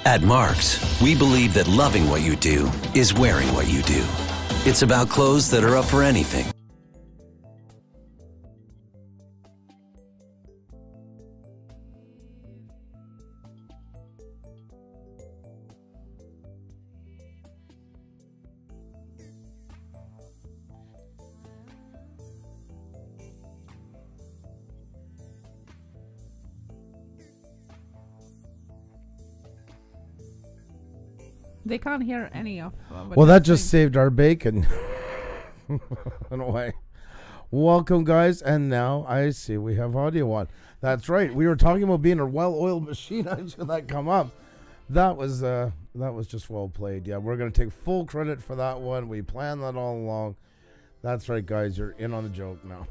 At Mark's, we believe that loving what you do is wearing what you do. It's about clothes that are up for anything. They can't hear any of well, that just saved our bacon. In a way. Welcome, guys. And now I see we have audio on. That's right. We were talking about being a well-oiled machine. How should that come up? That was just well played. Yeah, we're going to take full credit for that one. We planned that all along. That's right, guys. You're in on the joke now.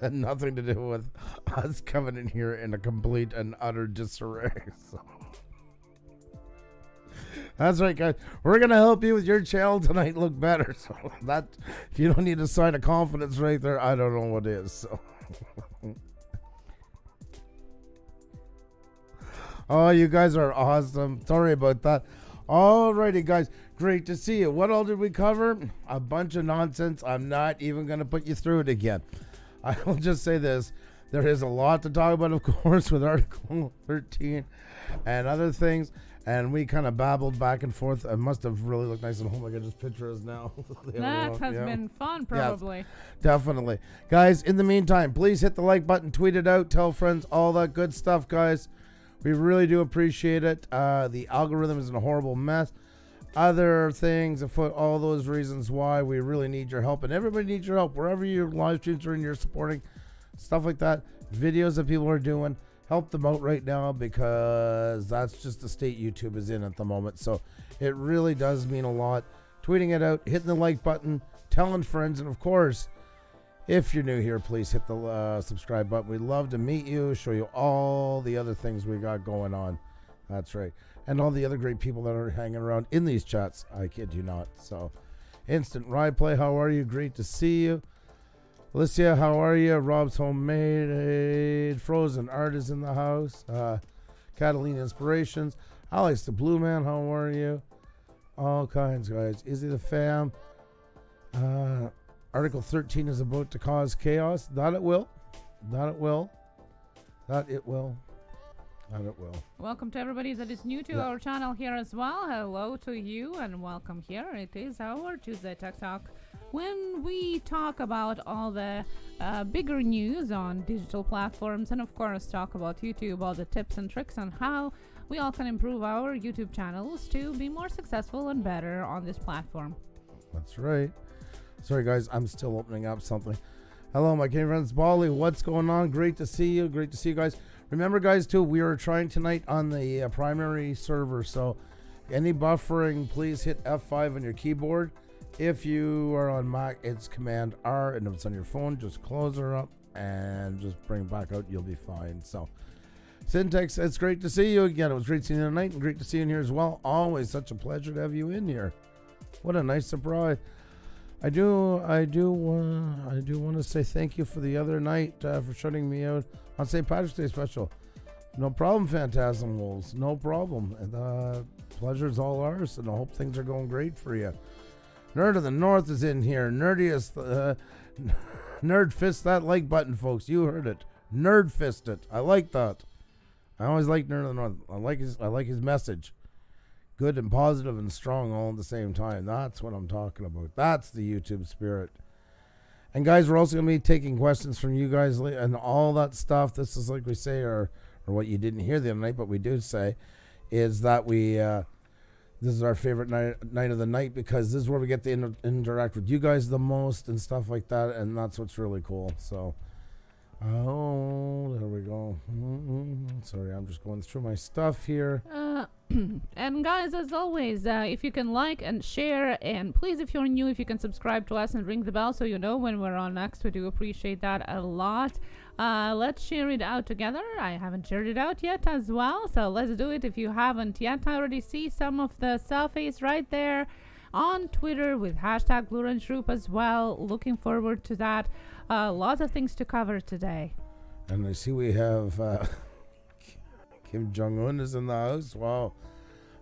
Had nothing to do with us coming in here in a complete and utter disarray. So. That's right, guys. We're going to help you with your channel tonight look better. So that, if you don't need a sign of confidence right there, I don't know what is. So. Oh, you guys are awesome. Sorry about that. Alrighty, guys. Great to see you. What all did we cover? A bunch of nonsense. I'm not even going to put you through it again. I will just say this. There is a lot to talk about, of course, with Article 13 and other things. And we kind of babbled back and forth. It must have really looked nice at home. I can just picture us now. That has been fun, probably. Yes, definitely. Guys, in the meantime, please hit the like button, tweet it out, tell friends, all that good stuff, guys. We really do appreciate it. The algorithm is in a horrible mess. Other things afoot, all those reasons why we really need your help. And everybody needs your help. Wherever your live streams are and you're supporting, stuff like that, videos that people are doing. Help them out right now because that's just the state YouTube is in at the moment. So it really does mean a lot. Tweeting it out, hitting the like button, telling friends, and of course, if you're new here, please hit the subscribe button. We'd love to meet you, show you all the other things we got going on. That's right. And all the other great people that are hanging around in these chats. I kid you not. So, Instant Ride Play, how are you? Great to see you. Alicia, how are you? Rob's Homemade. Frozen Art is in the house. Catalina Inspirations. Alex the Blue Man, how are you? All kinds, guys. Izzy the Fam. Article 13 is about to cause chaos. That it will. That it will. That it will. That it will. Welcome to everybody that is new to our channel here as well. Hello to you and welcome here. It is our Tuesday Tech Talk, when we talk about all the bigger news on digital platforms and of course talk about YouTube, all the tips and tricks on how we all can improve our YouTube channels to be more successful and better on this platform. That's right. Sorry guys, I'm still opening up something. Hello my Canadian friends. Bali, what's going on? Great to see you. Great to see you guys. Remember guys too, we are trying tonight on the primary server, so any buffering, please hit F5 on your keyboard. If you are on Mac, it's Command R, and if it's on your phone, just close her up and just bring it back out. You'll be fine. So, Syntax, it's great to see you again. It was great seeing you tonight, and great to see you in here as well. Always such a pleasure to have you in here. What a nice surprise! I do want to say thank you for the other night for shutting me out on St. Patrick's Day special. No problem, Phantasm Wolves. No problem. And pleasure's all ours, and I hope things are going great for you. Nerd of the North is in here. Nerdiest, nerd fist that like button, folks. You heard it. Nerd fist it. I like that. I always like Nerd of the North. I like his message. Good and positive and strong all at the same time. That's what I'm talking about. That's the YouTube spirit. And guys, we're also gonna be taking questions from you guys and all that stuff. This is like we say, or what you didn't hear the other night, but we do say, is that we. This is our favorite night of the night because this is where we get to interact with you guys the most and stuff like that, and that's what's really cool. So, oh, there we go. Sorry, I'm just going through my stuff here. And guys, as always, if you can like and share, and please, if you're new, if you can subscribe to us and ring the bell so you know when we're on next, we do appreciate that a lot. Let's share it out together. I haven't shared it out yet as well, so let's do it. If you haven't yet, I already see some of the selfies right there on Twitter with hashtag BlueRanchRoop as well. Looking forward to that. Lots of things to cover today. And I see we have Kim Jong-un is in the house. Wow.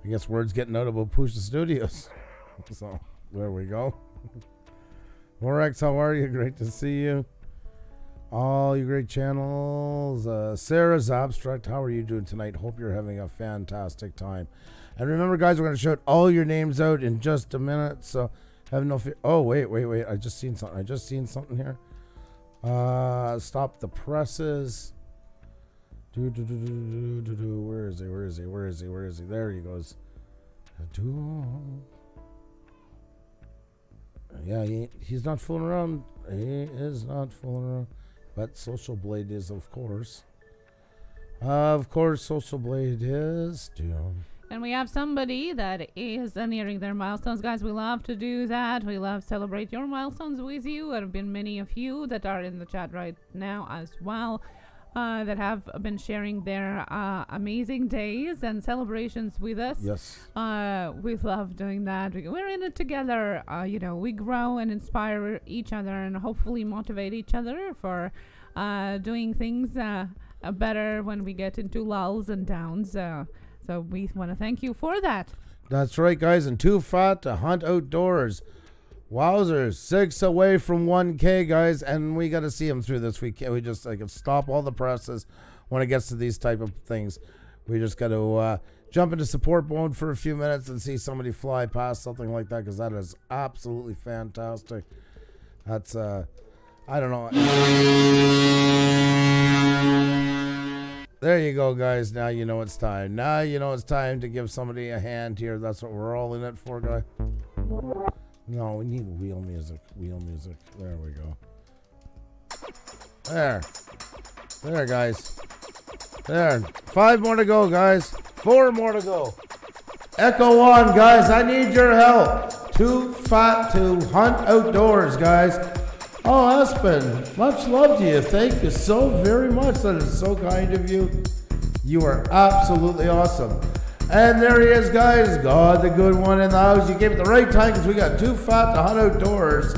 I guess word's getting out about Pusa Studios. So there we go. Morex, how are you? Great to see you. All you great channels. Sarah's Abstract, how are you doing tonight? Hope you're having a fantastic time. And remember, guys, we're going to shout all your names out in just a minute. So have no fear. Oh, wait. I just seen something. Here. Stop the presses. Where is he? There he goes. Yeah, he's not fooling around. He is not fooling around. But Social Blade is, of course. Social Blade is. And we have somebody that is nearing their milestones. Guys, we love to do that. We love to celebrate your milestones with you. There have been many of you that are in the chat right now as well, that have been sharing their amazing days and celebrations with us. Yes. We love doing that. We're in it together. We grow and inspire each other and hopefully motivate each other for doing things better when we get into lulls and downs. So we want to thank you for that. That's right, guys. And Too Fat to Hunt Outdoors. Wowzers, 6 away from 1K, guys, and we got to see him through this. We just stop all the presses when it gets to these type of things. We just got to jump into support mode for a few minutes and see somebody fly past something like that, because that is absolutely fantastic. That's I don't know. There you go, guys. Now you know it's time. Now you know it's time to give somebody a hand here. That's what we're all in it for, guys. No, we need wheel music. There we go. There, guys. There. 5 more to go, guys. 4 more to go. Echo on, guys. I need your help. Too Fat to Hunt Outdoors, guys. Oh, Aspen, much love to you. Thank you so very much. That is so kind of you. You are absolutely awesome. And there he is, guys. God, the good one in the house. You gave it the right time, because we got Too Fat to Hunt Outdoors.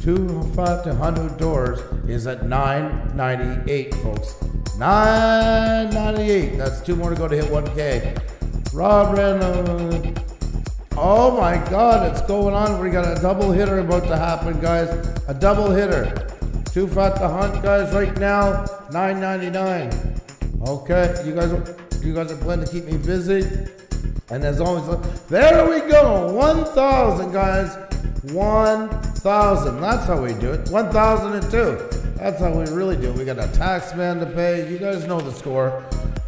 Too Fat to Hunt Outdoors is at $9.98, folks. $9.98. That's 2 more to go to hit 1K. Rob Random. Oh my God, it's going on. We got a double hitter about to happen, guys. A double hitter. Too Fat to Hunt, guys, right now. $9.99. Okay, you guys are planning to keep me busy. And as always, there we go. 1,000, guys. 1,000. That's how we do it. 1,002. That's how we really do it. We got a tax man to pay. You guys know the score.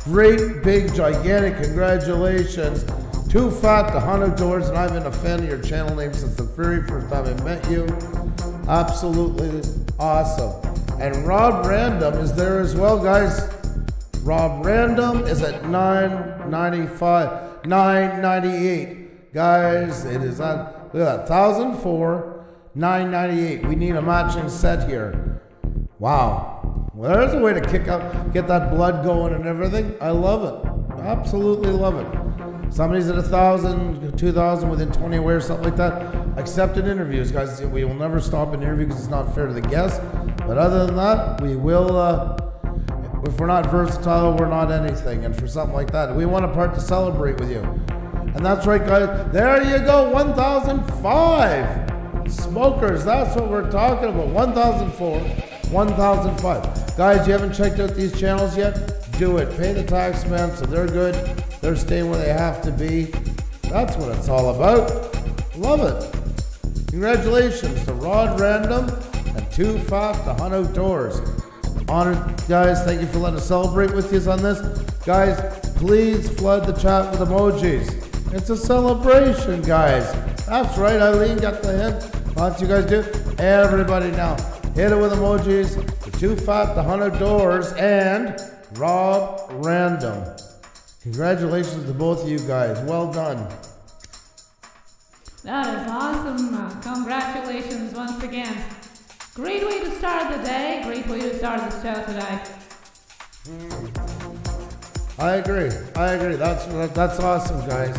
Great, big, gigantic congratulations. Too Fat to Hunt Outdoors, and I've been a fan of your channel name since the very first time I met you. Absolutely awesome. And Rob Random is there as well, guys. Rob Random is at $9.95, $9.98. Guys, it is on, look at that, 1,004, $9.98. We need a matching set here. Wow. Well, there's a way to kick up, get that blood going and everything. I love it. Absolutely love it. Somebody's at 1,000, 2,000 within 20 away or something like that. Accepted interviews, guys. We will never stop an interview because it's not fair to the guests. But other than that, we will, if we're not versatile, we're not anything. And for something like that, we want a part to celebrate with you. And that's right, guys. There you go, 1,005. Smokers, that's what we're talking about. 1,004, 1,005. Guys, you haven't checked out these channels yet? Do it. Pay the tax man so they're good. They're staying where they have to be. That's what it's all about. Love it. Congratulations to Rod Random and Too Fat to Hunt Outdoors. Honored, guys. Thank you for letting us celebrate with you on this. Guys, please flood the chat with emojis. It's a celebration, guys. That's right. Eileen got the hint. Why don't you guys do? Everybody now. Hit it with emojis. The Too Fat to Hunt Outdoors and Rob Random. Congratulations to both of you guys. Well done. That is awesome. Congratulations once again. Great way to start the day. Great way to start the show today. I agree. That's awesome, guys.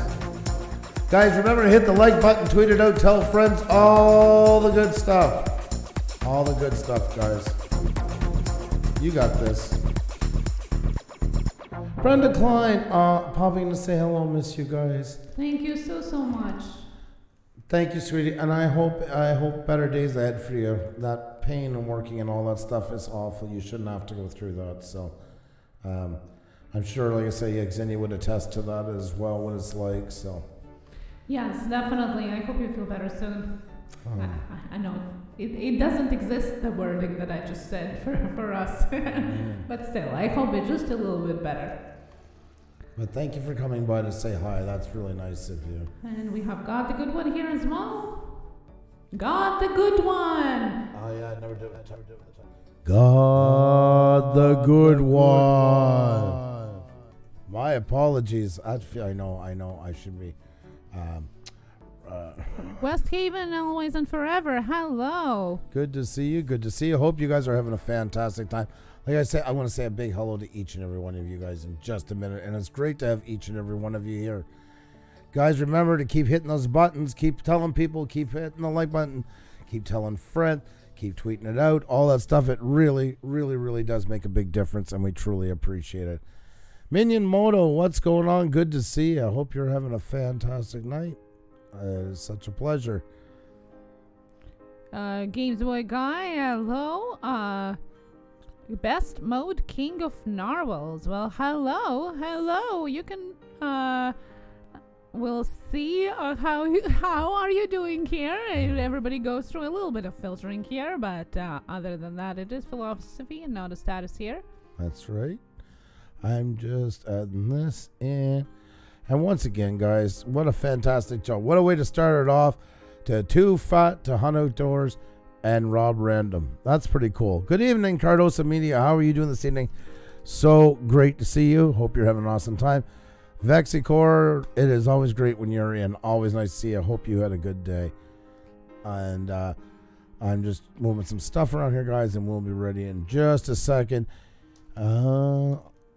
Guys, remember to hit the like button, tweet it out, tell friends, all the good stuff. All the good stuff, guys. You got this. Brenda Klein, popping to say hello, miss you guys. Thank you so much. Thank you, sweetie, and I hope better days ahead for you. That pain and working and all that stuff is awful. You shouldn't have to go through that. So, I'm sure, like I say, Xenia would attest to that as well, what it's like. So, yes, definitely. I hope you feel better soon. I know it doesn't exist, the wording that I just said for us, but still, I hope it's just a little bit better. But thank you for coming by to say hi. That's really nice of you. And we have got the good one here as well. Got the good one. Oh yeah, I never do it. Got the good one. My apologies. I know. I should be. West Haven, always and forever. Hello. Good to see you. Good to see you. Hope you guys are having a fantastic time. Like I said, I want to say a big hello to each and every one of you guys in just a minute. And it's great to have each and every one of you here. Guys, remember to keep hitting those buttons. Keep telling people. Keep hitting the like button. Keep telling friends. Keep tweeting it out. All that stuff. It really, really, really does make a big difference. And we truly appreciate it. Minion Moto, what's going on? Good to see you. I hope you're having a fantastic night. It's such a pleasure. Games Boy Guy, hello. Best mode king of narwhals. Well, hello. You can we'll see how are you doing here. Everybody goes through a little bit of filtering here, but other than that, it is philosophy and not a status here. That's right. I'm just adding this in. And once again, guys, what a fantastic job. What a way to start it off. To Too Fat to Hunt Outdoors and Rob Random. That's pretty cool. Good evening, Cardosa Media. How are you doing this evening? So great to see you. Hope you're having an awesome time. Vexicor, it is always great when you're in. Always nice to see you. Hope you had a good day. And I'm just moving some stuff around here, guys, and we'll be ready in just a second.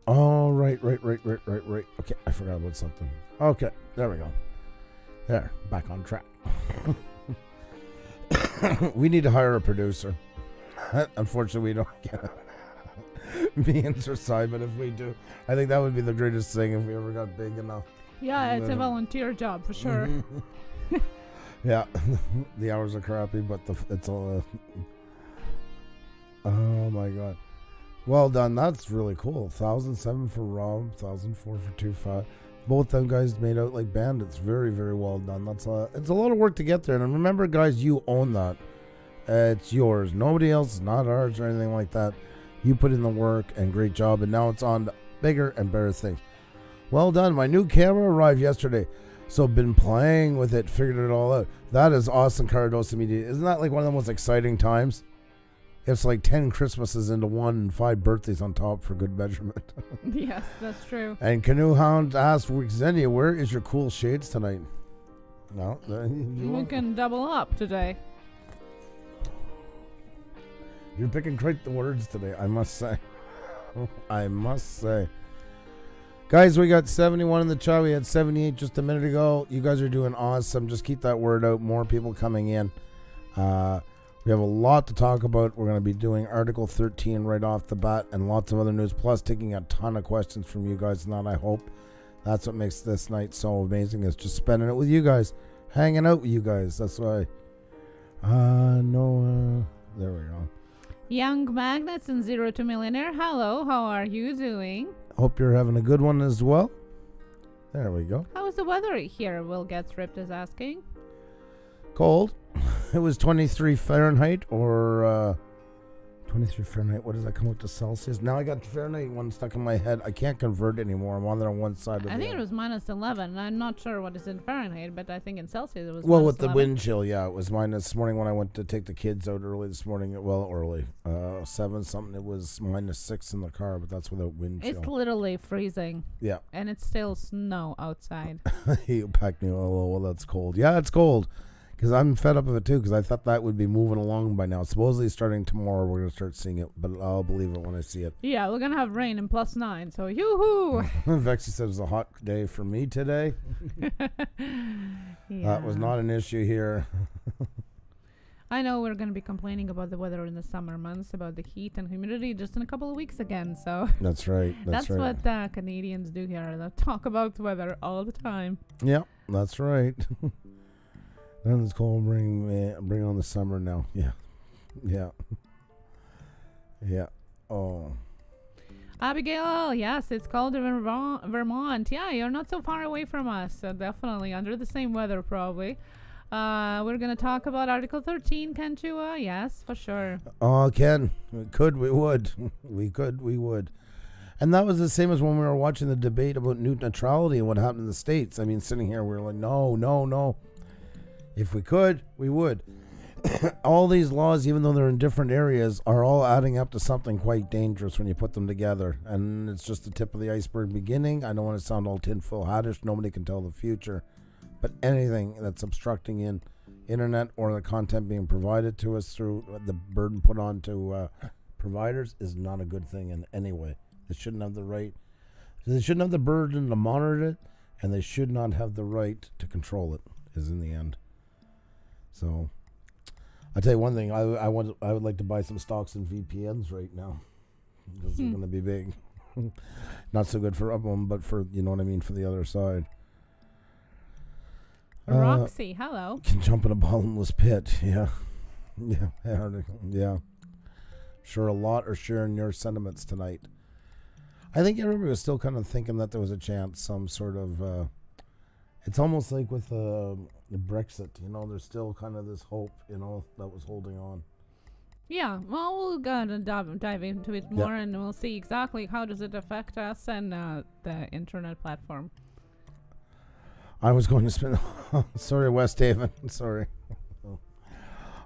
Oh, right. Okay, I forgot about something. Okay, there we go. There, back on track. We need to hire a producer. Unfortunately, we don't get me and Sir Simon. If we do, I think that would be the greatest thing if we ever got big enough. Yeah, it's a volunteer job for sure. Yeah, the hours are crappy, but it's all. Oh my God. Well done. That's really cool. 1,007 for Rob, 1,004 for Too Fat. Both them guys made out like bandits. Very, very well done. It's a lot of work to get there. And remember, guys, you own that. It's yours. Nobody else. It's not ours or anything like that. You put in the work and great job. And now it's on to bigger and better things. Well done. My new camera arrived yesterday. So been playing with it, figured it all out. That is awesome, Cardosa Media. Isn't that like one of the most exciting times? It's like 10 Christmases into one and 5 birthdays on top for good measurement. Yes, that's true. And Canoe Hound asked Xenia, where is your cool shades tonight? No, we can double up today. You're picking quite the words today, I must say. I must say. Guys, we got 71 in the chat. We had 78 just a minute ago. You guys are doing awesome. Just keep that word out. More people coming in. We have a lot to talk about. We're going to be doing Article 13 right off the bat and lots of other news, plus taking a ton of questions from you guys. And that, I hope, that's what makes this night so amazing, is just spending it with you guys, hanging out with you guys. That's why. Noah. There we go. Young Magnets and 0 to Millionaire. Hello, how are you doing? Hope you're having a good one as well. There we go. How's the weather here? Will Gets Ripped is asking. Cold. It was 23 Fahrenheit or 23 Fahrenheit. What does that come out to Celsius? Now I got Fahrenheit one stuck in my head. I can't convert anymore. I'm on there on one side of the I think other. It was minus 11. I'm not sure what is in Fahrenheit, but I think in Celsius it was well, minus with the 11. wind chill, yeah, it was minus. This morning when I went to take the kids out early this morning, early, 7 something, it was minus 6 in the car, but that's without wind chill. It's literally freezing. Yeah. And it's still snow outside. You packed me, oh, well, that's cold. Yeah, it's cold. Because I'm fed up of it too, because I thought that would be moving along by now. Supposedly starting tomorrow we're going to start seeing it, but I'll believe it when I see it. Yeah, we're going to have rain and +9, so yoo-hoo! Vexy said it was a hot day for me today. Yeah. That was not an issue here. I know we're going to be complaining about the weather in the summer months, about the heat and humidity just in a couple of weeks again. So That's right. that's right. what Canadians do here. They talk about weather all the time. Yeah, that's right. Then it's cold. Bring on the summer now. Yeah. Oh. Abigail, yes, it's called Vermont. Yeah, you're not so far away from us. So definitely under the same weather, probably. We're going to talk about Article 13, Ken Chua. Yes, for sure. Oh, Ken, we would. We would. And that was the same as when we were watching the debate about net neutrality and what happened in the States. I mean, sitting here, we were like, no. If we could, we would. All these laws, even though they're in different areas, are all adding up to something quite dangerous when you put them together. And it's just the tip of the iceberg beginning. I don't want to sound all tinfoil hattish. Nobody can tell the future. But anything that's obstructing in internet or the content being provided to us through the burden put on to providers is not a good thing in any way. They shouldn't have the right. They shouldn't have the burden to monitor it, and they should not have the right to control it, is in the end. So I'll tell you one thing. I would like to buy some stocks in VPNs right now because they're going to be big. Not so good for everyone, but for, you know what I mean, for the other side. Roxy, hello. Can jump in a bottomless pit. Yeah. Sure, a lot are sharing your sentiments tonight. I think everybody was still kind of thinking that there was a chance, some sort of. It's almost like with the Brexit, you know, there's still kind of this hope, you know, that was holding on. Yeah, well, we'll go and dive into it more, and we'll see exactly how does it affect us and the internet platform. I was going to spend. Sorry, West Haven. Sorry.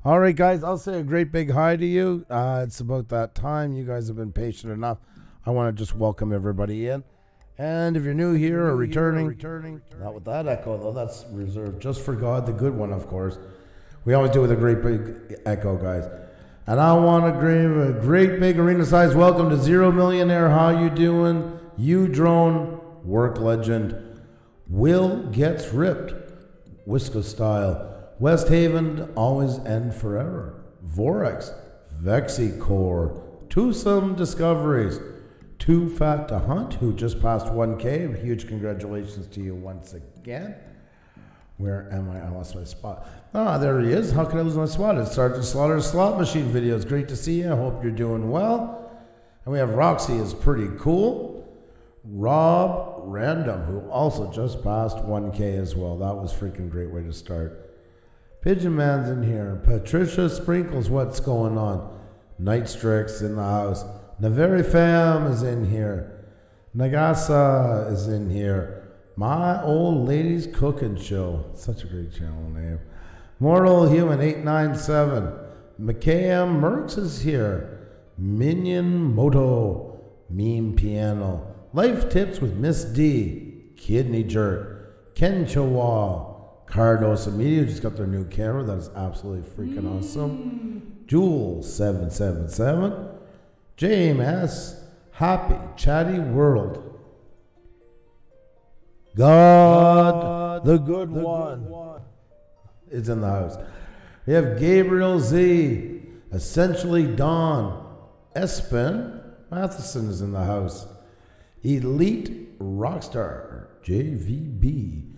All right, guys. I'll say a great big hi to you. It's about that time. You guys have been patient enough. I want to just welcome everybody in. And if you're new here or returning, not with that echo though. That's reserved just for God, the good one, of course. We always do it with a great big echo, guys. And I want to give a great big arena size welcome to Zero Millionaire. How you doing? You drone work legend. Will gets ripped, Wisco style. West Haven, always and forever. Vorex, Vexicore, Twosome Discoveries, Too Fat to Hunt, who just passed 1K. Huge congratulations to you once again. Where am I? I lost my spot. Ah, there he is. How can I lose my spot? It's Sergeant Slaughter's Slot Machine videos. Great to see you. I hope you're doing well. And we have Roxy is pretty cool. Rob Random, who also just passed 1K as well. That was freaking great way to start. Pigeon Man's in here. Patricia Sprinkles, what's going on? Nightstrix in the house. Naveri Fam is in here. Nagasa is in here. My Old Ladies Cooking Show. Such a great channel name. Mortal Human 897. McKam Merckx is here. Minion Moto. Meme Piano. Life Tips with Miss D, Kidney Jerk, Ken Chihuahua, Cardos Media just got their new camera. That is absolutely freaking awesome. Jules 777, JMS, Happy Chatty World, God the Good One is in the house. We have Gabriel Z, Essentially Dawn, Espen Matheson is in the house. Elite Rockstar, JVB,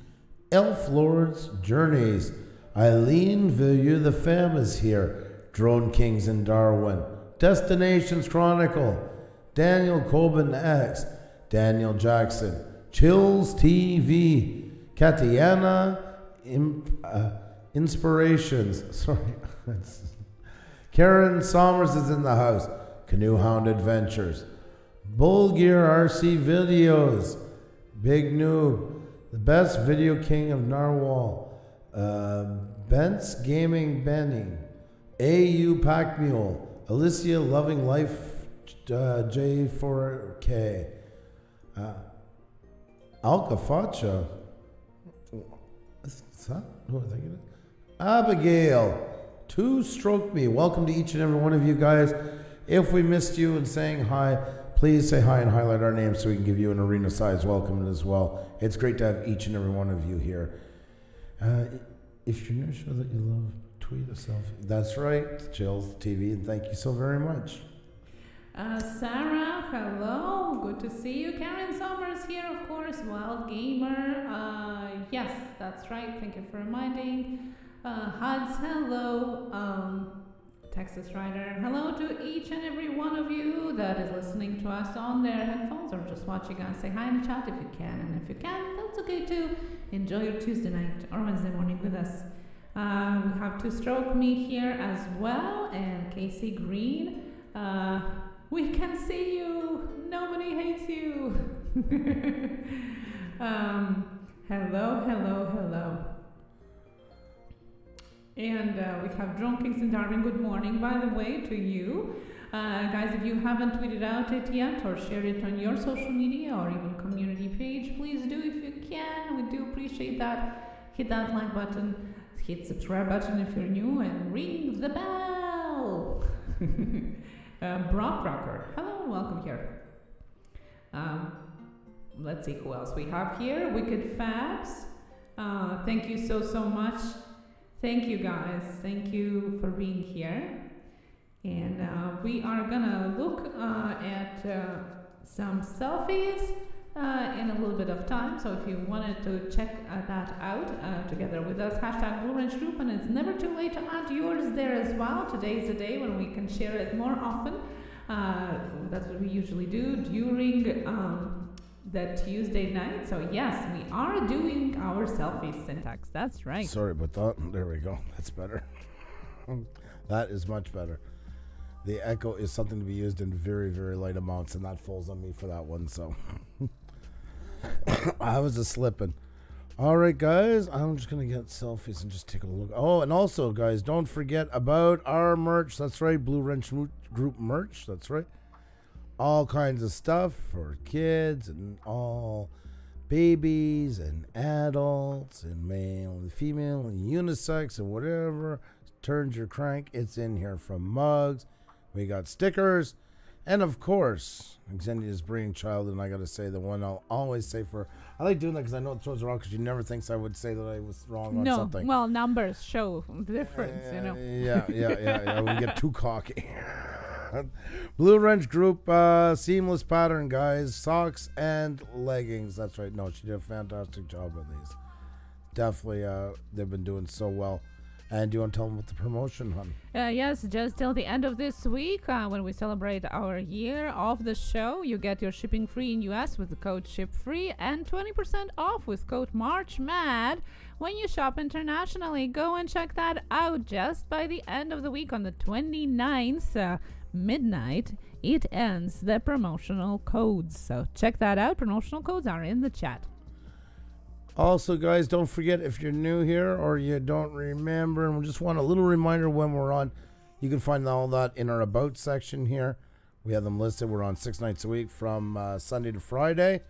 Elf Lords Journeys, Eileen Villieu, the fam is here, Drone Kings in Darwin, Destinations Chronicle, Daniel Coben X, Daniel Jackson, Chills TV, Katiana Inspirations, sorry, Karen Sommers is in the house, Canoe Hound Adventures, Bull Gear RC Videos, Big Noob, the best video king of Narwhal, Bent's Gaming Benny, AU Pack Mule, Alicia Loving Life J4K, Alcafacha, is that who I think it is? Abigail, Two Stroke Me. Welcome to each and every one of you guys. If we missed you and saying hi, please say hi and highlight our names so we can give you an arena size welcome as well. It's great to have each and every one of you here. If you're not sure that you love tweet a selfie. That's right, Chills TV, and thank you so very much. Sarah, hello. Good to see you. Karen Summers here, of course. Wild Gamer. Yes, that's right. Thank you for reminding. Huds, hello. Texas Rider, hello to each and every one of you that is listening to us on their headphones or just watching us. Say hi in the chat if you can, and if you can, that's okay too. Enjoy your Tuesday night or Wednesday morning with us. We have Two Stroke Me here as well, and Casey Green. We can see you. Nobody hates you. Hello, hello, hello. And we have Drone Kings and Darwin. Good morning, by the way, to you. Guys, if you haven't tweeted out it yet or shared it on your social media or even community page, please do if you can. We do appreciate that. Hit that like button, hit subscribe button if you're new, and ring the bell. Brock Rocker, hello, welcome here. Let's see who else we have here. Wicked Fabs, thank you so much. Thank you guys, thank you for being here. And we are gonna look at some selfies in a little bit of time. So if you wanted to check that out together with us, hashtag Blue Ranch Group, and it's never too late to add yours there as well. Today is the day when we can share it more often. That's what we usually do during the Tuesday night. So yes, we are doing our selfie syntax. That's right. Sorry about that. There we go. That's better. That is much better. The echo is something to be used in very, very light amounts, and that falls on me for that one. So I was just slipping. All right, guys, I'm just gonna get selfies and just take a look. Oh, and also, guys, don't forget about our merch. That's right, Blue Wrench Group merch. That's right. All kinds of stuff for kids and all babies and adults and male and female and unisex and whatever turns your crank. It's in here, from mugs. We got stickers. And of course, Xendia's brainchild, and I got to say the one I'll always say for, I like doing that because I know it throws her off because she never thinks I would say that I was wrong on something. Well, numbers show the difference, you know. Yeah. We get too cocky. Blue Wrench Group, seamless pattern, guys, socks and leggings. That's right. No, she did a fantastic job with these. Definitely, they've been doing so well. And do you want to tell them about the promotion, hon? Yes, just till the end of this week, when we celebrate our year of the show, you get your shipping free in US with the code SHIPFREE and 20% off with code MARCHMAD when you shop internationally. Go and check that out just by the end of the week on the 29th, midnight. It ends the promotional codes. So check that out. Promotional codes are in the chat. Also, guys, don't forget, if you're new here or you don't remember and we just want a little reminder when we're on, you can find all that in our About section here. We have them listed. We're on 6 nights a week from Sunday to Friday.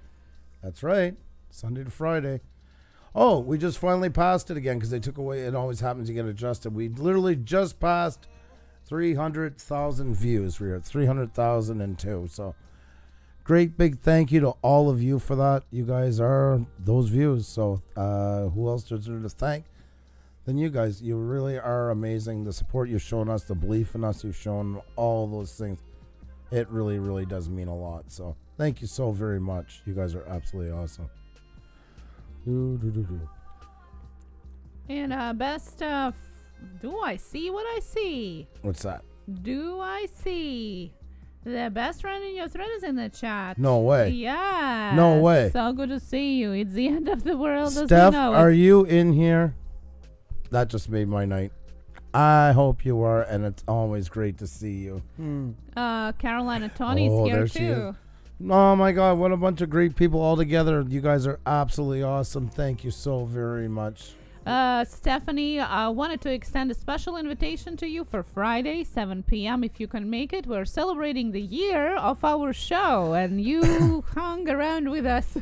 That's right, Sunday to Friday. Oh, we just finally passed it again because they took away, it always happens, you get adjusted. We literally just passed 300,000 views. We're at 300,002. So great big thank you to all of you for that. You guys are those views. So who else is there to thank than you guys? You really are amazing. The support you've shown us, the belief in us you've shown, all those things. It really, really does mean a lot. So thank you so very much. You guys are absolutely awesome. And best do I see what I see? What's that? Do I see the best friend in your thread is in the chat? No way. Yeah. No way. So good to see you. It's the end of the world. Steph, are you in here? That just made my night. I hope you are, and it's always great to see you. Carolina Tony's here too. Oh my God, what a bunch of great people all together. You guys are absolutely awesome. Thank you so very much. Stephanie wanted to extend a special invitation to you for Friday, 7 p.m. if you can make it. We're celebrating the year of our show, and you hung around with us.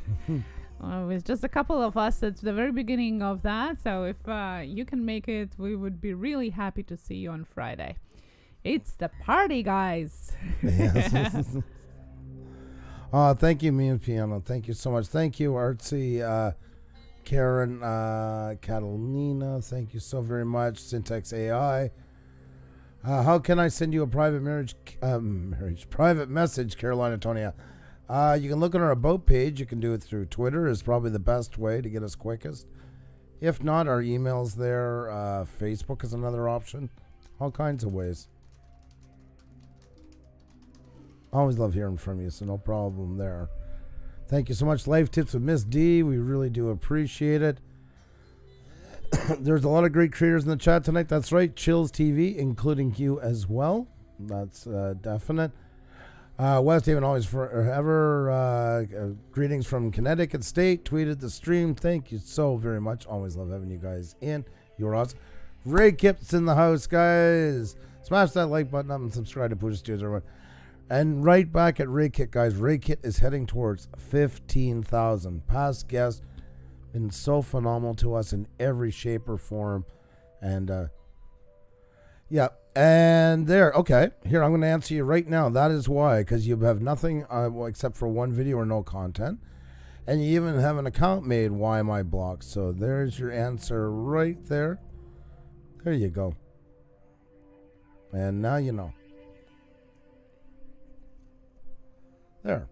It was just a couple of us at the very beginning of that, so if you can make it, we would be really happy to see you on Friday. It's the party, guys. Yes. Thank you, me and Piano. Thank you so much. Thank you, Artsy. Karen Catalina, thank you so very much. Syntax AI. How can I send you a private private message, Carolina Tonia? You can look on our About page. You can do it through Twitter is probably the best way to get us quickest. If not, our email's there. Facebook is another option. All kinds of ways. Always love hearing from you, so no problem there. Thank you so much. Life Tips with Miss D. We really do appreciate it. There's a lot of great creators in the chat tonight. That's right. Chills TV, including you as well. That's definite. West Haven always forever. Greetings from Connecticut State. Tweeted the stream. Thank you so very much. Always love having you guys in. You're awesome. Ray Kip's in the house, guys. Smash that like button up and subscribe to Pusa Studios, everyone. And right back at Ray Kit, guys. Ray Kit is heading towards 15,000. Past guests been so phenomenal to us in every shape or form. And yeah, and there. Okay, here, I'm going to answer you right now. That is why, because you have nothing except for one video or no content. And you even have an account made. Why am I blocked? So there's your answer right there. There you go. And now you know. There.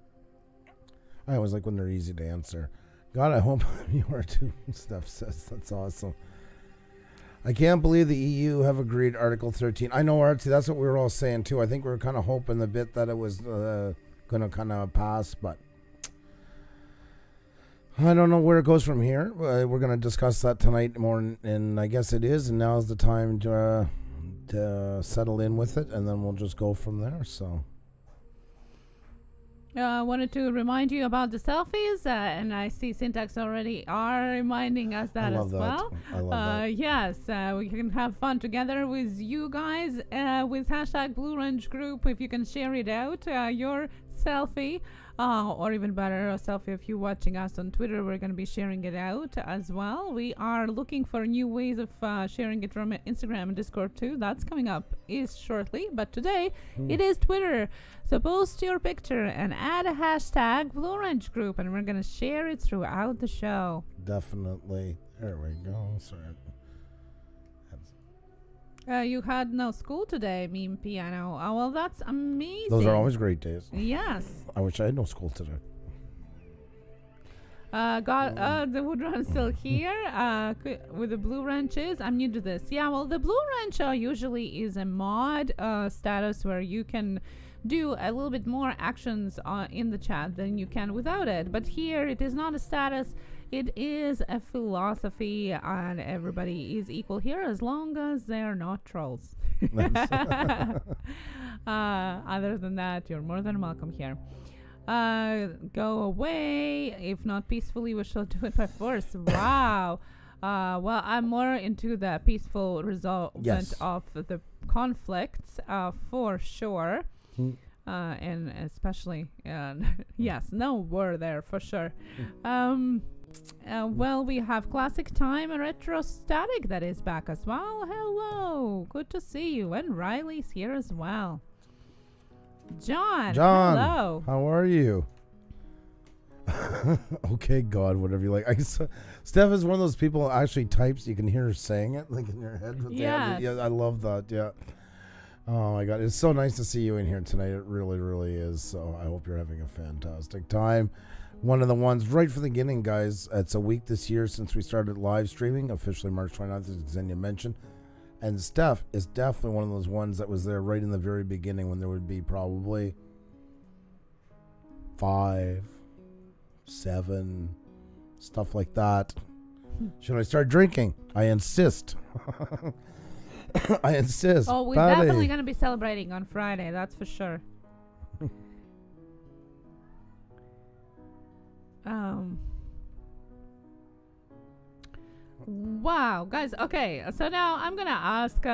I always like when they're easy to answer. God, I hope you are too, Steph says. That's awesome. I can't believe the EU have agreed Article 13. I know, Artsy, that's what we were all saying too. I think we were kind of hoping a bit that it was going to kind of pass, but I don't know where it goes from here. We're going to discuss that tonight more, and I guess it is, and now's the time to settle in with it, and then we'll just go from there, so... Wanted to remind you about the selfies, and I see Syntax already are reminding us that as well. I love that. Yes, we can have fun together with you guys with hashtag Blue Range Group. If you can share it out, your selfie, or even better, a selfie if you're watching us on Twitter. We're going to be sharing it out as well. We are looking for new ways of sharing it from Instagram and Discord too. That's coming up shortly, but today it is Twitter. So post your picture and add a hashtag Blue Range Group, and we're going to share it throughout the show. Definitely. There we go. Sorry. You had no school today, Meme Piano. Oh, well, that's amazing. Those are always great days. Yes. I wish I had no school today. The wood ranch still here with the blue ranches. I'm new to this. Yeah, well, the blue ranch usually is a mod status where you can do a little bit more actions in the chat than you can without it. But here it is not a status. It is a philosophy, and everybody is equal here as long as they're not trolls. Other than that, you're more than welcome here. Go away. If not peacefully, we shall do it by force. Wow. Well, I'm more into the peaceful resolvement of the conflicts, for sure. And especially, yes, no war there for sure. Well, we have Classic Time and Retro Static that is back as well. Hello, good to see you. And Riley's here as well. John, hello. How are you? Okay, God, whatever you like. Steph is one of those people who actually types. You can hear her saying it like in your head. Yes. Yeah, I love that. Yeah. Oh my God, it's so nice to see you in here tonight. It really, really is. So I hope you're having a fantastic time. One of the ones right from the beginning, guys. It's a week this year since we started live streaming, officially March 29th, as Xenia mentioned. And Steph is definitely one of those ones that was there right in the very beginning when there would be probably 5, 7, stuff like that. Should I start drinking? I insist. I insist. Oh, we're definitely going to be celebrating on Friday. That's for sure. Wow, guys. Okay, so now I'm gonna ask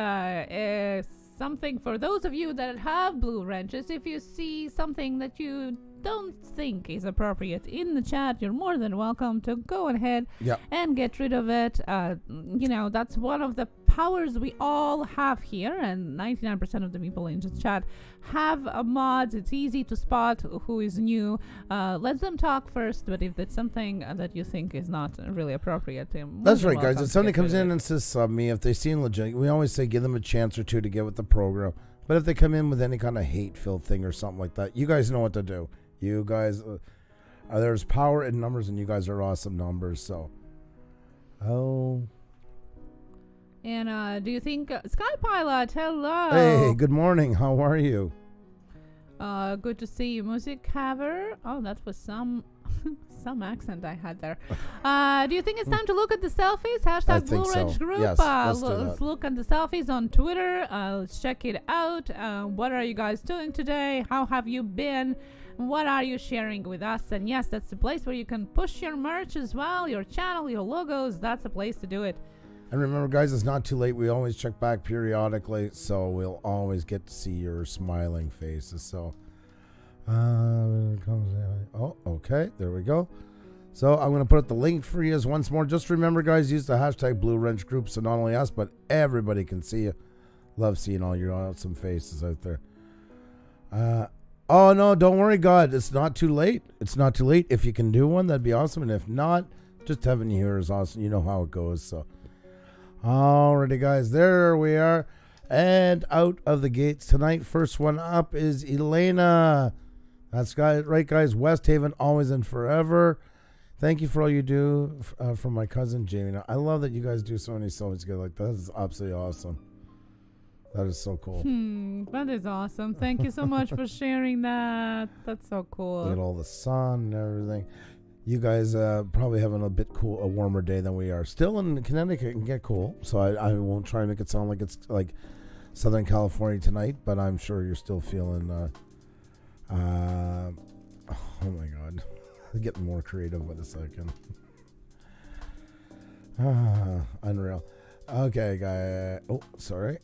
something for those of you that have blue wrenches. If you see something that you don't think is appropriate in the chat, you're more than welcome to go ahead and get rid of it. You know, that's one of the powers we all have here, and 99% of the people in the chat have mods. It's easy to spot who is new. Let them talk first, but if that's something that you think is not really appropriate, that's right, guys. If somebody comes in and says sub me, if they seem legit, we always say give them a chance or two to get with the program. But if they come in with any kind of hate-filled thing or something like that, you guys know what to do. You guys, there's power in numbers, and you guys are awesome numbers. So, And do you think Sky Pilot? Hello. Hey, good morning. How are you? Good to see you, music haver. Oh, that was some accent I had there. Do you think it's time to look at the selfies? Hashtag Blue Ridge Group. Yes, let's look at the selfies on Twitter. Let's check it out. What are you guys doing today? How have you been? What are you sharing with us? And yes, that's the place where you can push your merch as well, your channel, your logos. That's the place to do it. And remember, guys, it's not too late. We always check back periodically, so we'll always get to see your smiling faces. So, oh, okay, there we go. So I'm going to put up the link for you once more. Just remember, guys, use the hashtag Blue Wrench Group, so not only us, but everybody can see you. Love seeing all your awesome faces out there. Oh, no, don't worry, God. It's not too late. It's not too late. If you can do one, that'd be awesome. And if not, just having you here is awesome. You know how it goes, so. Alrighty, guys, there we are, and out of the gates tonight. First one up is Elena. That's right, guys. West Haven, always and forever. Thank you for all you do for my cousin Jamie. I love that you guys do so many selfies together. Like, that is absolutely awesome. That is so cool. That is awesome. Thank you so much for sharing that. That's so cool. Look at all the sun and everything. You guys probably having a warmer day than we are. Still in Connecticut, it can get cool, so I won't try and make it sound like it's like Southern California tonight, but I'm sure you're still feeling, oh my God, I'm getting more creative with a second. Unreal. Okay, guy. Oh, sorry.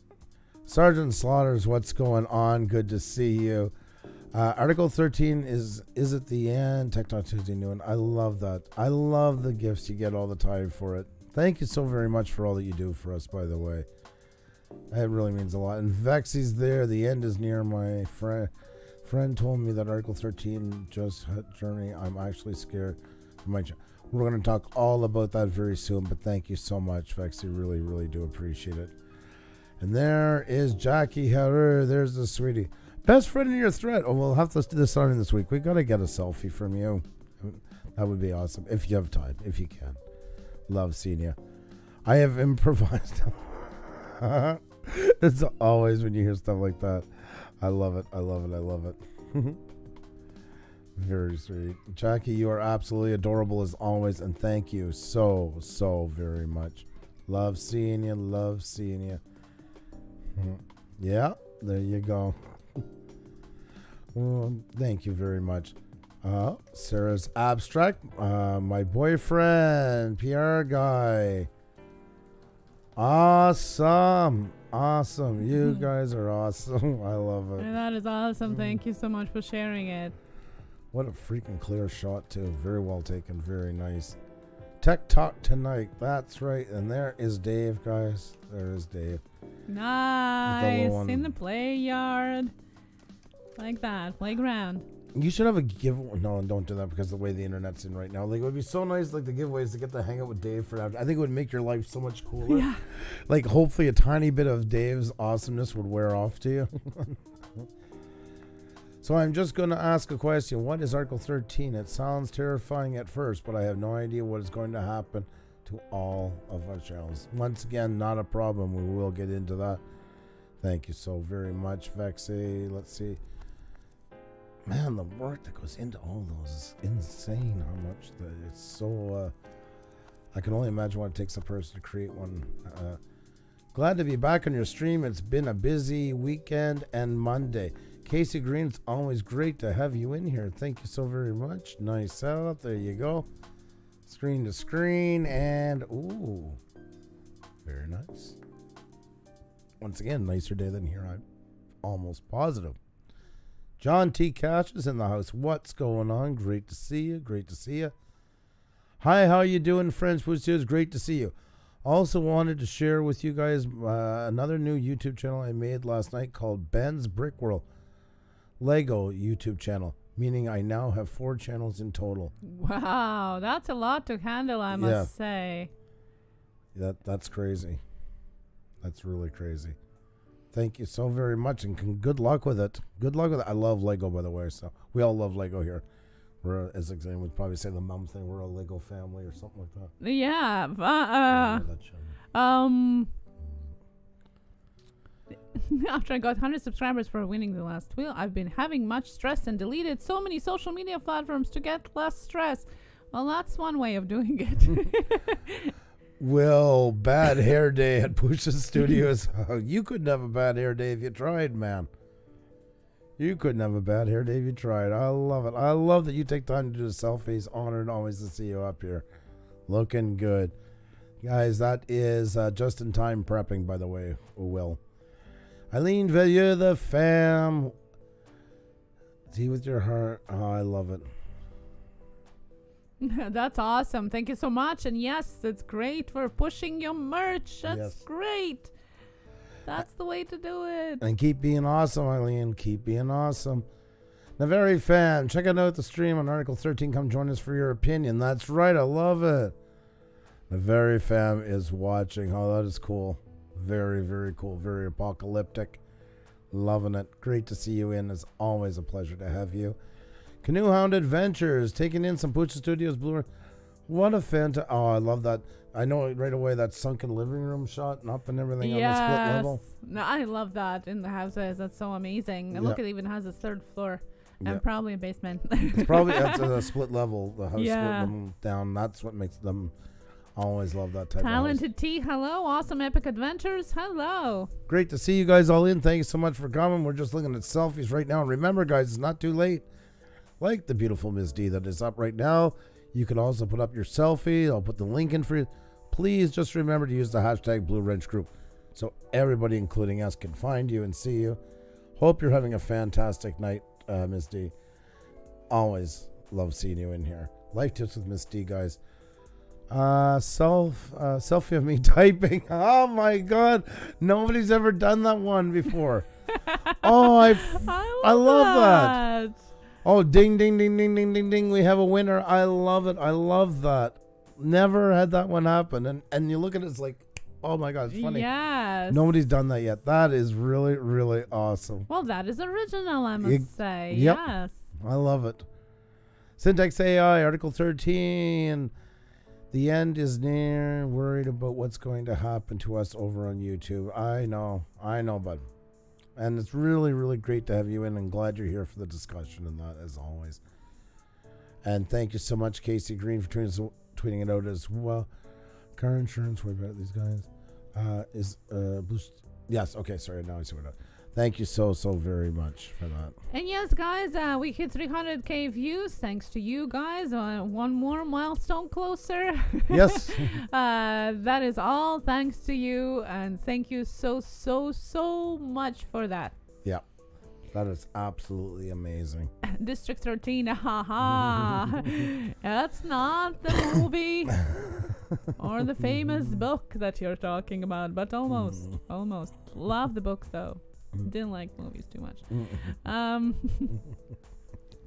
Sergeant Slaughters, what's going on? Good to see you. Article 13 is at the end. TikTok Tuesday noon. I love that. I love the gifts you get all the time for it. Thank you so very much for all that you do for us, by the way. It really means a lot. And Vexy's there. The end is near. My friend told me that Article 13 just hit Germany. I'm actually scared. We're going to talk all about that very soon, but thank you so much, Vexy. Really, really do appreciate it. And there is Jackie Heller. There's the sweetie. Best friend in your thread. Oh, we'll have to do this starting this week. We got to get a selfie from you. That would be awesome. If you have time, if you can. Love seeing you. I have improvised. It's always when you hear stuff like that. I love it. I love it. I love it. Very sweet. Jackie, you are absolutely adorable as always. And thank you so, so very much. Love seeing you. Love seeing you. Yeah, there you go. Well, thank you very much. Sarah's abstract. My boyfriend, PR guy. Awesome. Awesome. You guys are awesome. I love it. And that is awesome. Thank you so much for sharing it. What a freaking clear shot, too. Very well taken. Very nice. Tech Talk tonight. That's right. And there is Dave, guys. There is Dave. Nice. In the play yard. Like that. Playground. You should have a giveaway. No, don't do that because the way the internet's in right now. Like, it would be so nice, like, the giveaways to get to hang out with Dave for that. I think it would make your life so much cooler. Yeah. Like, hopefully a tiny bit of Dave's awesomeness would wear off to you. So I'm just going to ask a question. What is Article 13? It sounds terrifying at first, but I have no idea what is going to happen to all of our channels. Once again, not a problem. We will get into that. Thank you so very much, Vexy. Let's see. Man, the work that goes into all those is insane. How much it's so. I can only imagine what it takes a person to create one. Glad to be back on your stream. It's been a busy weekend and Monday. Casey Green, it's always great to have you in here. Thank you so very much. Nice setup. There you go. Screen to screen. And, ooh, very nice. Once again, nicer day than here. I'm almost positive. John T. Cash is in the house. What's going on? Great to see you. Great to see you. Hi, how you doing, friends? It's great to see you. Also wanted to share with you guys another new YouTube channel I made last night called Ben's Brick World Lego YouTube channel, meaning I now have 4 channels in total. Wow, that's a lot to handle, I must say. That's crazy. That's really crazy. Thank you so very much, and good luck with it. Good luck with it. I love Lego, by the way, so we all love Lego here. We're, as Xavier would probably say, the mom thing. We're a Lego family or something like that. Yeah. After I got 100 subscribers for winning the last wheel, I've been having much stress and deleted so many social media platforms to get less stress. Well, that's one way of doing it. Well, bad hair day at Pusa Studios. You couldn't have a bad hair day if you tried, man. You couldn't have a bad hair day if you tried. I love it. I love that you take time to do the selfies. Honored always to see you up here. Looking good. Guys, that is just in time prepping, by the way, Will. Eileen Villiers, the fam. See with your heart. Oh, I love it. That's awesome. Thank you so much. And yes, it's great for pushing your merch. That's great. That's the way to do it. And keep being awesome, Eileen. Keep being awesome. The very fan. Check out the stream on Article 13. Come join us for your opinion. That's right. I love it. The very fam is watching. Oh, that is cool. Very, very cool. Very apocalyptic. Loving it. Great to see you in. It's always a pleasure to have you. Canoe Hound Adventures. Taking in some Pucha Studios Blu-ray. What a fantastic. Oh, I love that. I know right away that sunken living room shot and up and everything on the split level. No, I love that in the houses. That's so amazing. And look, it even has a 3rd floor and probably a basement. It's probably that's a split level. The house split them down. That's what makes them always love that type Talented of T, hello. Awesome Epic Adventures, hello. Great to see you guys all in. Thank you so much for coming. We're just looking at selfies right now. And remember, guys, it's not too late. Like the beautiful Ms. D that is up right now. You can also put up your selfie. I'll put the link in for you. Please just remember to use the hashtag Blue Wrench Group so everybody, including us, can find you and see you. Hope you're having a fantastic night, Ms. D. Always love seeing you in here. Life tips with Ms. D, guys. Selfie of me typing. Oh my God. Nobody's ever done that one before. Oh, I love that. Oh, ding, ding, ding, ding, ding, ding, ding. We have a winner. I love it. I love that. Never had that one happen. And you look at it, it's like, oh my God, it's funny. Yes. Nobody's done that yet. That is really, really awesome. Well, that is original, I must say. Yep. Yes. I love it. Syntax AI, Article 13. The end is near. Worried about what's going to happen to us over on YouTube. I know, bud. And it's really, really great to have you in, and glad you're here for the discussion and that, as always. And thank you so much, Casey Green, for tweeting it out as well. Car insurance, what about these guys? Boost. Yes, okay, sorry, now I see what I. Thank you so very much for that. And yes, guys, we hit 300k views thanks to you guys. One more milestone closer. Yes. That is all thanks to you, and thank you so much for that. Yeah, that is absolutely amazing. District 13, haha. That's not the movie or the famous book that you're talking about, but almost. Love the books though. Didn't like movies too much.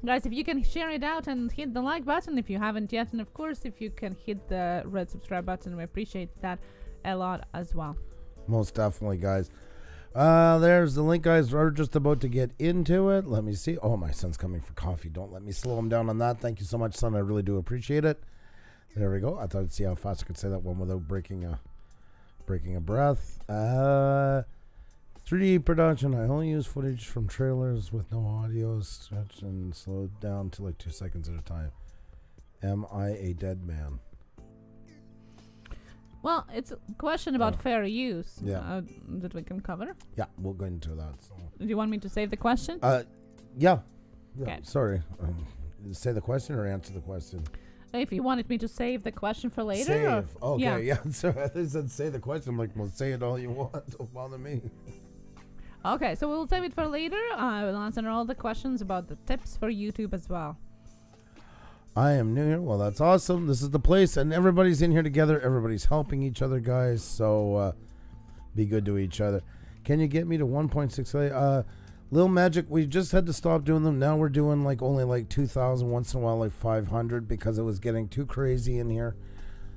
Guys, if you can share it out and hit the like button if you haven't yet, and of course if you can hit the red subscribe button, we appreciate that a lot as well. Most definitely, guys. There's the link, guys. We're just about to get into it. Let me see. Oh, my son's coming for coffee. Don't let me slow him down on that. Thank you so much, son. I really do appreciate it. There we go. I thought I'd see how fast I could say that one without breaking a breath. 3D production. I only use footage from trailers with no audio, stretch and slowed down to like 2 seconds at a time. Am I a dead man? Well, it's a question about fair use that we can cover. Yeah, we'll go into that. So. Do you want me to save the question? Yeah. Okay. Sorry. Say the question or answer the question? If you wanted me to save the question for later. Save. Okay, yeah. So I said say the question. I'm like, well, say it all you want. Don't bother me. Okay, so we'll save it for later. I will answer all the questions about the tips for YouTube as well. I am new here. Well, that's awesome. This is the place, and everybody's in here together. Everybody's helping each other, guys. So be good to each other. Can you get me to 1.6? Lil Magic, we just had to stop doing them. Now we're doing like only like 2,000, once in a while like 500, because it was getting too crazy in here.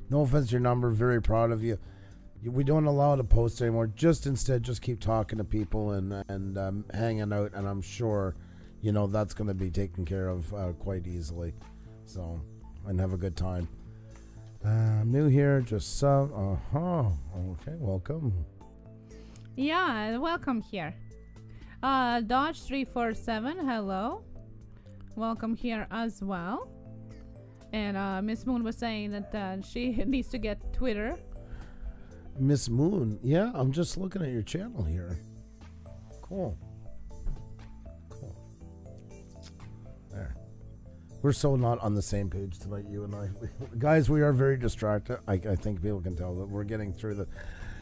No offense to your number, very proud of you. We don't allow to post anymore. Instead just keep talking to people and hanging out, and I'm sure, you know, that's going to be taken care of quite easily. So, and have a good time. I'm new here, just okay, welcome. Yeah, welcome here. Dodge 347, hello. Welcome here as well. And Miss Moon was saying that she needs to get Twitter. Miss Moon, yeah, I'm just looking at your channel here. Cool. There. We're so not on the same page tonight, you and I. Guys, we are very distracted. I think people can tell that we're getting through the...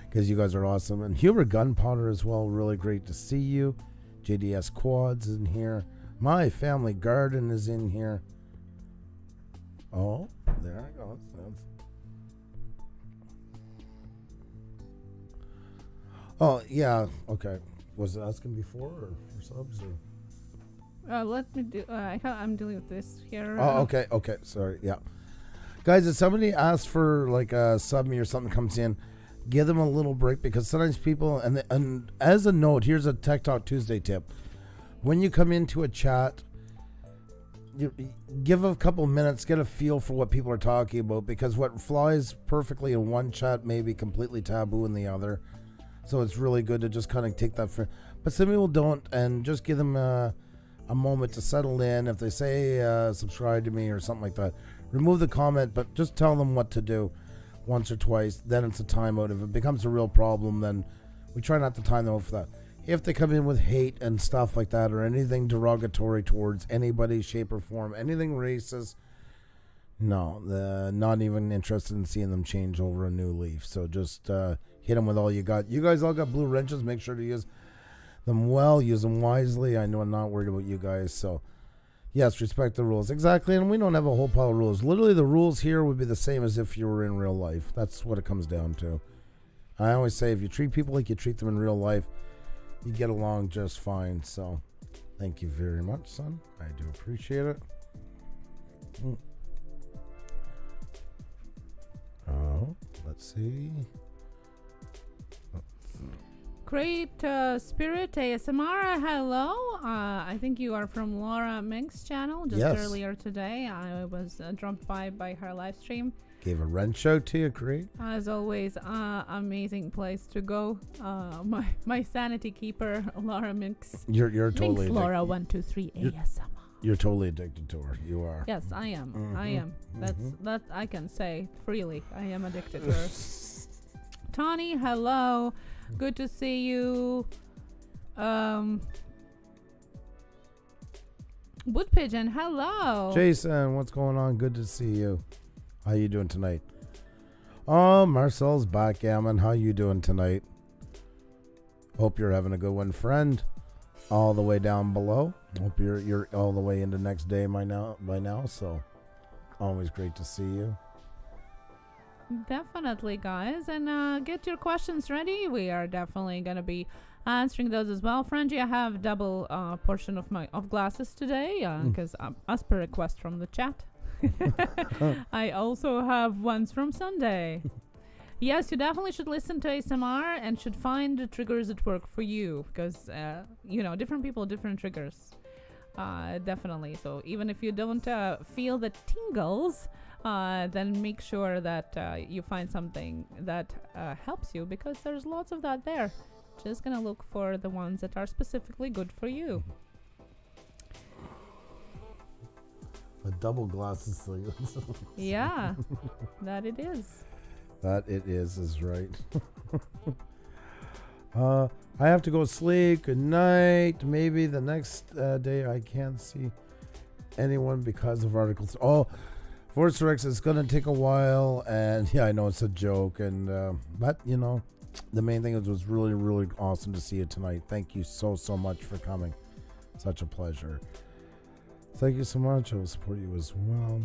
because you guys are awesome. And Hubert Gunpowder as well, really great to see you. JDS Quads in here. My Family Garden is in here. Oh, there I go. Oh, yeah, okay. Was it asking before or for subs? Or? Let me do... I'm dealing with this here. Oh, okay, sorry, yeah. Guys, if somebody asks for like a sub me or something comes in, give them a little break, because sometimes people, and as a note, here's a Tech Talk Tuesday tip. When you come into a chat, you give a couple minutes, get a feel for what people are talking about, because what flies perfectly in one chat may be completely taboo in the other. So it's really good to just kind of take that for, but some people don't, and just give them a moment to settle in. If they say subscribe to me or something like that, remove the comment, but just tell them what to do once or twice. Then it's a timeout. If it becomes a real problem, then we try not to time them out for that. If they come in with hate and stuff like that, or anything derogatory towards anybody, shape or form, anything racist, no, not even interested in seeing them change over a new leaf. So just hit them with all you got. You guys all got blue wrenches. Make sure to use them well, use them wisely. I know I'm not worried about you guys. So yes, respect the rules. Exactly. And we don't have a whole pile of rules. Literally, the rules here would be the same as if you were in real life. That's what it comes down to. I always say, if you treat people like you treat them in real life, you get along just fine. So thank you very much, son. I do appreciate it. Oh, let's see. Great Spirit ASMR, hello. I think you are from Laura Mink's channel. Just earlier today, I was dropped by her live stream. Gave a wrench out to you, great. As always, amazing place to go. My sanity keeper, Laura Mink's. You're totally Minx Laura 123 ASMR. You're totally addicted to her. You are. Yes, I am. Mm-hmm. I am. That I can say freely. I am addicted to her. Tawny, hello. Good to see you. Wood Pigeon, hello. Jason, what's going on? Good to see you. How you doing tonight? Oh, Marcel's backgammon. How you doing tonight? Hope you're having a good one, friend. All the way down below. Hope you're all the way into next day by now. So always great to see you. Definitely, guys, and get your questions ready. We are definitely gonna be answering those as well. Frangie, I have double portion of glasses today because as per request from the chat. I also have ones from Sunday. Yes, you definitely should listen to ASMR and should find the triggers that work for you, because you know, different people, different triggers. Definitely. So even if you don't feel the tingles, then make sure that you find something that helps you, because there's lots of that there. Just gonna look for the ones that are specifically good for you. A double glasses thing. Yeah, that it is. That it is right. I have to go sleep. Good night. Maybe the next day I can't see anyone because of articles. Oh, Force Rex is going to take a while. And yeah, I know it's a joke. And but, you know, the main thing is, it was really, really awesome to see you tonight. Thank you so much for coming. Such a pleasure. Thank you so much. I will support you as well.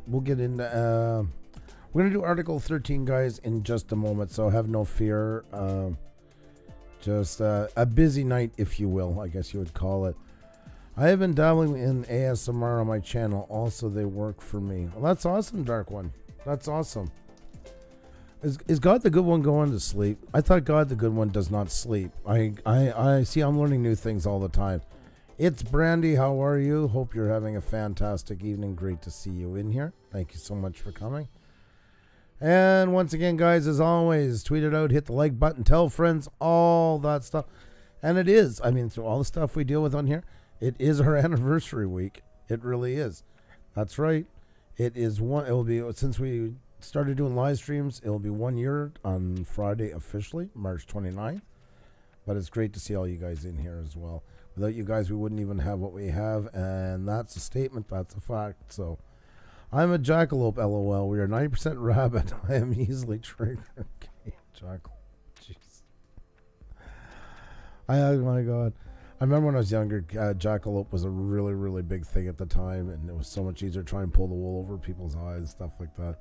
we'll get into. We're gonna do Article 13, guys, in just a moment. So have no fear. Just a busy night, if you will. I guess you would call it. I have been dabbling in ASMR on my channel. Also, they work for me. Well, that's awesome, Dark One. That's awesome. Is God the Good One going to sleep? I thought God the Good One does not sleep. I see. I'm learning new things all the time. It's Brandy. How are you? Hope you're having a fantastic evening. Great to see you in here. Thank you so much for coming. And once again, guys, as always, tweet it out, hit the like button, tell friends, all that stuff. And it is. I mean, through all the stuff we deal with on here, it is our anniversary week. It really is. That's right. It is one. It will be, since we started doing live streams, it will be 1 year on Friday officially, March 29th. But it's great to see all you guys in here as well. Without you guys, we wouldn't even have what we have. And that's a statement. That's a fact. So I'm a jackalope, LOL. We are 90% rabbit. I am easily triggered. Okay, jackalope. Jeez. Oh my God. I remember when I was younger, jackalope was a really, really big thing at the time, and it was so much easier to try and pull the wool over people's eyes and stuff like that.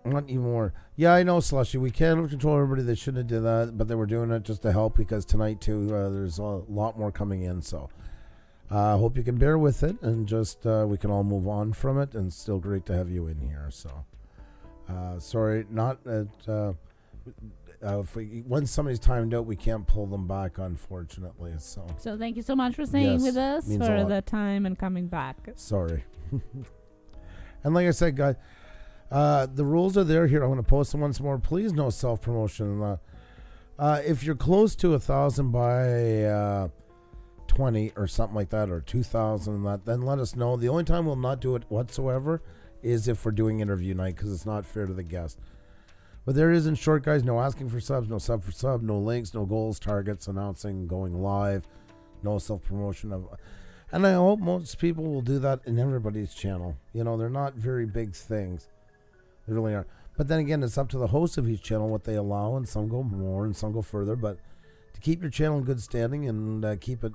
Not even more. Yeah, I know, Slushy. We can't control everybody. They shouldn't have did that, but they were doing it just to help because tonight, too, there's a lot more coming in. So I hope you can bear with it and just we can all move on from it. And still great to have you in here. So sorry, not that once somebody's timed out, we can't pull them back, unfortunately. So thank you so much for staying with us for the time and coming back. Sorry. And like I said, guys, the rules are there here. I'm going to post them once more. Please, no self-promotion. If you're close to 1,000 by 20 or something like that, or 2,000, then let us know. The only time we'll not do it whatsoever is if we're doing interview night, because it's not fair to the guest. But there is, in short, guys, no asking for subs, no sub for sub, no links, no goals, targets, announcing, going live, no self-promotion of. And I hope most people will do that in everybody's channel. You know, they're not very big things. They really are. But then again, it's up to the host of each channel what they allow, and some go more and some go further. But to keep your channel in good standing and keep it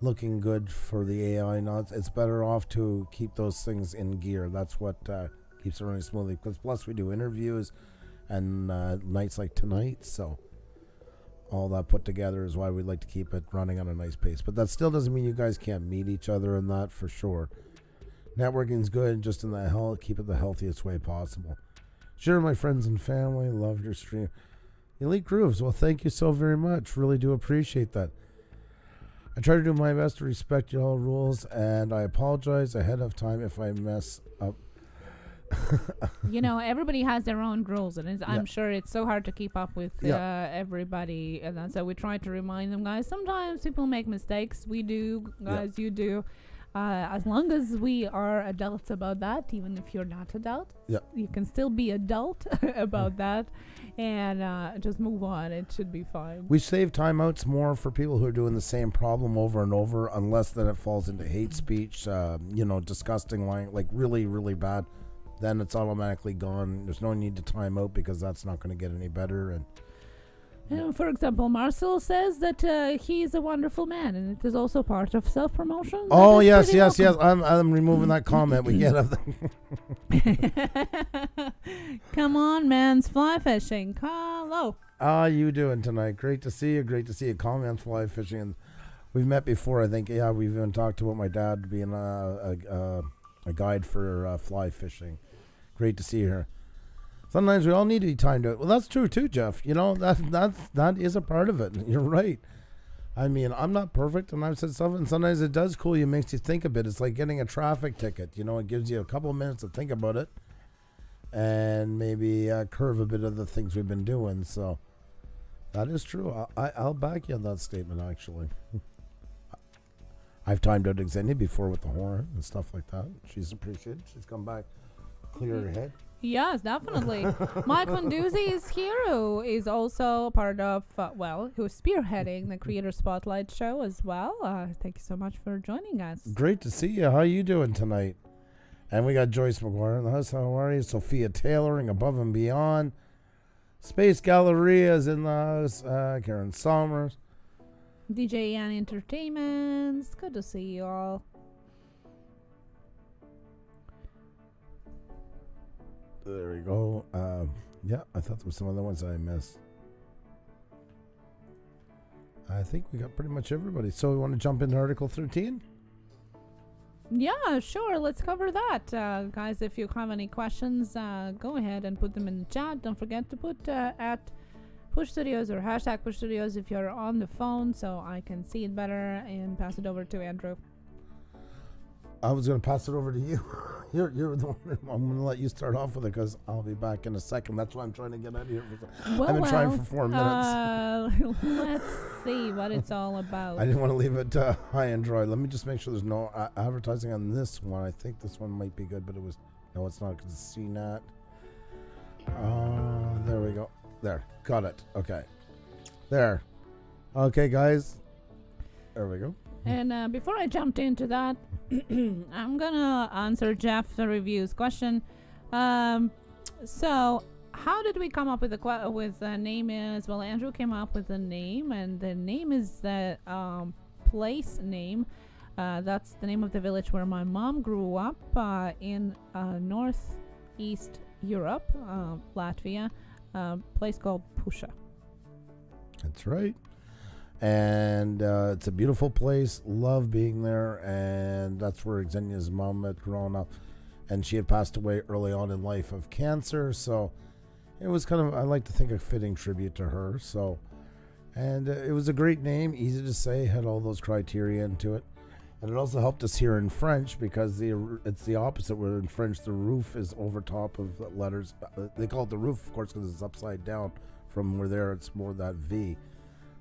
looking good for the AI, it's better off to keep those things in gear. That's what keeps it running smoothly. Because plus we do interviews and nights like tonight, so all that put together is why we'd like to keep it running on a nice pace. But that still doesn't mean you guys can't meet each other, and that for sure. Networking's good, just in the keep it the healthiest way possible. Sure, my friends and family, loved your stream. Elite Grooves, well, thank you so very much. Really do appreciate that. I try to do my best to respect all rules, and I apologize ahead of time if I mess up. You know, everybody has their own rules, and I'm sure it's so hard to keep up with everybody, and so we try to remind them, guys. Sometimes people make mistakes. We do, guys. You do. As long as we are adults about that, even if you're not adult, you can still be adult about that, and just move on. It should be fine. We save timeouts more for people who are doing the same problem over and over, unless that it falls into hate speech, you know, disgusting, like really, really bad. Then it's automatically gone. There's no need to time out because that's not going to get any better. And for example, Marcel says that he is a wonderful man, and it is also part of self-promotion. Oh, yes. I'm removing that comment we get of them. Come on, man's fly fishing. Hello. How you doing tonight? Great to see you. Great to see you. Call man's fly fishing. And we've met before, I think. Yeah, we've even talked about my dad being a guide for fly fishing. Great to see her. Sometimes we all need to be timed out. Well, that's true too, Jeff. You know, that is a part of it. You're right. I mean, I'm not perfect, and I've said something. Sometimes it does cool you, makes you think a bit. It's like getting a traffic ticket. You know, it gives you a couple of minutes to think about it, and maybe curve a bit of the things we've been doing. So that is true. I'll back you on that statement, actually. I've timed out Xenia before with the horn and stuff like that. She's appreciated. She's come back, clear her head. Yes, definitely. Mike Vanduzzi is here, who is also part of, who's spearheading the Creator Spotlight show as well. Thank you so much for joining us. Great to see you. How you doing tonight? And we got Joyce McGuire in the house. How are you? Sophia Tailoring, Above and Beyond. Space Galleria is in the house. Karen Somers. DJ and Entertainments. Good to see you all. There we go. Yeah, I thought there were some other ones I missed. I think we got pretty much everybody. So we want to jump into Article 13? Yeah, sure. Let's cover that. Guys, if you have any questions, go ahead and put them in the chat. Don't forget to put at Push Studios or hashtag Push Studios if you're on the phone, so I can see it better and pass it over to Andrew. I was going to pass it over to you. You're the one. I'm going to let you start off with it because I'll be back in a second. That's why I'm trying to get out of here. I've been trying for 4 minutes. Let's see what it's all about. I didn't want to leave it high and dry. Let me just make sure there's no advertising on this one. I think this one might be good, but it was... No, it's not because it's CNAT. There we go. There. Got it. Okay. There. Okay, guys. There we go. And before I jumped into that, I'm gonna answer Jeff the Review's question. So, how did we come up with the name? Is well, Andrew came up with the name, and the name is the place name. That's the name of the village where my mom grew up in northeast Europe, Latvia. Place called Puša. That's right. And it's a beautiful place. Love being there. And that's where Xenia's mom had grown up. And she had passed away early on in life of cancer. So it was kind of, I like to think, a fitting tribute to her. So, and it was a great name, easy to say, had all those criteria into it. And it also helped us here in French because it's the opposite, where in French the roof is over top of the letters. They call it the roof, of course, because it's upside down. From where there, it's more that V.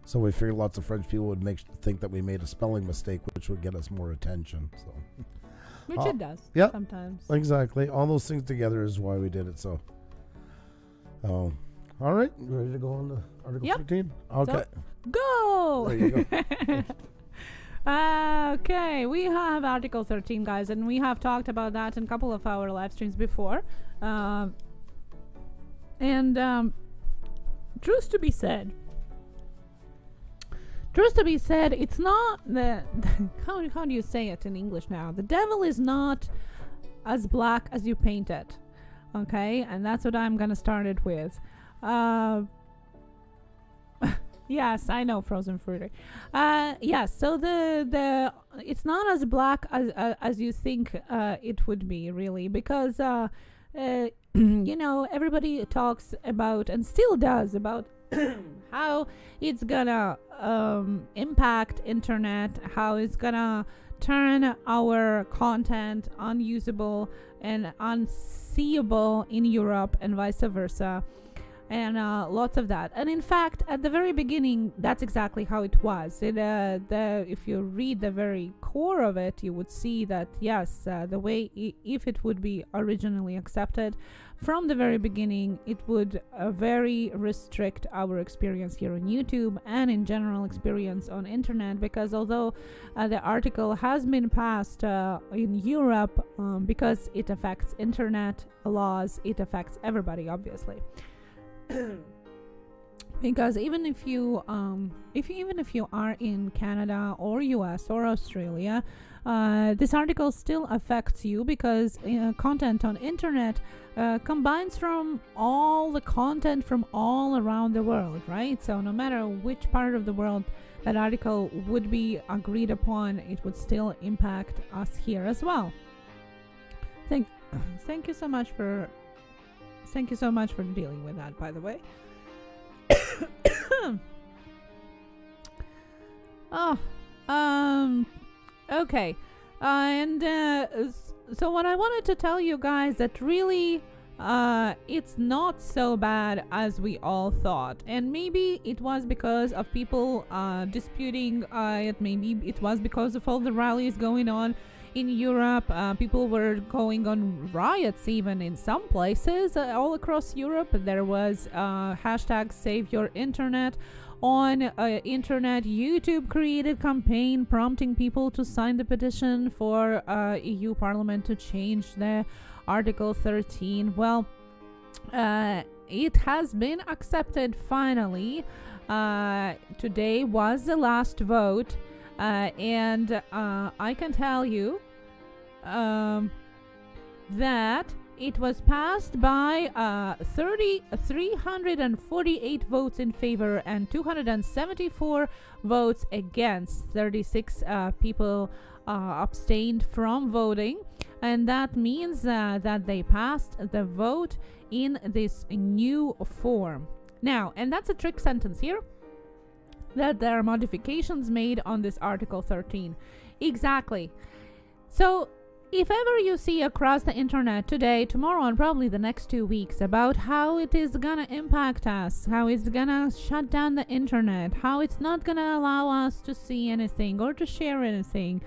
So we figured lots of French people would think that we made a spelling mistake, which would get us more attention. So, which it does, sometimes. Exactly. All those things together is why we did it. So, all right, you ready to go on to Article 13? Okay. So, go! There you go. Okay, we have Article 13, guys, and we have talked about that in a couple of our live streams before. Truth to be said, it's not the how do you say it in English now? The devil is not as black as you paint it. Okay, and that's what I'm gonna start it with. Yes, I know, frozen fruit. Yes, so the it's not as black as you think it would be, really, because you know, everybody talks about, and still does, about how it's gonna impact internet, how it's gonna turn our content unusable and unseeable in Europe and vice versa, and lots of that. And in fact, at the very beginning, that's exactly how it was. If you read the very core of it, you would see that yes, the way if it would be originally accepted from the very beginning, it would very restrict our experience here on YouTube and in general experience on internet, because although the article has been passed in Europe, because it affects internet laws, it affects everybody, obviously. Because even if you are in Canada or US or Australia, this article still affects you, because content on internet combines from all the content from all around the world, right? So no matter which part of the world that article would be agreed upon, it would still impact us here as well. Thank you so much for dealing with that, by the way. Okay. So what I wanted to tell you guys, that really it's not so bad as we all thought. And maybe it was because of people disputing it. Maybe it was because of all the rallies going on in Europe. People were going on riots even in some places all across Europe. There was hashtag Save Your Internet on internet. YouTube created campaign prompting people to sign the petition for EU Parliament to change the Article 13. Well, it has been accepted finally. Today was the last vote, and I can tell you that it was passed by 348 votes in favor and 274 votes against. 36 people abstained from voting, and that means that they passed the vote in this new form. Now, and that's a trick sentence here, that there are modifications made on this Article 13. Exactly. So if ever you see across the internet today, tomorrow, and probably the next 2 weeks about how it is gonna impact us, how it's gonna shut down the internet, how it's not gonna allow us to see anything or to share anything,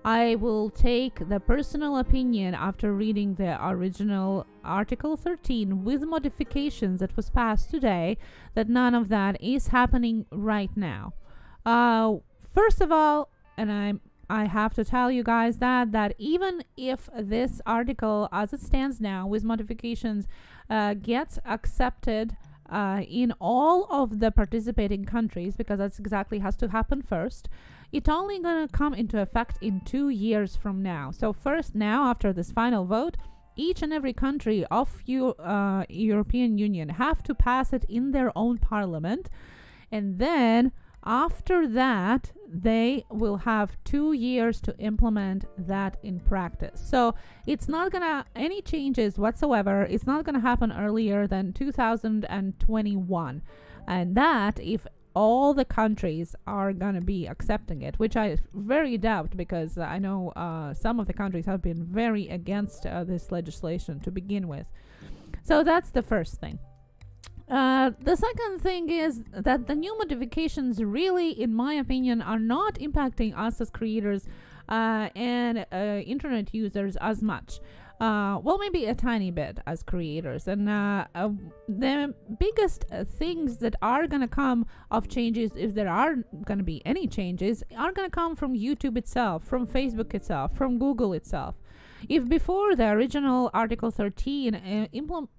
I will take the personal opinion after reading the original Article 13 with modifications that was passed today, that none of that is happening right now. First of all, and I have to tell you guys that even if this article as it stands now with modifications gets accepted in all of the participating countries, because that's exactly has to happen first, it's only going to come into effect in 2 years from now. So first, now after this final vote, each and every country of European Union have to pass it in their own parliament, and then after that, they will have 2 years to implement that in practice. So it's not gonna, any changes whatsoever, it's not gonna happen earlier than 2021. And that, if all the countries are gonna be accepting it, which I very doubt, because I know some of the countries have been very against this legislation to begin with. So that's the first thing. The second thing is that the new modifications really, in my opinion, are not impacting us as creators and internet users as much. Well, maybe a tiny bit as creators. And the biggest things that are going to come of changes, if there are going to be any changes, are going to come from YouTube itself, from Facebook itself, from Google itself. If before the original Article 13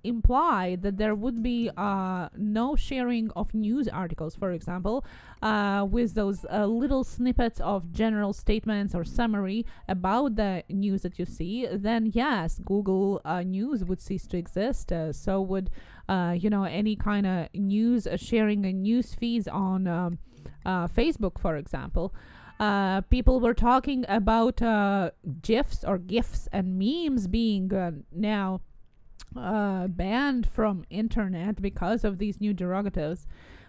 implied that there would be no sharing of news articles, for example, with those little snippets of general statements or summary about the news that you see, then yes, Google News would cease to exist. So would, any kind of news sharing and news feeds on Facebook, for example. People were talking about GIFs or GIFs and memes being now banned from internet because of these new derogatives,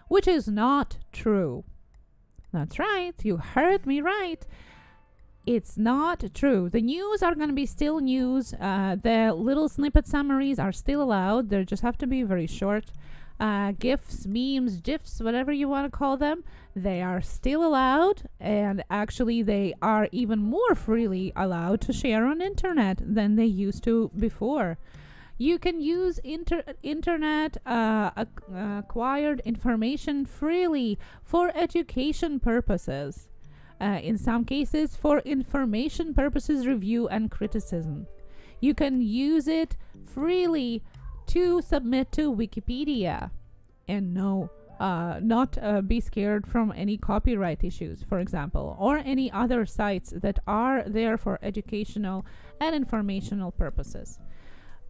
which is not true. That's right. You heard me right. It's not true. The news are going to be still news. The little snippet summaries are still allowed. They just have to be very short. GIFs, memes, GIFs, whatever you want to call them, they are still allowed, and actually they are even more freely allowed to share on internet than they used to before. You can use internet acquired information freely for education purposes. In some cases, for information purposes, review and criticism. You can use it freely to submit to Wikipedia and not be scared from any copyright issues, for example, or any other sites that are there for educational and informational purposes.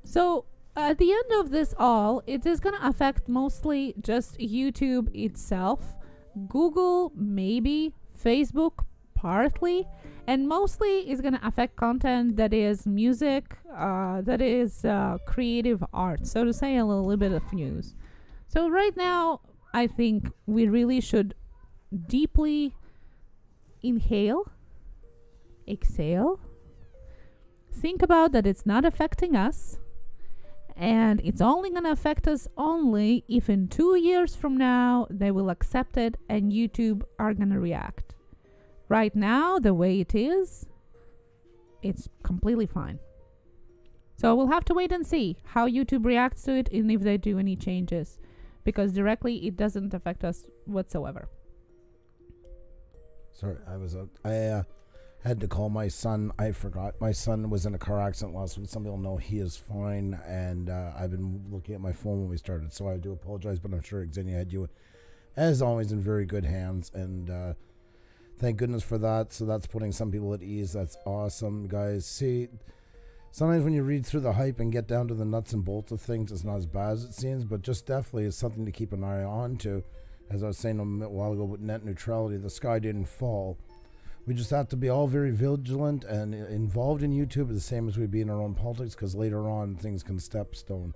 So at the end of this all, it is going to affect mostly just YouTube itself, Google maybe, Facebook partly, and mostly is going to affect content that is music, that is creative art, so to say, a little bit of news. So right now, I think we really should deeply inhale, exhale, think about that it's not affecting us, and it's only going to affect us only if in 2 years from now they will accept it and YouTube are going to react. Right now, the way it is, it's completely fine. So we'll have to wait and see how YouTube reacts to it and if they do any changes, because directly it doesn't affect us whatsoever. Sorry, I had to call my son. I forgot. My son was in a car accident last week. Some people know he is fine, and I've been looking at my phone when we started, so I do apologize, but I'm sure Xenia had you as always, in very good hands, and thank goodness for that. So that's putting some people at ease. That's awesome, guys. See, sometimes when you read through the hype and get down to the nuts and bolts of things, it's not as bad as it seems, but just definitely is something to keep an eye on to. As I was saying a while ago with net neutrality, the sky didn't fall. We just have to be all very vigilant and involved in YouTube, the same as we'd be in our own politics, because later on things can step stone.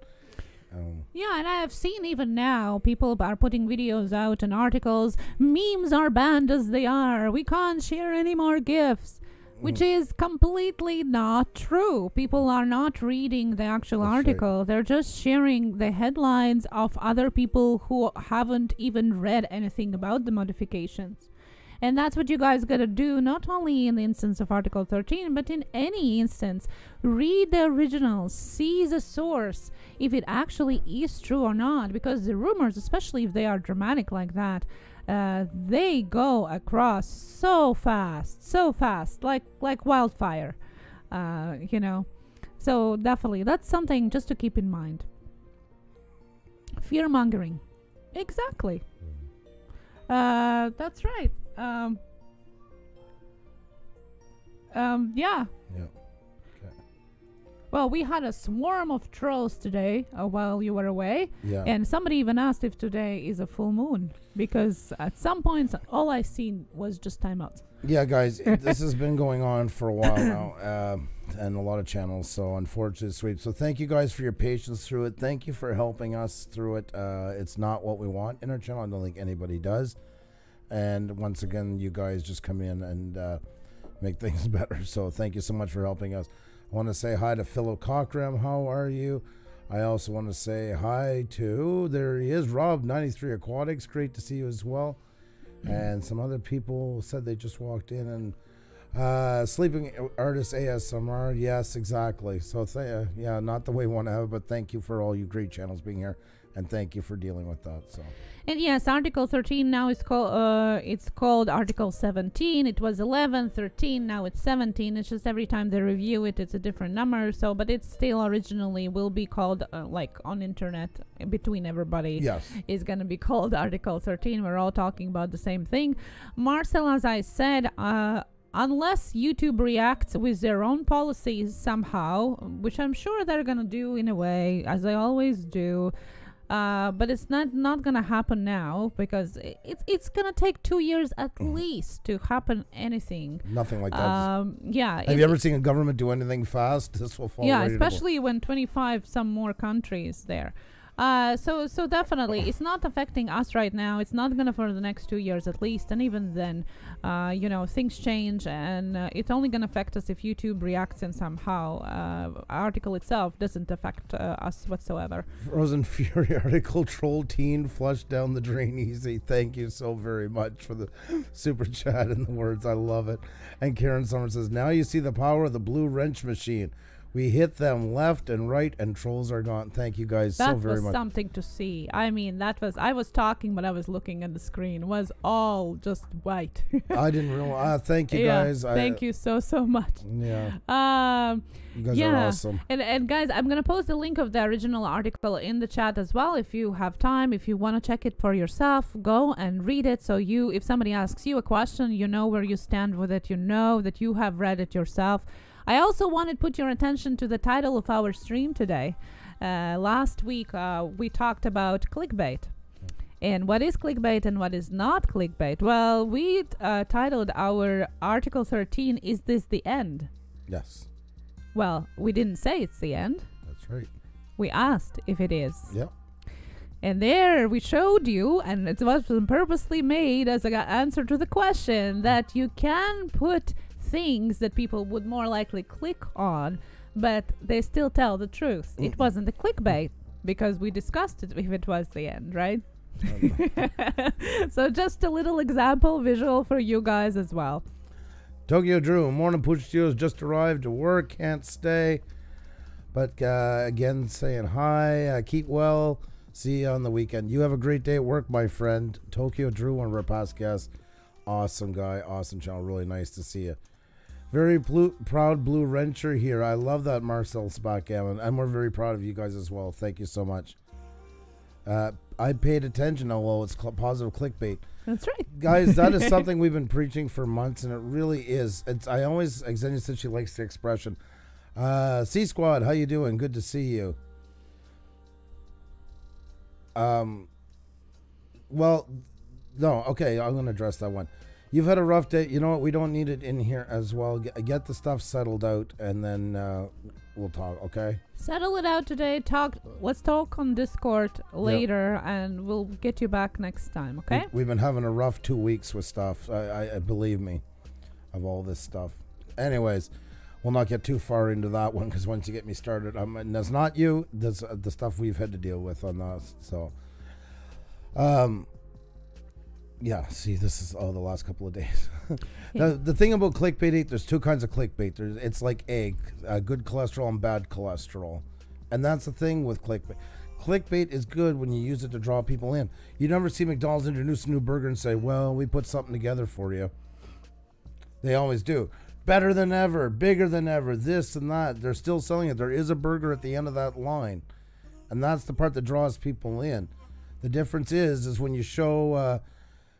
Yeah, and I have seen even now people are putting videos out and articles. Memes are banned as they are. We can't share any more GIFs, which is completely not true. People are not reading the actual article. Right. They're just sharing the headlines of other people who haven't even read anything about the modifications. And that's what you guys gotta do, not only in the instance of Article 13, but in any instance. Read the originals, see the source, if it actually is true or not, because the rumors, especially if they are dramatic like that, they go across so fast, like wildfire, you know. So definitely, that's something just to keep in mind. Fear-mongering. Exactly. That's right. Yeah. Okay. Well, we had a swarm of trolls today while you were away. Yeah. And somebody even asked if today is a full moon, because at some points all I seen was just timeouts. Yeah, guys, this has been going on for a while now, and a lot of channels, so unfortunately sweep. So thank you guys for your patience through it. Thank you for helping us through it. It's not what we want in our channel. I don't think anybody does. And once again, you guys just come in and make things better. So thank you so much for helping us. I want to say hi to Philo Cockram. How are you? I also want to say hi to, there he is, Rob93 Aquatics. Great to see you as well. And some other people said they just walked in. And Sleeping Artist ASMR. Yes, exactly. So yeah, not the way we want to have it, but thank you for all you great channels being here. And thank you for dealing with that. So. And yes, Article 13 now is called it's called Article 17. It was 11, 13, now it's 17. It's just every time they review it, it's a different number. So, but it still originally will be called like on internet between everybody. Yes, is going to be called Article 13. We're all talking about the same thing. Marcel, as I said, unless YouTube reacts with their own policies somehow, which I'm sure they're going to do in a way, as they always do. But it's not gonna happen now, because it's gonna take 2 years at least to happen anything. Nothing like that. Yeah. Have you ever seen a government do anything fast? This will fall. Yeah, right especially when 25 some more countries there. So definitely it's not affecting us right now. It's not gonna for the next 2 years at least, and even then, you know, things change, and it's only gonna affect us if YouTube reacts in somehow. Article itself doesn't affect us whatsoever. Frozen Fury article, troll teen flushed down the drain easy. Thank you so very much for the super chat and the words. I love it. And Karen Summers says, now you see the power of the blue wrench machine. We hit them left and right, and trolls are gone. Thank you guys so very much. That was something to see. I mean, I was talking, but I was looking at the screen. It was all just white. I didn't realize. Thank you guys. Thank you so much. Yeah. You guys are awesome. And guys, I'm going to post the link of the original article in the chat as well. If you have time, if you want to check it for yourself, go and read it. So if somebody asks you a question, you know where you stand with it. You know that you have read it yourself. I also want to put your attention to the title of our stream today. Last week, we talked about clickbait. And what is clickbait and what is not clickbait? Well, we titled our Article 13, Is This the End? Yes. Well, we didn't say it's the end. That's right. We asked if it is. Yep. And there we showed you, and it was purposely made as an answer to the question, that you can put things that people would more likely click on, but they still tell the truth. It wasn't a clickbait, because we discussed it if it was the end, right? So just a little example visual for you guys as well. Tokyo Drew, morning Push Studios, just arrived to work, can't stay, but again saying hi, keep well, see you on the weekend. You have a great day at work, my friend. Tokyo Drew, one of our past guests, awesome guy, awesome channel, really nice to see you. Very proud Blue Wrencher here. I love that, Marcel Spackgammon, and we're very proud of you guys as well. Thank you so much. I paid attention. Oh, well, it's positive clickbait. That's right. Guys, that is something we've been preaching for months, and it really is. I always, Xenia said she likes the expression. C-Squad, how you doing? Good to see you. Well, no, okay, I'm going to address that one. You've had a rough day. You know what? We don't need it in here as well. Get the stuff settled out, and then we'll talk, okay? Settle it out today. Let's talk on Discord later, and we'll get you back next time, okay? We've been having a rough 2 weeks with stuff. I believe me, of all this stuff. Anyways, we'll not get too far into that one, because once you get me started, and that's not you. That's the stuff we've had to deal with on us. So, yeah, see, this is the last couple of days. The thing about clickbait, there's two kinds of clickbait. It's like egg, good cholesterol and bad cholesterol. And that's the thing with clickbait. Clickbait is good when you use it to draw people in. You never see McDonald's introduce a new burger and say, well, we put something together for you. They always do. Better than ever, bigger than ever, this and that. They're still selling it. There is a burger at the end of that line. And that's the part that draws people in. The difference is when you show...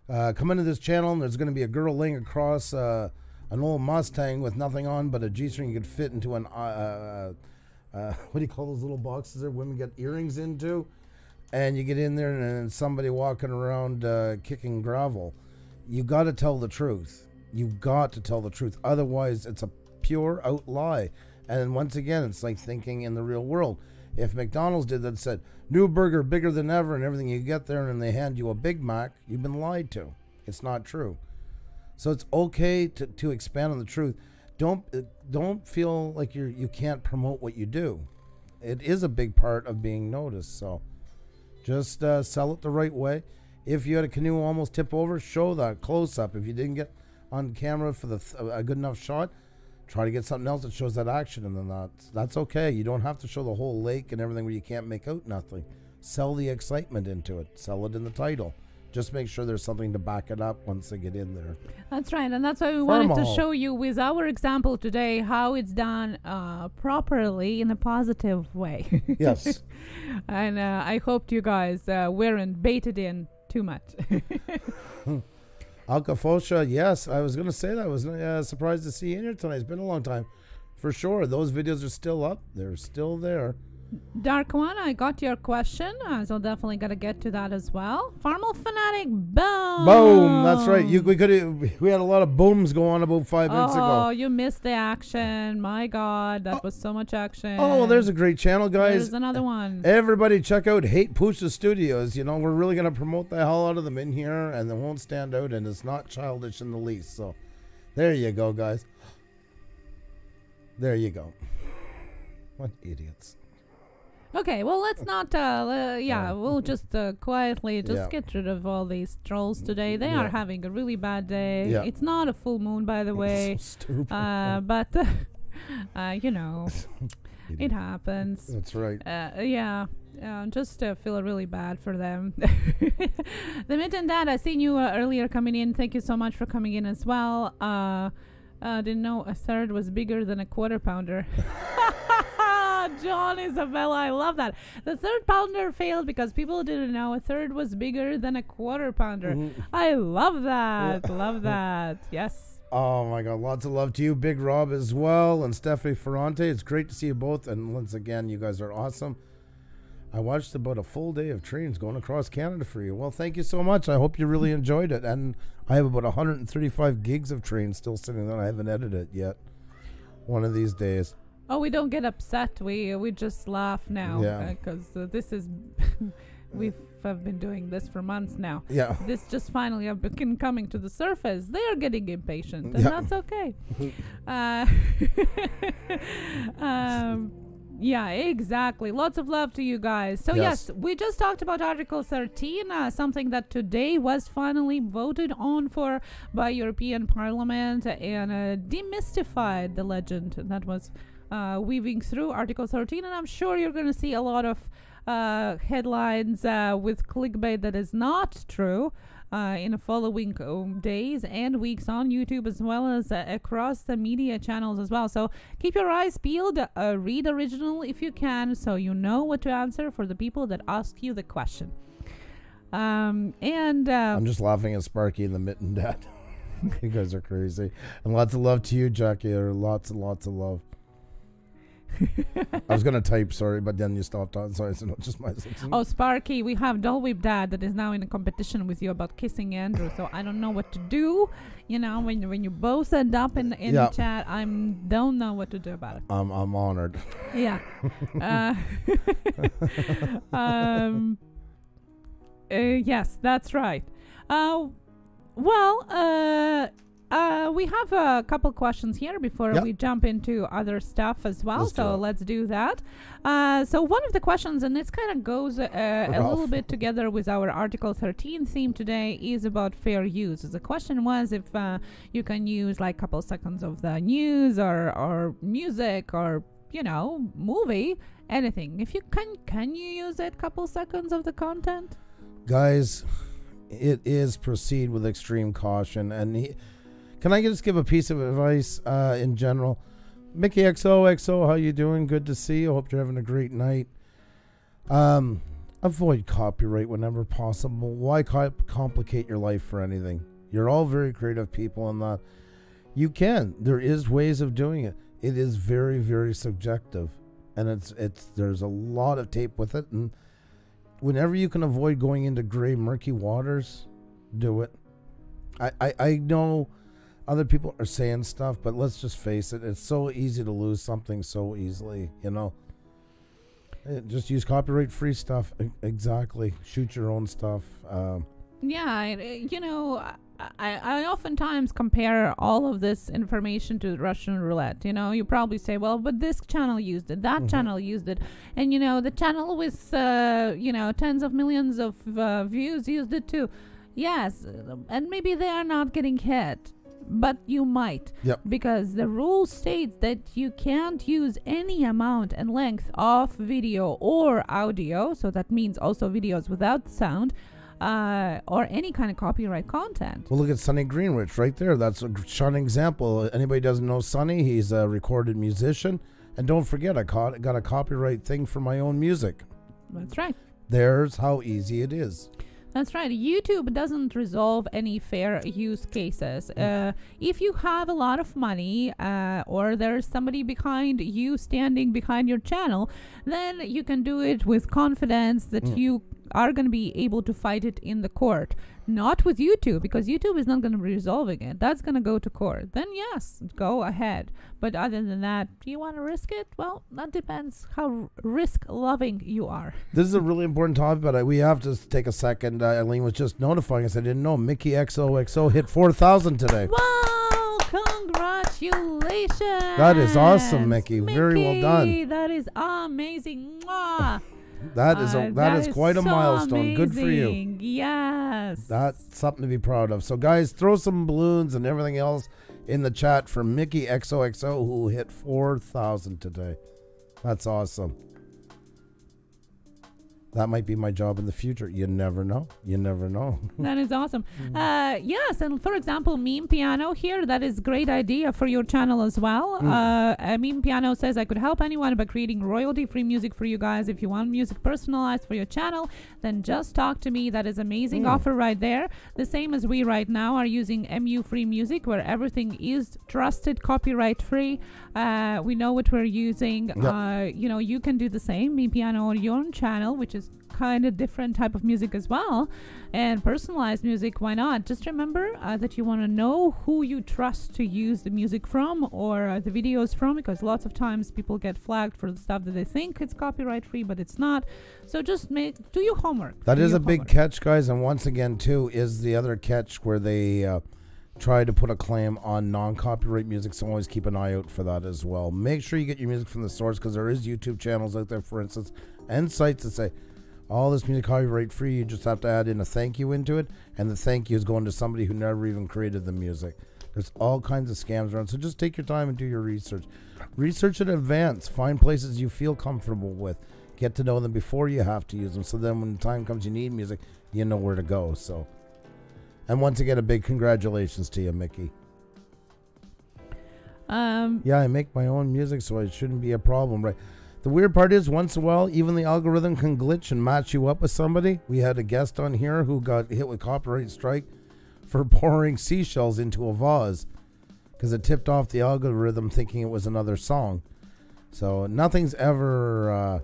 come into this channel and there's going to be a girl laying across an old Mustang with nothing on but a G-string you could fit into an what do you call those little boxes that women get earrings into, and you get in there and somebody walking around kicking gravel. You got to tell the truth. You got to tell the truth, otherwise it's a pure out lie. And once again, it's like thinking in the real world. If McDonald's did that and said, new burger, bigger than ever, and everything, you get there and they hand you a Big Mac, you've been lied to. It's not true. So it's okay to expand on the truth. Don't feel like you can't promote what you do. It is a big part of being noticed. So just sell it the right way. If you had a canoe almost tip over, show that close up. If you didn't get on camera for a good enough shot, try to get something else that shows that action, and then that's okay. You don't have to show the whole lake and everything where you can't make out nothing. Sell the excitement into it. Sell it in the title. Just make sure there's something to back it up once they get in there. That's right, and that's why we wanted to show you with our example today how it's done properly in a positive way. Yes. And I hoped you guys weren't baited in too much. Alcafosha, yes, I was going to say that. I was surprised to see you in here tonight. It's been a long time. For sure, those videos are still up. They're still there. Dark One, I got your question, so definitely got to get to that as well. Farmal Fanatic, boom! Boom, that's right. We had a lot of booms go on about 5 minutes ago. Oh, you missed the action. My God, that was so much action. Oh, well, there's a great channel, guys. There's another one. Everybody check out Hate Pusa Studios. You know, we're really going to promote the hell out of them in here, and they won't stand out, and it's not childish in the least. So there you go, guys. There you go. What idiots. Okay, well, let's not, we'll just quietly get rid of all these trolls today. They are having a really bad day. Yeah. It's not a full moon, by the way. So stupid. But, you know, it happens. That's right. Just feel really bad for them. The Mitten Dad, I seen you earlier coming in. Thank you so much for coming in as well. Didn't know a third was bigger than a quarter pounder. John Isabella, I love that. The third pounder failed because people didn't know a third was bigger than a quarter pounder. Mm-hmm. I love that. Yeah. Love that. Yes. Oh my God. Lots of love to you, Big Rob as well, and Stephanie Ferrante. It's great to see you both. And once again, you guys are awesome. I watched about a full day of trains going across Canada for you. Well, thank you so much. I hope you really enjoyed it. And I have about 135 gigs of trains still sitting there. I haven't edited it yet. One of these days. Oh, we don't get upset. We just laugh now. Yeah. Because this is... I've been doing this for months now. Yeah. This just finally have been coming to the surface. They are getting impatient. And that's okay. Yeah, exactly. Lots of love to you guys. So yes, we just talked about Article 13, something that today was finally voted on for by European Parliament and demystified the legend that was weaving through Article 13. And I'm sure you're going to see a lot of headlines with clickbait that is not true in the following days and weeks on YouTube, as well as across the media channels as well. So keep your eyes peeled, read original if you can, so you know what to answer for the people that ask you the question. I'm just laughing at Sparky and the Mitten Dad. You guys are crazy. And lots of love to you, Jackie. Lots and lots of love. I was going to type, sorry, but then you stopped on. Sorry, so not just my section. Oh, Sparky, we have Doll Whip Dad that is now in a competition with you about kissing Andrew. So I don't know what to do. You know, when you both end up in the chat, I don't know what to do about it. I'm honored. Yeah. Yes, that's right. We have a couple questions here before we jump into other stuff as well. Let's do that. So one of the questions, and this kind of goes a little bit together with our Article 13 theme today, is about fair use. The question was if you can use like a couple seconds of the news or music or, you know, movie, anything. If you can you use it couple seconds of the content? Guys, it is proceed with extreme caution. And can I just give a piece of advice in general? Mickey XOXO, how you doing? Good to see you. Hope you're having a great night. Avoid copyright whenever possible. Why complicate your life for anything? You're all very creative people in that. You can. There is ways of doing it. It is very, very subjective. And there's a lot of tape with it. And whenever you can avoid going into gray, murky waters, do it. I know other people are saying stuff, but let's just face it. It's so easy to lose something so easily, you know. Just use copyright-free stuff. Exactly. Shoot your own stuff. You know, I oftentimes compare all of this information to Russian roulette. You know, you probably say, well, but this channel used it, that channel used it. And, you know, the channel with, you know, tens of millions of views used it too. Yes, and maybe they are not getting hit, but you might. Yep. Because the rule states that you can't use any amount and length of video or audio, so that means also videos without sound, or any kind of copyright content. Well, look at Sonny Greenwich right there. That's a shining example. Anybody doesn't know Sonny, he's a recorded musician. And don't forget, I got a copyright thing for my own music. That's right. There's how easy it is. That's right. YouTube doesn't resolve any fair use cases. If you have a lot of money or there's somebody behind you standing behind your channel, then you can do it with confidence that you are going to be able to fight it in the court. Not with YouTube, because YouTube is not going to be resolving it. That's going to go to court. Then yes, go ahead. But other than that, do you want to risk it? Well, that depends how risk-loving you are. This is a really important topic, but we have to take a second. Eileen was just notifying us. I didn't know. Mickey XOXO hit 4,000 today. Wow! Congratulations! That is awesome, Mickey. Very well done. That is amazing. Mwah! That is quite a milestone. Amazing. Good for you. Yes. That's something to be proud of. So, guys, throw some balloons and everything else in the chat for Mickey XOXO, who hit 4,000 today. That's awesome. That might be my job in the future. You never know. You never know. That is awesome. Yes, and for example, Meme Piano here, that is great idea for your channel as well. Meme Piano says, I could help anyone by creating royalty-free music for you guys. If you want music personalized for your channel, then just talk to me. That is amazing offer right there. The same as we right now are using MU-free music, where everything is trusted, copyright-free. We know what we're using. Yep. You know, you can do the same, Meme Piano on your own channel, which is kind of different type of music as well, and personalized music. Why not? Just remember that you want to know who you trust to use the music from or the videos from, because lots of times people get flagged for the stuff that they think it's copyright free, but it's not. So just do your homework. That is a big catch, guys. And once again, too, is the other catch where they try to put a claim on non-copyright music. So always keep an eye out for that as well. Make sure you get your music from the source, because there is YouTube channels out there, for instance, and sites that say all this music copyright free. You just have to add in a thank you into it, and the thank you is going to somebody who never even created the music. There's all kinds of scams around, so just take your time and do your research. Research in advance. Find places you feel comfortable with. Get to know them before you have to use them, so then when the time comes you need music, you know where to go. So, and once again, a big congratulations to you, Mickey. Yeah, I make my own music, so it shouldn't be a problem, right? The weird part is, once in a while, even the algorithm can glitch and match you up with somebody. We had a guest on here who got hit with copyright strike for pouring seashells into a vase because it tipped off the algorithm thinking it was another song. So nothing ever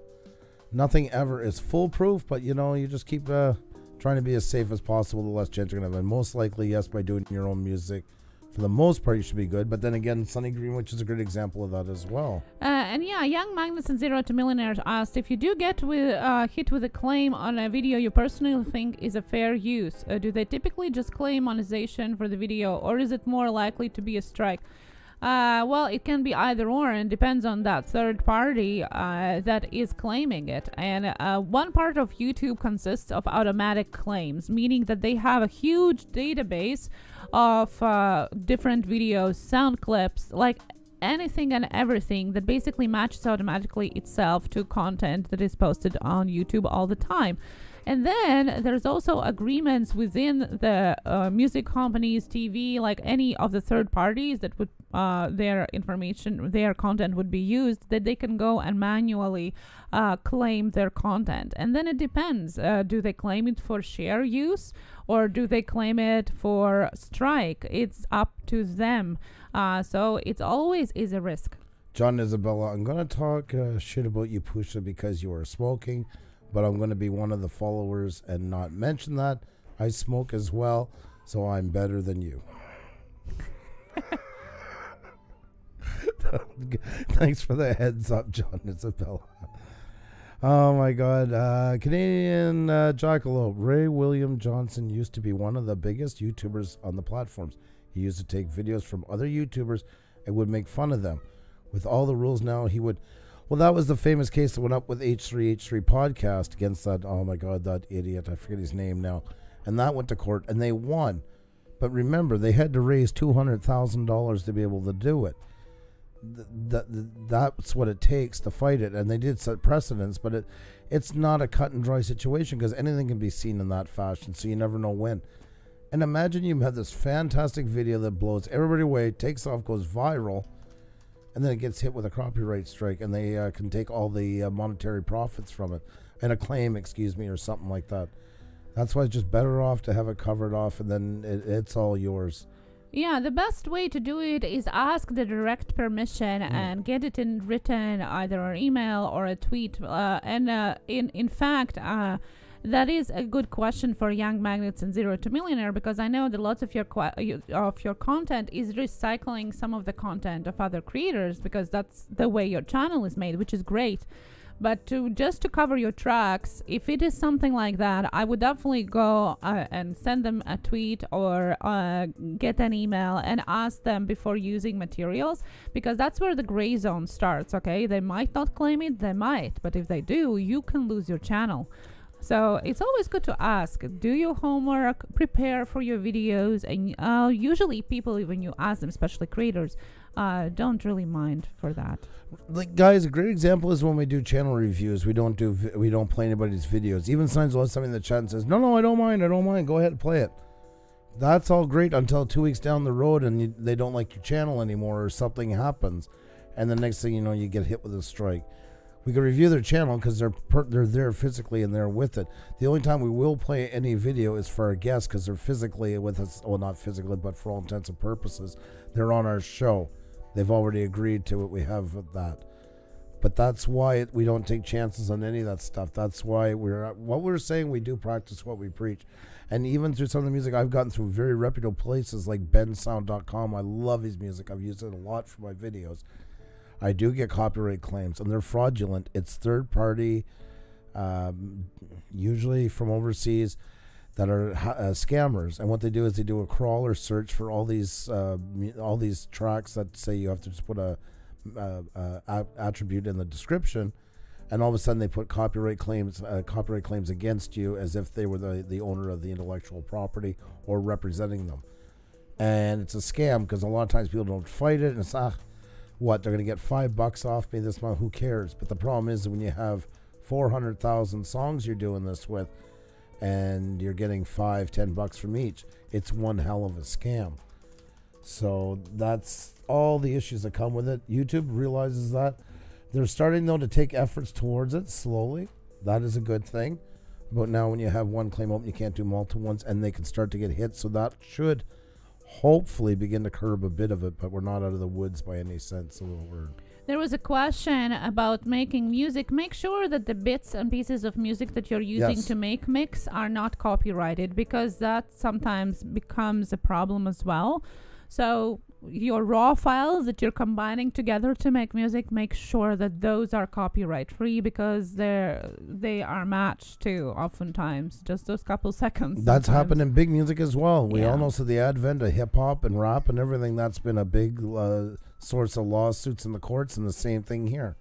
is foolproof, but you just keep trying to be as safe as possible. The less chance you're gonna have, and most likely, yes, by doing your own music, for the most part, you should be good. But then again, Sunny Greenwich is a great example of that as well. And yeah, Young Magnets and Zero to Millionaires asked, if you do get hit with a claim on a video you personally think is a fair use, do they typically just claim monetization for the video, or is it more likely to be a strike? Well, it can be either or, and depends on that third party that is claiming it. And one part of YouTube consists of automatic claims, meaning that they have a huge database of different videos, sound clips, like anything and everything that basically matches automatically itself to content that is posted on YouTube all the time. And then there's also agreements within the music companies, TV, like any of the third parties that would their information, their content would be used, that they can go and manually claim their content. And then it depends. Do they claim it for share use, or do they claim it for strike? It's up to them. So it always is a risk. John Isabella, I'm going to talk shit about you, Pusa, because you are smoking, but I'm going to be one of the followers and not mention that. I smoke as well, so I'm better than you. Thanks for the heads up, John Isabella. Oh my God. Canadian Jackalope. Ray William Johnson used to be one of the biggest YouTubers on the platforms. He used to take videos from other YouTubers and would make fun of them. With all the rules now, he would... Well, that was the famous case that went up with H3H3 podcast against that, oh my God, that idiot. I forget his name now. And that went to court, and they won. But remember, they had to raise $200,000 to be able to do it. That's what it takes to fight it, and they did set precedents, but it's not a cut and dry situation because anything can be seen in that fashion, so you never know when. And imagine you have this fantastic video that blows everybody away, takes off, goes viral, and then it gets hit with a copyright strike, and they can take all the monetary profits from it, and a claim, excuse me, or something like that. That's why it's just better off to have it covered off, and then it's all yours. Yeah, the best way to do it is ask the direct permission and get it in written, either an email or a tweet. In fact, that is a good question for Young Magnets and Zero to Millionaire, because I know that lots of your content is recycling some of the content of other creators, because that's the way your channel is made, which is great. But just to cover your tracks, if it is something like that, I would definitely go and send them a tweet or get an email and ask them before using materials, because that's where the gray zone starts, okay? They might not claim it, they might, but if they do, you can lose your channel. So it's always good to ask, do your homework, prepare for your videos, and usually people, when you ask them, especially creators, don't really mind for that. Like, guys, a great example is when we do channel reviews. We don't play anybody's videos. Even sometimes we'll have something in the chat and says, no, I don't mind, go ahead and play it. That's all great until 2 weeks down the road and they don't like your channel anymore, or something happens, and the next thing you know, you get hit with a strike. We can review their channel because they're there physically and they're with it. The only time we will play any video is for our guests, because they're physically with us. Well, not physically, but for all intents and purposes, they're on our show. They've already agreed to it. We have that. But that's why we don't take chances on any of that stuff. That's why what we're saying, we do practice what we preach. And even through some of the music, I've gotten through very reputable places like bensound.com. I love his music. I've used it a lot for my videos. I do get copyright claims, and they're fraudulent. It's third party, usually from overseas, that are scammers. And what they do is they do a crawler search for all these tracks that say you have to just put a attribute in the description, and all of a sudden they put copyright claims against you as if they were the owner of the intellectual property or representing them. And it's a scam, because a lot of times people don't fight it, and it's what, they're going to get $5 off me this month, who cares? But the problem is when you have 400,000 songs you're doing this with, and you're getting $5-10 from each, it's one hell of a scam. So that's all the issues that come with it. YouTube realizes that. They're starting, though, to take efforts towards it slowly. That is a good thing. But now when you have one claim open, you can't do multiple ones, and they can start to get hit. So that should hopefully begin to curb a bit of it, but we're not out of the woods by any sense of the word. There was a question about making music. Make sure that the bits and pieces of music that you're using to make mix are not copyrighted, because that sometimes becomes a problem as well. So your raw files that you're combining together to make music, make sure that those are copyright free, because they are matched to oftentimes just those couple seconds. That's happened in big music as well. We all know, so the advent of hip hop and rap and everything, that's been a big source of lawsuits in the courts, and the same thing here.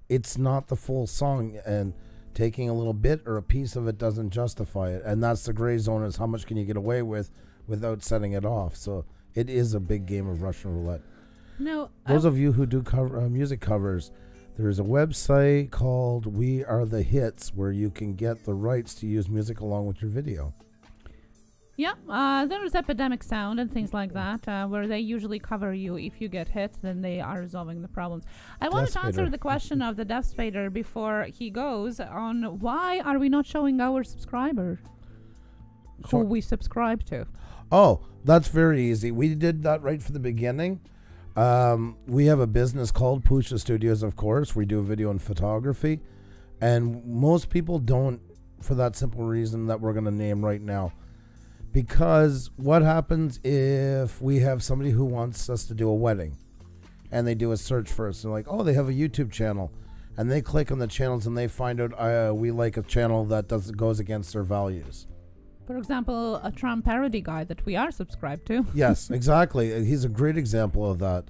It's not the full song, and taking a little bit or a piece of it doesn't justify it. And that's the gray zone, is how much can you get away with without setting it off. So it is a big game of Russian roulette. No, those of you who do music covers, there's a website called We Are the Hits where you can get the rights to use music along with your video. Yeah, there's Epidemic Sound and things like that, where they usually cover you. If you get hit, then they are resolving the problems. I wanted to answer the question of the Death Spader before he goes on why are we not showing our subscriber who we subscribe to. Oh, that's very easy. We did that right from the beginning. We have a business called Pusa Studios, of course. We do video and photography. And most people don't, for that simple reason that we're going to name right now. Because what happens if we have somebody who wants us to do a wedding, and they do a search first, and like, oh, they have a YouTube channel, and they click on the channels and they find out we like a channel that goes against their values. For example, a Trump parody guy that we are subscribed to. Yes, exactly. He's a great example of that.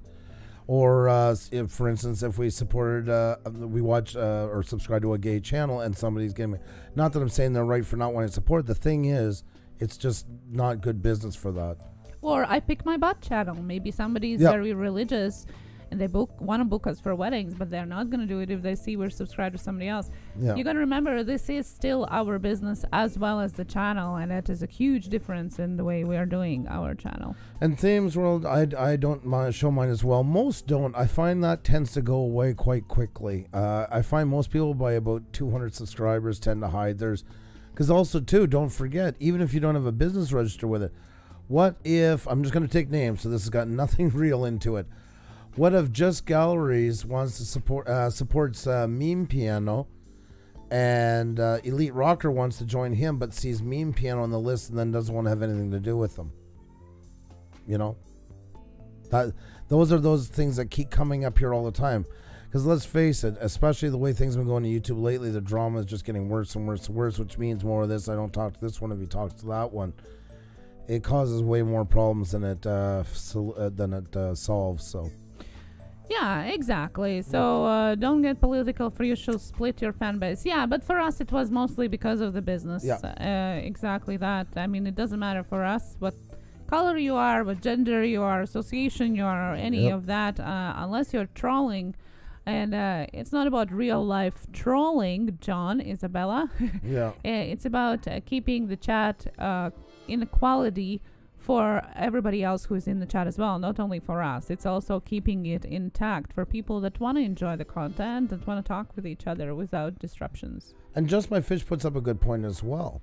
Or, if, for instance, if we supported, we watch or subscribe to a gay channel, and somebody's getting, not that I'm saying they're right for not wanting to support. The thing is, it's just not good business for that. Or I Pick My Butt channel. Maybe somebody's very religious and they want to book us for weddings, but they're not going to do it if they see we're subscribed to somebody else. Yeah. You got to remember, this is still our business as well as the channel, and it is a huge difference in the way we are doing our channel. And Thames World, I don't show mine as well. Most don't. I find that tends to go away quite quickly. I find most people by about 200 subscribers tend to hide theirs. Because also, too, don't forget, even if you don't have a business register with it, what if, I'm just going to take names, so this has got nothing real into it. What if Just Galleries wants to supports Meme Piano, and Elite Rocker wants to join him, but sees Meme Piano on the list and then doesn't want to have anything to do with them? You know? Those are those things that keep coming up here all the time. Because let's face it, especially the way things have been going to YouTube lately, the drama is just getting worse and worse and worse, which means more of this. I don't talk to this one if you talk to that one. It causes way more problems than it solves. So. Yeah, exactly. So don't get political, for you should split your fan base. Yeah, but for us it was mostly because of the business. Yeah. Exactly that. I mean, it doesn't matter for us what color you are, what gender you are, association you are, or any of that, unless you're trolling. And it's not about real life trolling, John, Isabella. Yeah. It's about keeping the chat in equality for everybody else who's in the chat as well, not only for us. It's also keeping it intact for people that want to enjoy the content, that want to talk with each other without disruptions. And Just My Fish puts up a good point as well.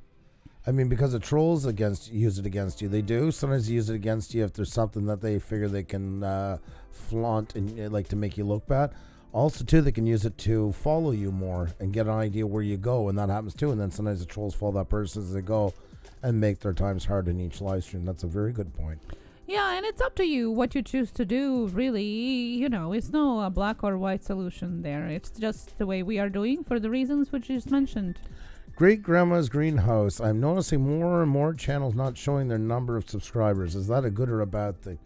I mean, because the trolls use it against you. They do. Sometimes use it against you if there's something that they figure they can flaunt and like to make you look bad. Also, too, they can use it to follow you more and get an idea where you go, and that happens too. And then sometimes the trolls follow that person as they go and make their times hard in each live stream. That's a very good point. Yeah, and it's up to you what you choose to do, really. You know, it's no black or white solution there. It's just the way we are doing for the reasons which you just mentioned. Great Grandma's Greenhouse. I'm noticing more and more channels not showing their number of subscribers. Is that a good or a bad thing?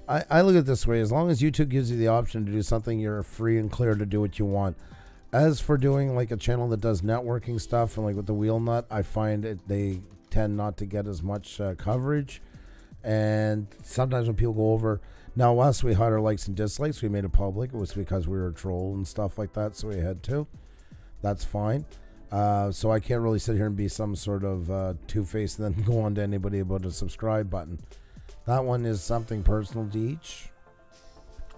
I look at it this way. As long as YouTube gives you the option to do something, you're free and clear to do what you want. As for doing like a channel that does networking stuff and like with the wheel nut, I find they tend not to get as much coverage. And sometimes when people go over, now us, we had our likes and dislikes. We made it public. It was because we were a troll and stuff like that, so we had to. That's fine. So I can't really sit here and be some sort of two-faced and then go on to anybody about a subscribe button. That one is something personal to each.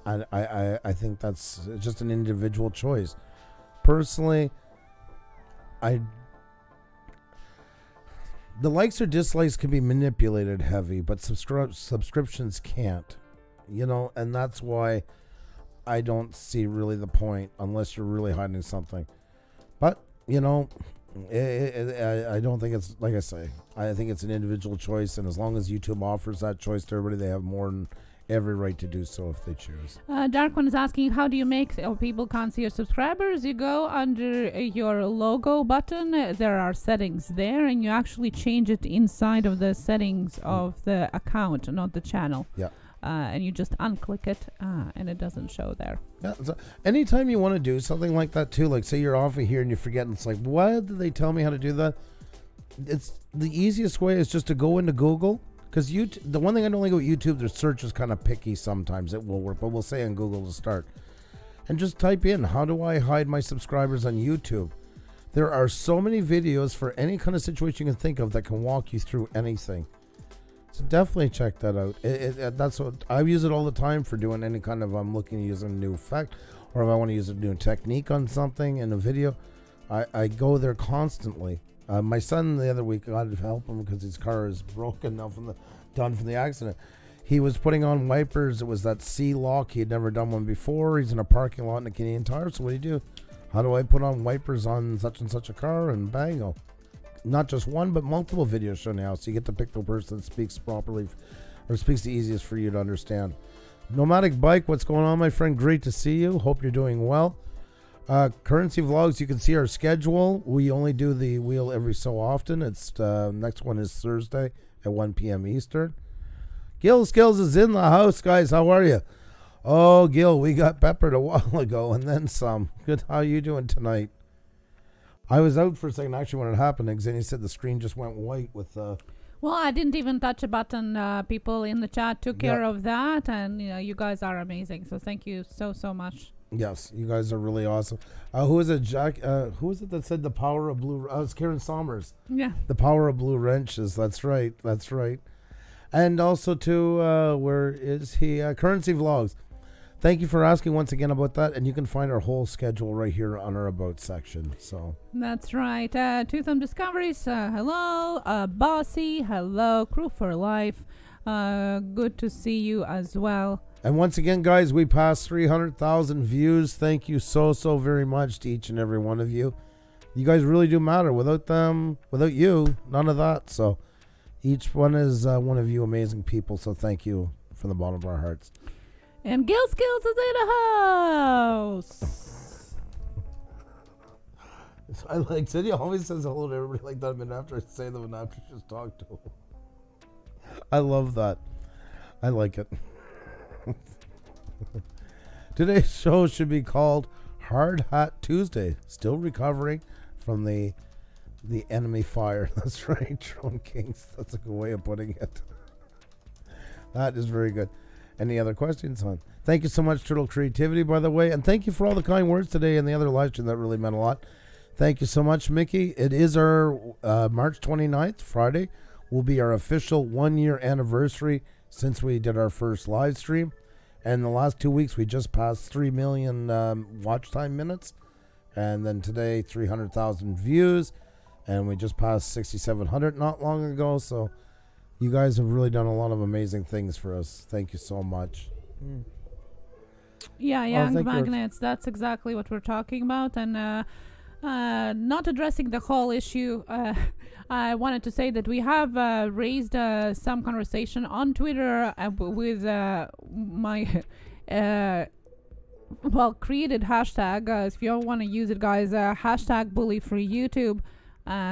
I think that's just an individual choice. Personally, the likes or dislikes can be manipulated heavy, but subscriptions can't. You know, and that's why I don't see really the point unless you're really hiding something. But, you know, I don't think it's, like I say, I think it's an individual choice, and as long as YouTube offers that choice to everybody, they have more than every right to do so if they choose. Dark One is asking, how do you make people can't see your subscribers? You go under your logo button, there are settings there, and you actually change it inside of the settings of the account, not the channel. Yeah. And you just unclick it, and it doesn't show there. Yeah, so anytime you want to do something like that too, like say you're off of here and you forget, and it's like, what did they tell me how to do that? It's the easiest way is just to go into Google, because the one thing I don't like about YouTube, their search is kind of picky sometimes. It will work, but we'll say on Google to start, and just type in, how do I hide my subscribers on YouTube? There are so many videos for any kind of situation you can think of that can walk you through anything. So definitely check that out. That's what I use it all the time for doing any kind of, I'm looking to use a new effect, or if I want to use a new technique on something in a video, I go there constantly. My son the other week, I had to help him because his car is broken now from the accident. He was putting on wipers. It was that C lock. He had never done one before. He's in a parking lot in a Canadian Tire. So what do you do? How do I put on wipers on such and such a car? And bango. Not just one, but multiple videos shown now, so you get to pick the person that speaks properly or speaks the easiest for you to understand. Nomadic Bike, what's going on, my friend? Great to see you. Hope you're doing well. Currency Vlogs, you can see our schedule. We only do the wheel every so often. It's next one is Thursday at 1 p.m. Eastern. Gil Skills is in the house, guys. How are you? Oh, Gil, we got peppered a while ago and then some. Good. How you doing tonight? I was out for a second actually when it happened, and Xenia said the screen just went white with Well, I didn't even touch a button. People in the chat took care of that, and you guys are amazing. So thank you so much. Yes, you guys are really awesome. Who is it, Jack? Who is it that said the power of blue? It's Karen Sommers. Yeah. The power of blue wrenches. That's right. That's right. And also to where is he? Currency Vlogs. Thank you for asking once again about that, and you can find our whole schedule right here on our About section. So that's right. Two Thumb Discoveries, hello. Bossy, hello. Crew for Life, good to see you as well. And once again, guys, we passed 300,000 views. Thank you so very much to each and every one of you. You guys really do matter. Without them, without you, none of that. So each one is one of you amazing people. So thank you from the bottom of our hearts. And Gil Skills is in the house. I like Cindy always says hello to everybody like that a minute after I say them and after she just talked to them. I love that. I like it. Today's show should be called Hard Hat Tuesday. Still recovering from the enemy fire. That's right, Drone Kings. That's a good way of putting it. That is very good. Any other questions, hon? Thank you so much, Turtle Creativity, by the way. And thank you for all the kind words today and the other live stream. That really meant a lot. Thank you so much, Mickey. It is our March 29th, Friday, will be our official 1-year anniversary since we did our first live stream. And the last 2 weeks, we just passed 3 million watch time minutes. And then today, 300,000 views. And we just passed 6,700 not long ago. So you guys have really done a lot of amazing things for us. Thank you so much. Yeah, Young Magnets, that's exactly what we're talking about. And not addressing the whole issue, I wanted to say that we have raised some conversation on Twitter with my created hashtag. If you want to use it, guys, hashtag bully free YouTube.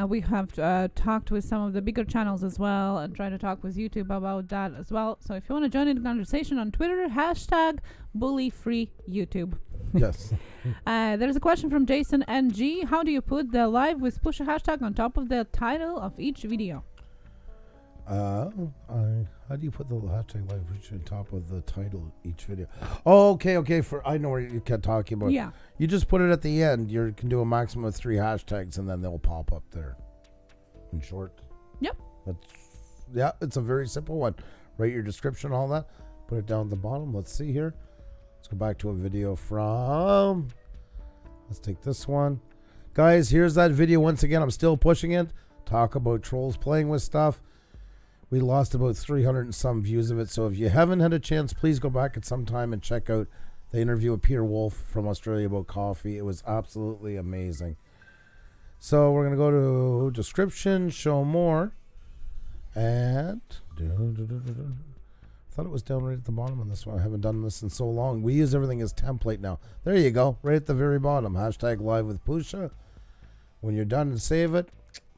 We have talked with some of the bigger channels as well and try to talk with YouTube about that as well. So if you want to join in the conversation on Twitter, hashtag bully free YouTube. Yes. There's a question from Jason NG. How do you put the live with Pusa hashtag on top of the title of each video? How do you put the hashtag live on top of the title of each video? Oh, okay. I know what you kept talking about. Yeah. You just put it at the end. You can do a maximum of 3 hashtags, and then they'll pop up there. In short. Yep. It's a very simple one. Write your description, all that. Put it down at the bottom. Let's see here. Let's go back to a video from, let's take this one. Guys, here's that video once again. I'm still pushing it. Talk about trolls playing with stuff. We lost about 300 and some views of it. So if you haven't had a chance, please go back at some time and check out the interview with Peter Wolf from Australia about coffee. It was absolutely amazing. So we're going to go to description, show more. And I thought it was down right at the bottom on this one. I haven't done this in so long. We use everything as template now. There you go, right at the very bottom. Hashtag live with Pusa. When you're done and save it,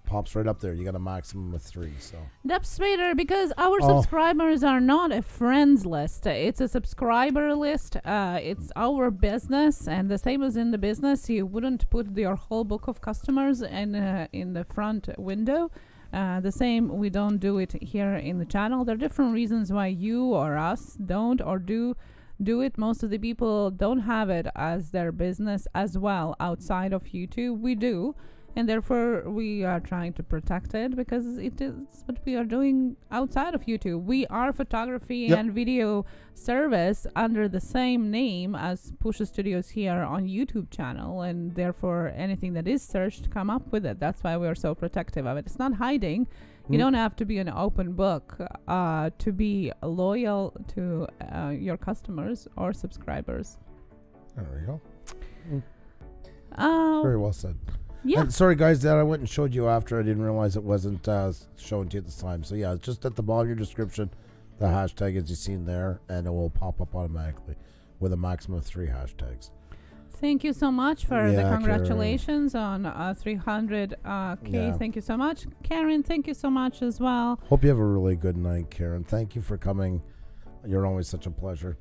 pops right up there. You got a maximum of 3. So that's better because our subscribers are not a friends list. It's a subscriber list. It's our business, and the same as in the business, you wouldn't put your whole book of customers in the front window. The same, we don't do it here in the channel. There are different reasons why you or us don't or do it. Most of the people don't have it as their business as well outside of YouTube. We do, and therefore we are trying to protect it because it is what we are doing outside of YouTube. We are photography and video service under the same name as Pusa Studios here on YouTube channel, and therefore anything that is searched come up with it. That's why we're so protective of it. It's not hiding. You don't have to be an open book to be loyal to your customers or subscribers. There we go. Very well said. Yeah. And sorry, guys, that I went and showed you after. I didn't realize it wasn't shown to you at the time. So, yeah, just at the bottom of your description, the hashtag as you've seen there, and it will pop up automatically with a maximum of 3 hashtags. Thank you so much for the congratulations on 300K. Yeah. Thank you so much. Karen, thank you so much as well. Hope you have a really good night, Karen. Thank you for coming. You're always such a pleasure.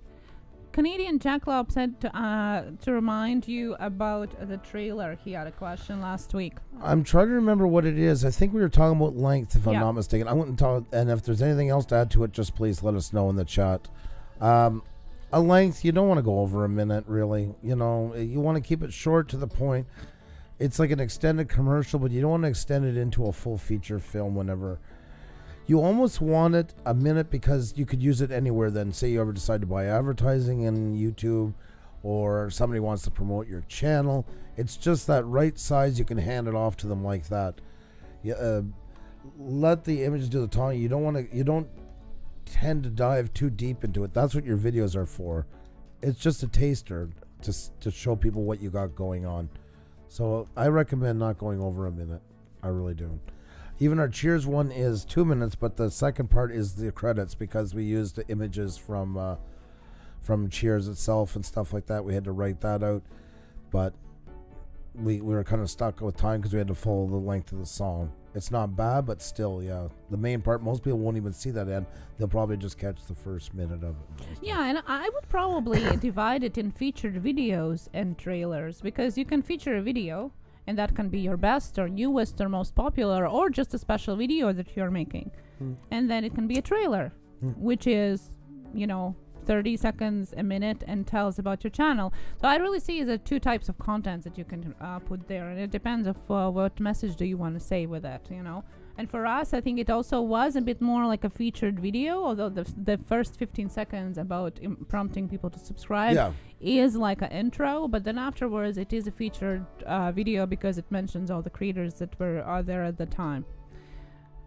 Canadian Jackalope said to remind you about the trailer. He had a question last week. I'm trying to remember what it is. I think we were talking about length, if I'm not mistaken. I wouldn't talk, and if there's anything else to add to it, just please let us know in the chat. A length, you don't want to go over a minute, really. You know, you want to keep it short to the point. It's like an extended commercial, but you don't want to extend it into a full feature film whenever. You almost want it a minute because you could use it anywhere then. Say you ever decide to buy advertising in YouTube or somebody wants to promote your channel. It's just that right size. You can hand it off to them like that. Let the images do the talking. You don't tend to dive too deep into it. That's what your videos are for. It's just a taster to show people what you got going on. So I recommend not going over a minute. I really do. Even our Cheers one is 2 minutes, but the second part is the credits because we used the images from Cheers itself and stuff like that. We had to write that out, but we were kind of stuck with time because we had to follow the length of the song. It's not bad, but still, yeah. The main part, most people won't even see that end. They'll probably just catch the first minute of it. Yeah, and I would probably divide it in featured videos and trailers because you can feature a video, and that can be your best or newest or most popular or just a special video that you're making. And then it can be a trailer, which is, 30 seconds, a minute, and tells about your channel. So I really see the 2 types of content that you can put there, and it depends of what message do you want to say with it, And for us, I think it also was a bit more like a featured video, although the first 15 seconds about prompting people to subscribe is like an intro, but then afterwards it is a featured video because it mentions all the creators that are there at the time.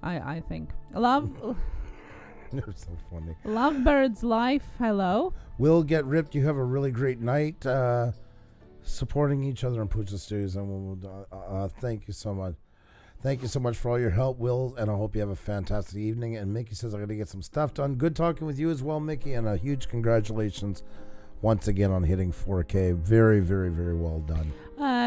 I think. You're so funny. Lovebird's Life, hello. We'll get ripped. You have a really great night supporting each other in Pusa Studios, and we'll thank you so much. Thank you so much for all your help, Will, and I hope you have a fantastic evening. And Mickey says I'm going to get some stuff done. Good talking with you as well, Mickey, and a huge congratulations once again on hitting 4K. Very, very, very well done.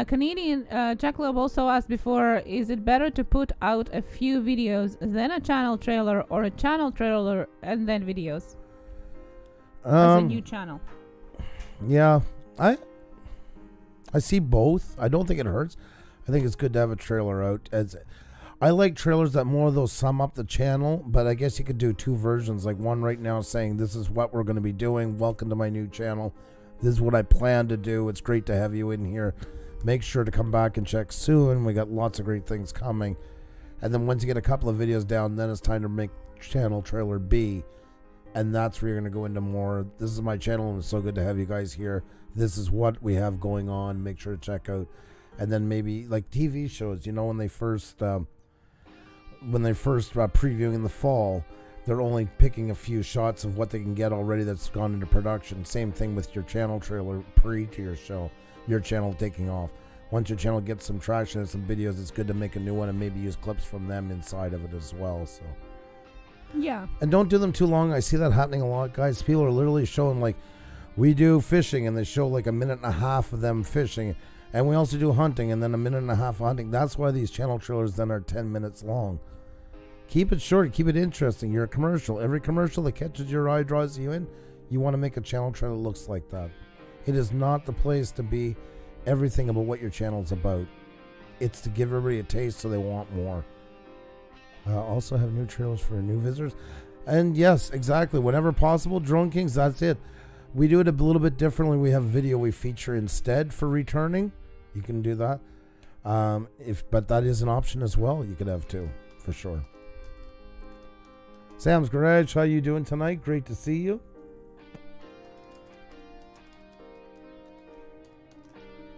Canadian Jackalope also asked before, is it better to put out a few videos, then a channel trailer, or a channel trailer and then videos? As a new channel. Yeah, I see both. I don't think it hurts. I think it's good to have a trailer out. I like trailers that more of those sum up the channel, but I guess you could do 2 versions, like one right now saying this is what we're going to be doing. Welcome to my new channel. This is what I plan to do. It's great to have you in here. Make sure to come back and check soon. We got lots of great things coming. And then once you get a couple of videos down, then it's time to make channel trailer B, and that's where you're going to go into more. This is my channel, and it's so good to have you guys here. This is what we have going on. Make sure to check out. And then maybe like TV shows, you know, when they first previewing in the fall, they're only picking a few shots of what they can get already that's gone into production. Same thing with your channel trailer pre to your show, your channel taking off. Once your channel gets some traction and some videos, it's good to make a new one and maybe use clips from them inside of it as well. So yeah, and don't do them too long. I see that happening a lot, guys. People are literally showing, like, we do fishing, and they show like a minute and a half of them fishing, and we also do hunting, and then a minute and a half of hunting. That's why these channel trailers then are 10 minutes long. Keep it short, keep it interesting. You're a commercial. Every commercial that catches your eye, draws you in, you want to make a channel trailer that looks like that. It is not the place to be everything about what your channel's about. It's to give everybody a taste so they want more. Also have new trailers for new visitors. And yes, exactly. Whenever possible, Drone Kings, that's it. We do it a little bit differently. We have video we feature instead for returning. You can do that. But that is an option as well. You could have too, for sure. Sam's Garage, how you doing tonight? Great to see you.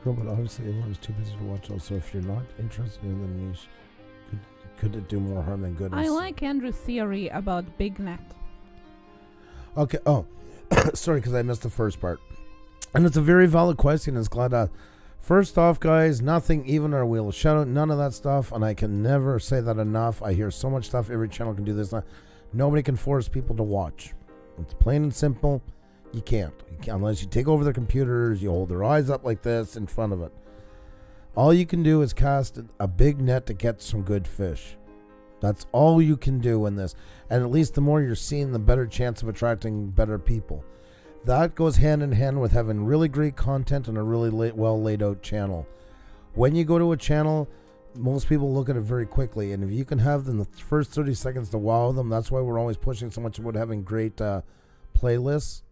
But obviously everyone's too busy to watch. Also, if you're not interested in the niche, could it do more harm than good? I like Andrew's theory about big net. Okay. Oh, sorry, because I missed the first part. And it's a very valid question. It's glad that. First off, guys, nothing even or we'll shout out, none of that stuff. And I can never say that enough. I hear so much stuff. Every channel can do this. Nobody can force people to watch. It's plain and simple. You can't. Unless you take over their computers, you hold their eyes up like this in front of it. All you can do is cast a big net to get some good fish. That's all you can do in this. And at least the more you're seeing, the better chance of attracting better people. That goes hand in hand with having really great content and a really well laid out channel. When you go to a channel, most people look at it very quickly. And if you can have them the first 30 seconds to wow them, that's why we're always pushing so much about having great playlists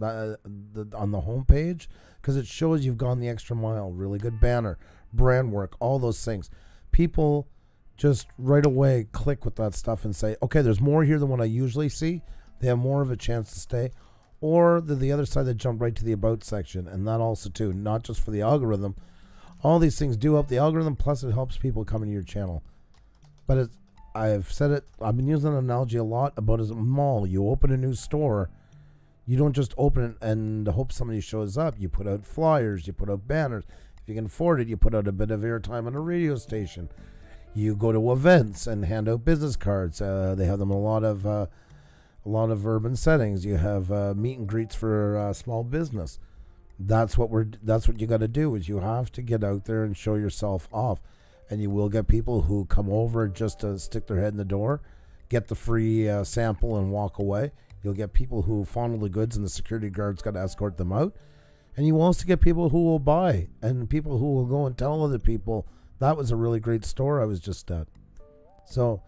on the homepage, because it shows you've gone the extra mile. Really good banner, brand work, all those things. People just right away click with that stuff and say, okay, there's more here than what I usually see. They have more of a chance to stay. Or the other side, that jump right to the about section. And that also too, not just for the algorithm. All these things do help the algorithm, plus it helps people come into your channel. But I've said it, I've been using an analogy a lot about as a mall. You open a new store, you don't just open it and hope somebody shows up. You put out flyers, you put out banners. If you can afford it, you put out a bit of airtime on a radio station. You go to events and hand out business cards. They have them in a lot of urban settings. You have meet and greets for small business. That's what you got to do. Is you have to get out there and show yourself off, and you will get people who come over just to stick their head in the door, get the free sample and walk away. You'll get people who fondle the goods, and the security guards got to escort them out. And you will also get people who will buy, and people who will go and tell other people, that was a really great store I was just at. So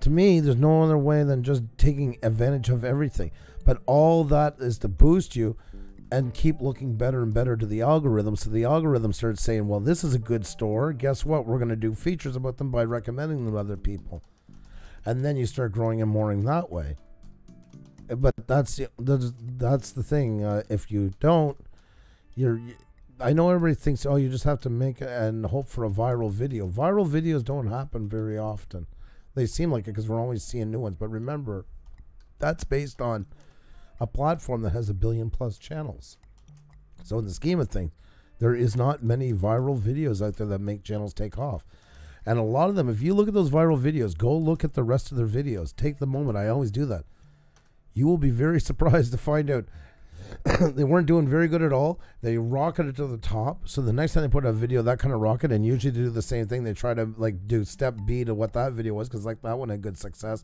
to me, there's no other way than just taking advantage of everything. But all that is to boost you and keep looking better and better to the algorithm. So the algorithm starts saying, well, this is a good store. Guess what? We're going to do features about them by recommending them to other people. And then you start growing and mooring that way. But that's the thing. If you don't, I know everybody thinks, oh, you just have to make and hope for a viral video. Viral videos don't happen very often. They seem like it because we're always seeing new ones. But remember, that's based on a platform that has 1 billion+ channels. So in the scheme of things, there is not many viral videos out there that make channels take off. And a lot of them, if you look at those viral videos, go look at the rest of their videos. Take the moment. I always do that. You will be very surprised to find out they weren't doing very good at all. They rocketed to the top. So the next time they put out a video that kind of rocket, and usually to do the same thing, they try to like do step B to what that video was, because like that one had good success,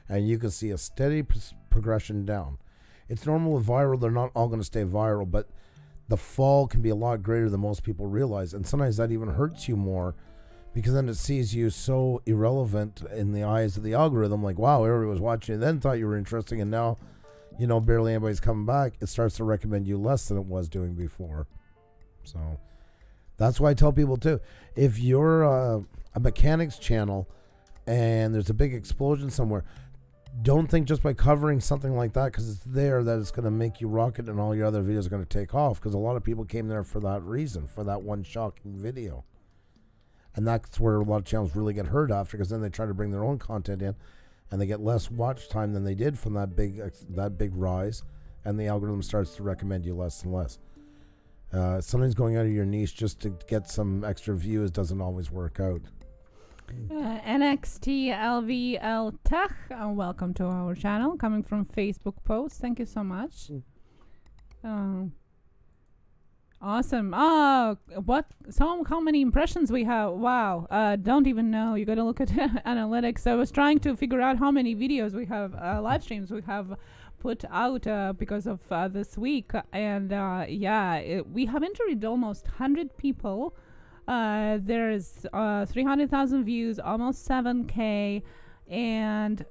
and you can see a steady progression down. It's normal with viral. They're not all going to stay viral, but the fall can be a lot greater than most people realize. And sometimes that even hurts you more, because then it sees you so irrelevant in the eyes of the algorithm. Like, wow, everybody was watching you then, thought you were interesting, and now, you know, barely anybody's coming back. It starts to recommend you less than it was doing before. So that's why I tell people too, if you're a mechanics channel and there's a big explosion somewhere, don't think just by covering something like that, because it's there, that it's going to make you rocket and all your other videos are going to take off, because a lot of people came there for that reason, for that one shocking video. And that's where a lot of channels really get hurt after, because then they try to bring their own content in and they get less watch time than they did from that big rise, and the algorithm starts to recommend you less and less. Sometimes going out of your niche just to get some extra views doesn't always work out. NXTLVL Tech, welcome to our channel, coming from Facebook post. Thank you so much. Awesome. How many impressions we have? Wow. Don't even know. You got to look at analytics. I was trying to figure out how many videos we have, live streams we have put out because of this week. And we have interviewed almost 100 people. There's 300,000 views, almost 7K, and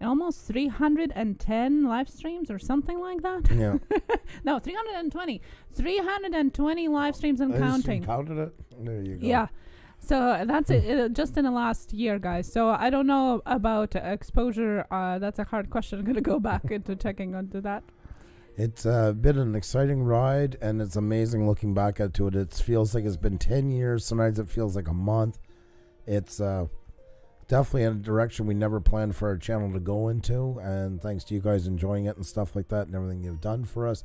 almost 310 live streams or something like that. Yeah. No, 320. 320 live streams and counting. Counted it? There you go. Yeah. So that's it, just in the last year, guys. So I don't know about exposure. That's a hard question. I'm going to go back into checking onto that. It's been an exciting ride, and it's amazing looking back to it. It feels like it's been 10 years. Sometimes it feels like a month. It's definitely in a direction we never planned for our channel to go into, and thanks to you guys enjoying it and stuff like that and everything you've done for us,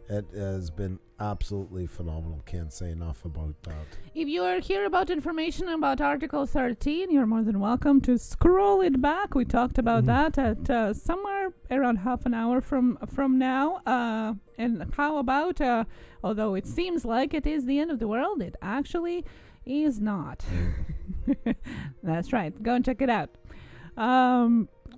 it has been absolutely phenomenal. Can't say enough about that. If you are here about information about Article 13, you're more than welcome to scroll it back. We talked about that at somewhere around half an hour from now. And how about, although it seems like it is the end of the world, it actually is not. That's right. Go and check it out.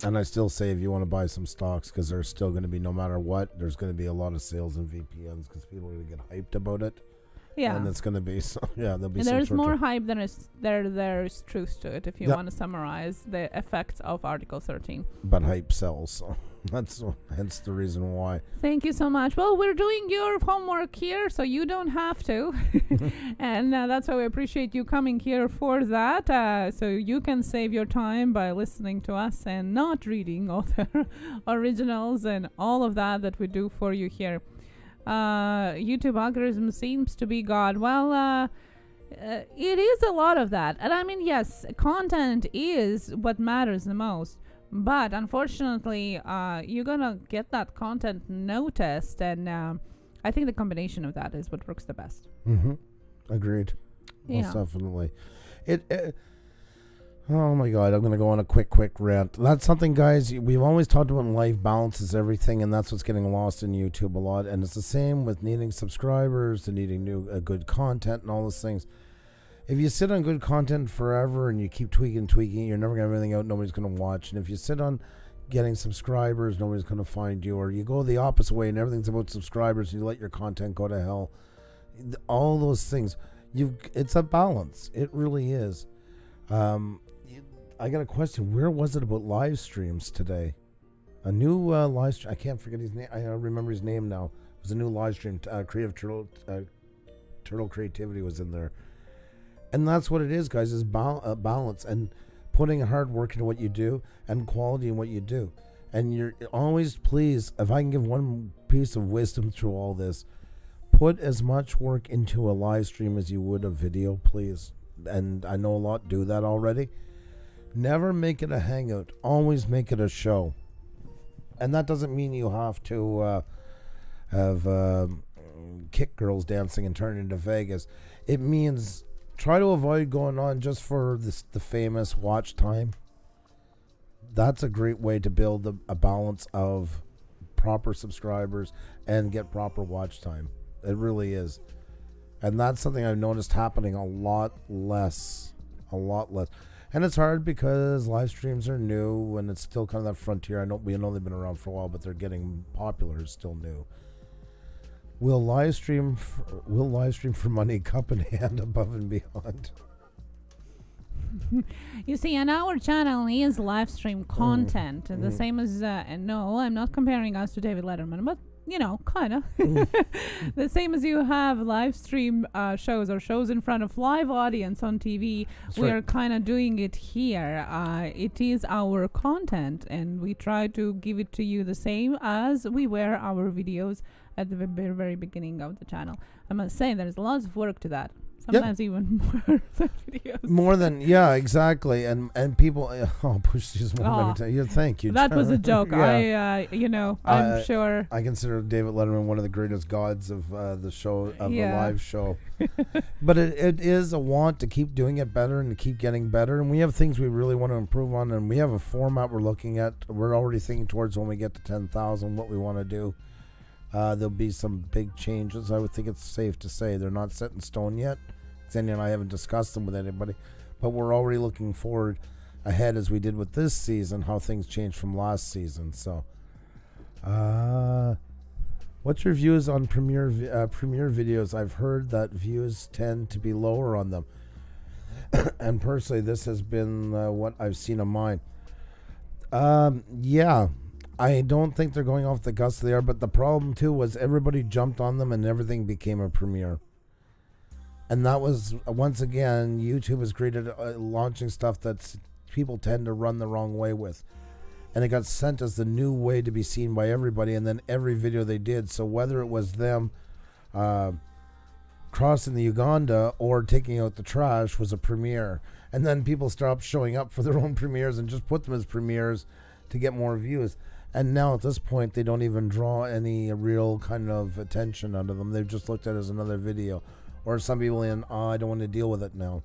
And I still say if you want to buy some stocks, because there's still going to be, no matter what, there's going to be a lot of sales in VPNs because people are going to get hyped about it. Yeah. And it's going to be, there'll be there's more hype than there's truth to it, if you want to summarize the effects of Article 13. But hype sells, so that's hence the reason why. Thank you so much. Well, we're doing your homework here, so you don't have to. And that's why we appreciate you coming here for that. So you can save your time by listening to us and not reading all the originals and all of that we do for you here. YouTube algorithm seems to be God. Well, it is a lot of that. And I mean, yes, content is what matters the most. But unfortunately, you're going to get that content noticed. And I think the combination of that is what works the best. Agreed. Most definitely. Oh my God, I'm going to go on a quick rant. That's something, guys, we've always talked about. Life balance is everything, and that's what's getting lost in YouTube a lot. And it's the same with needing subscribers and needing good content and all those things. If you sit on good content forever and you keep tweaking, you're never going to have anything out, nobody's going to watch. And if you sit on getting subscribers, nobody's going to find you. Or you go the opposite way and everything's about subscribers and you let your content go to hell. All those things. It's a balance. It really is. I got a question. Where was it about live streams today? A new live stream. I can't forget his name. I remember his name now. It was a new live stream. Creative Turtle Creativity was in there. And that's what it is, guys, is balance and putting hard work into what you do and quality in what you do. And you're always, please, if I can give one piece of wisdom through all this, put as much work into a live stream as you would a video, please. And I know a lot do that already. Never make it a hangout. Always make it a show. And that doesn't mean you have to have kick girls dancing and turn into Vegas. It means try to avoid going on just for the famous watch time. That's a great way to build a balance of proper subscribers and get proper watch time. It really is. And that's something I've noticed happening a lot less. And it's hard because live streams are new and it's still kind of that frontier. We know they've been around for a while, but they're getting popular. It's still new. Will live stream for money, cup in hand, above and beyond? You see, on our channel is live stream content, the same as no, I'm not comparing us to David Letterman, but you know, kind of. The same as you have live stream shows or shows in front of live audience on TV. We are kind of doing it here. It is our content, and we try to give it to you the same as we were our videos at the very beginning of the channel. I must say, there's lots of work to that. Sometimes even more than videos. More than, yeah, exactly. And people, Push just one minute. Thank you. That was a joke. Yeah. I'm sure. I consider David Letterman one of the greatest gods of the show, of the live show. But it is a want to keep doing it better and to keep getting better. And we have things we really want to improve on. And we have a format we're looking at. We're already thinking towards when we get to 10,000, what we want to do. There'll be some big changes. I would think it's safe to say they're not set in stone yet. Xenia and I haven't discussed them with anybody, but we're already looking forward ahead as we did with this season, how things changed from last season. So, what's your views on premiere videos? I've heard that views tend to be lower on them, and personally, this has been what I've seen of mine. Yeah. I don't think they're going off the gusts they are, but the problem too was everybody jumped on them and everything became a premiere. And that was, once again, YouTube has created launching stuff that people tend to run the wrong way with. And it got sent as the new way to be seen by everybody, and then every video they did. So whether it was them crossing the Uganda or taking out the trash was a premiere. And then people stopped showing up for their own premieres and just put them as premieres to get more views. And now at this point, they don't even draw any real kind of attention out of them. They've just looked at it as another video. Or some people I don't want to deal with it now.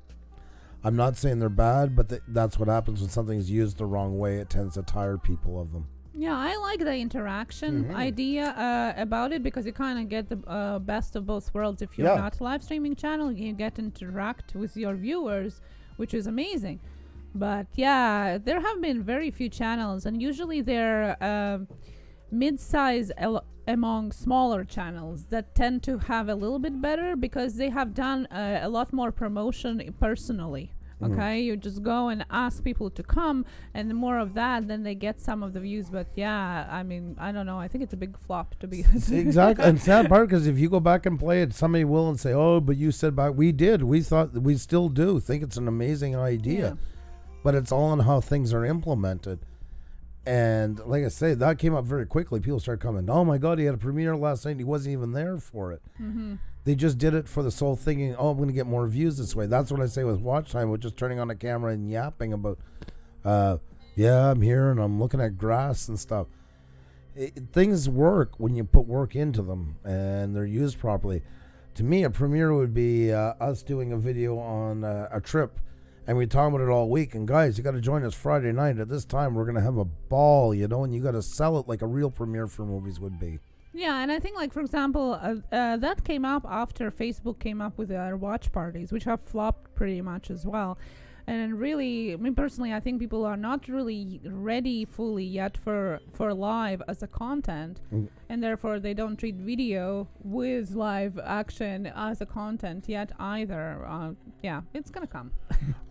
I'm not saying they're bad, but that's what happens when something is used the wrong way. It tends to tire people of them. Yeah, I like the interaction idea about it, because you kind of get the best of both worlds. If you're not a live streaming channel, you get to interact with your viewers, which is amazing. But yeah, there have been very few channels, and usually they're mid-size among smaller channels that tend to have a little bit better, because they have done a lot more promotion personally. Okay, you just go and ask people to come, and the more of that, then they get some of the views. But yeah, I mean, I don't know. I think it's a big flop, to be exactly. And sad part, because if you go back and play it, somebody will and say, "Oh, but you said back." We did. We thought. We still do think it's an amazing idea. Yeah. But it's all on how things are implemented. And like I say, that came up very quickly. People started coming, "Oh my God, he had a premiere last night and he wasn't even there for it." They just did it for the sole thinking, "Oh, I'm going to get more views this way." That's what I say with watch time, with just turning on the camera and yapping about, yeah, I'm here and I'm looking at grass and stuff. Things work when you put work into them and they're used properly. To me, a premiere would be us doing a video on a trip. And we talk about it all week. And guys, you got to join us Friday night at this time. We're going to have a ball, you know, and you got to sell it like a real premiere for movies would be. Yeah, and I think, like, for example, that came up after Facebook came up with their watch parties, which have flopped pretty much as well. And really, me personally, I think people are not really ready fully yet for live as a content. And therefore, they don't treat video with live action as a content yet either. Yeah, it's going to come.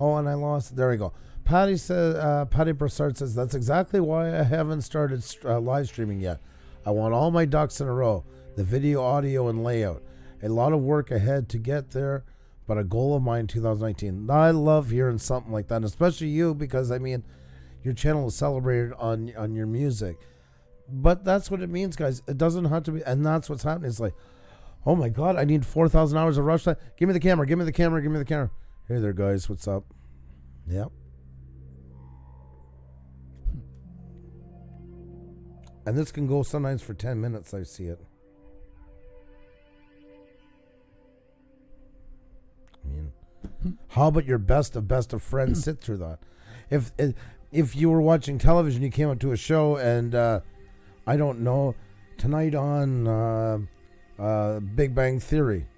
Oh, and I lost. There we go. Patty says, Patty Broussard says, that's exactly why I haven't started live streaming yet. I want all my ducks in a row. The video, audio, and layout. A lot of work ahead to get there, but a goal of mine 2019. I love hearing something like that, and especially you, because I mean, your channel is celebrated on your music. But that's what it means, guys. It doesn't have to be, and that's what's happening. It's like, oh my God, I need 4,000 hours of rush time. Give me the camera, give me the camera, give me the camera. Hey there, guys, what's up? Yep. And this can go sometimes for 10 minutes, I see it. I mean, how about your best of friends sit through that? If you were watching television, you came up to a show and, I don't know, tonight on Big Bang Theory.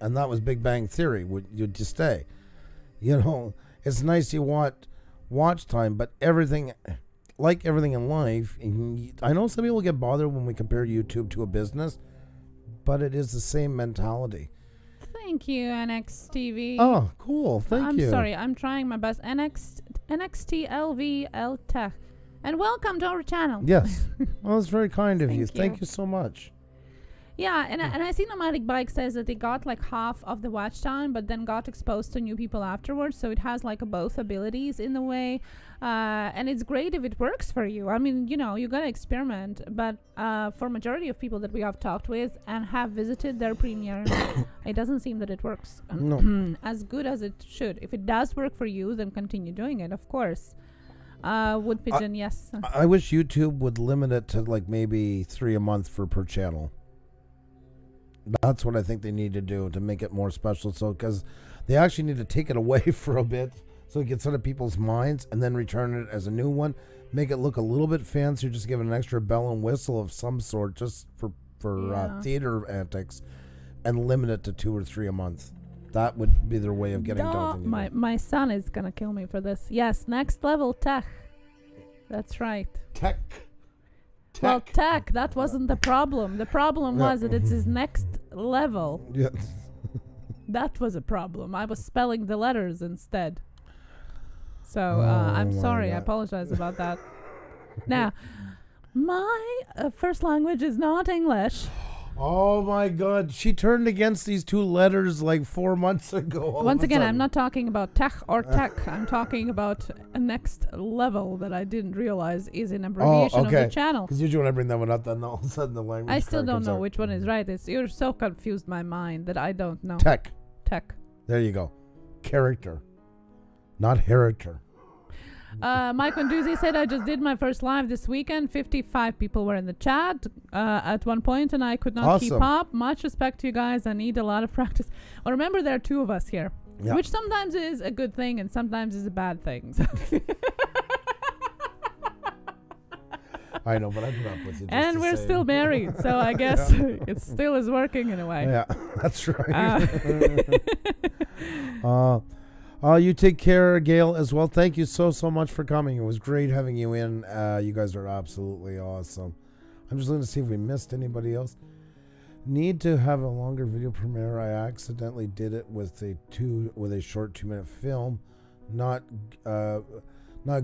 And that was Big Bang Theory. Would you just stay? You know, it's nice you want watch time, but everything... Like everything in life, I know some people get bothered when we compare YouTube to a business, but it is the same mentality. Thank you, NXTV. Oh, cool. Thank you. I'm sorry. I'm trying my best. NXTLVL Tech. And welcome to our channel. Yes. Well, it's very kind of you. Thank Thank you. you so much. Yeah, and I see Nomadic Bike says that they got like half of the watch time, but then got exposed to new people afterwards. So it has like both abilities in a way. And it's great if it works for you. I mean, you know, you gotta experiment. But for majority of people that we have talked with and have visited their premiere, it doesn't seem that it works No. as good as it should. If it does work for you, then continue doing it, of course. Wood Pigeon, yes. I wish YouTube would limit it to like maybe 3 a month for per channel. That's what I think they need to do to make it more special. So, because they actually need to take it away for a bit so it gets out of people's minds and then return it as a new one. Make it look a little bit fancier, just give it an extra bell and whistle of some sort just for theater antics, and limit it to 2 or 3 a month. That would be their way of getting done. My son is going to kill me for this. Yes, next level tech. That's right. Tech. Well, tech, that wasn't the problem. The problem was that it's his next level. Yes. That was a problem. I was spelling the letters instead. So I'm sorry. I apologize about that. Now, my first language is not English. Oh my God. She turned against these 2 letters like 4 months ago. Once again, I'm not talking about tech or tech. I'm talking about a next level that I didn't realize is an abbreviation of the channel. Because usually when I bring that one up, then all of a sudden the language. I still don't know which one is right. You're so confused my mind that I don't know. Tech. Tech. There you go. Character. Not heritor. Mike Manduzzi said, I just did my first live this weekend. 55 people were in the chat at one point, and I could not keep up. Much respect to you guys. I need a lot of practice. Well, remember, there are 2 of us here, which sometimes is a good thing and sometimes is a bad thing. I know, but I put up with it. And we're still married, so I guess it still is working in a way. Yeah, that's right. You take care, Gail, as well. Thank you so much for coming. It was great having you in. You guys are absolutely awesome. I'm just going to see if we missed anybody else. Need to have a longer video premiere. I accidentally did it with a short 2-minute film. Not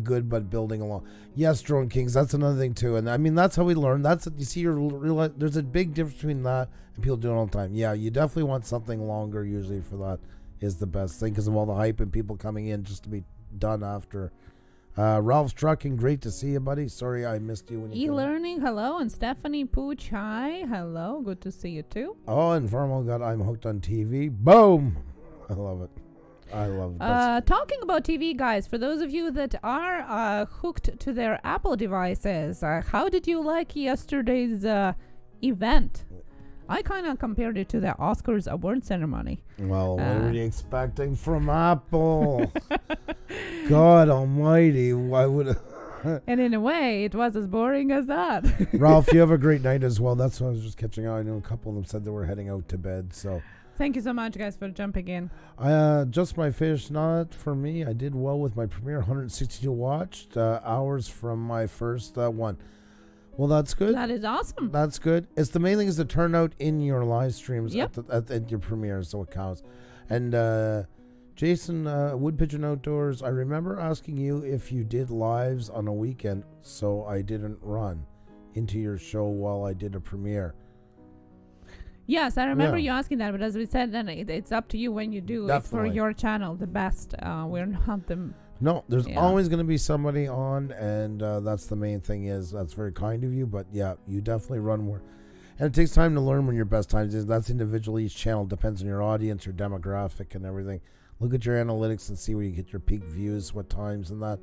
good, but building along. Yes, Drone Kings. That's another thing too. And I mean, that's how we learn. You see, there's a big difference between that and people doing it all the time. Yeah, you definitely want something longer. Usually for that is the best thing because of all the hype and people coming in just to be done after. Ralph's Trucking, great to see you, buddy. Sorry I missed you when you E-learning, hello. And Stephanie Pooch, hi. Hello, good to see you too. Oh, and Farmal got I'm Hooked on TV. Boom! I love it. I love it. Talking about TV, guys, for those of you that are hooked to their Apple devices, how did you like yesterday's event? I kind of compared it to the Oscars award ceremony. Well, what were you expecting from Apple? God almighty, why would And in a way, it was as boring as that. Ralph, you have a great night as well. That's what I was just catching on. I know a couple of them said they were heading out to bed, so... Thank you so much, guys, for jumping in. Just my fish, not for me. I did well with my premiere, 162 watched hours from my first one. Well, that's good. That is awesome. That's good. It's the main thing is the turnout in your live streams at your premiere, so it counts. And Jason, Wood Pigeon Outdoors, I remember asking you if you did lives on a weekend, so I didn't run into your show while I did a premiere. Yes, I remember you asking that, but as we said, then it's up to you when you do it for your channel, the best. We're not them. No, there's always going to be somebody on, and that's the main thing is that's very kind of you, but yeah, you definitely run more. And it takes time to learn when your best times is. That's individual. Each channel depends on your audience, your demographic, and everything. Look at your analytics and see where you get your peak views, what times, and that.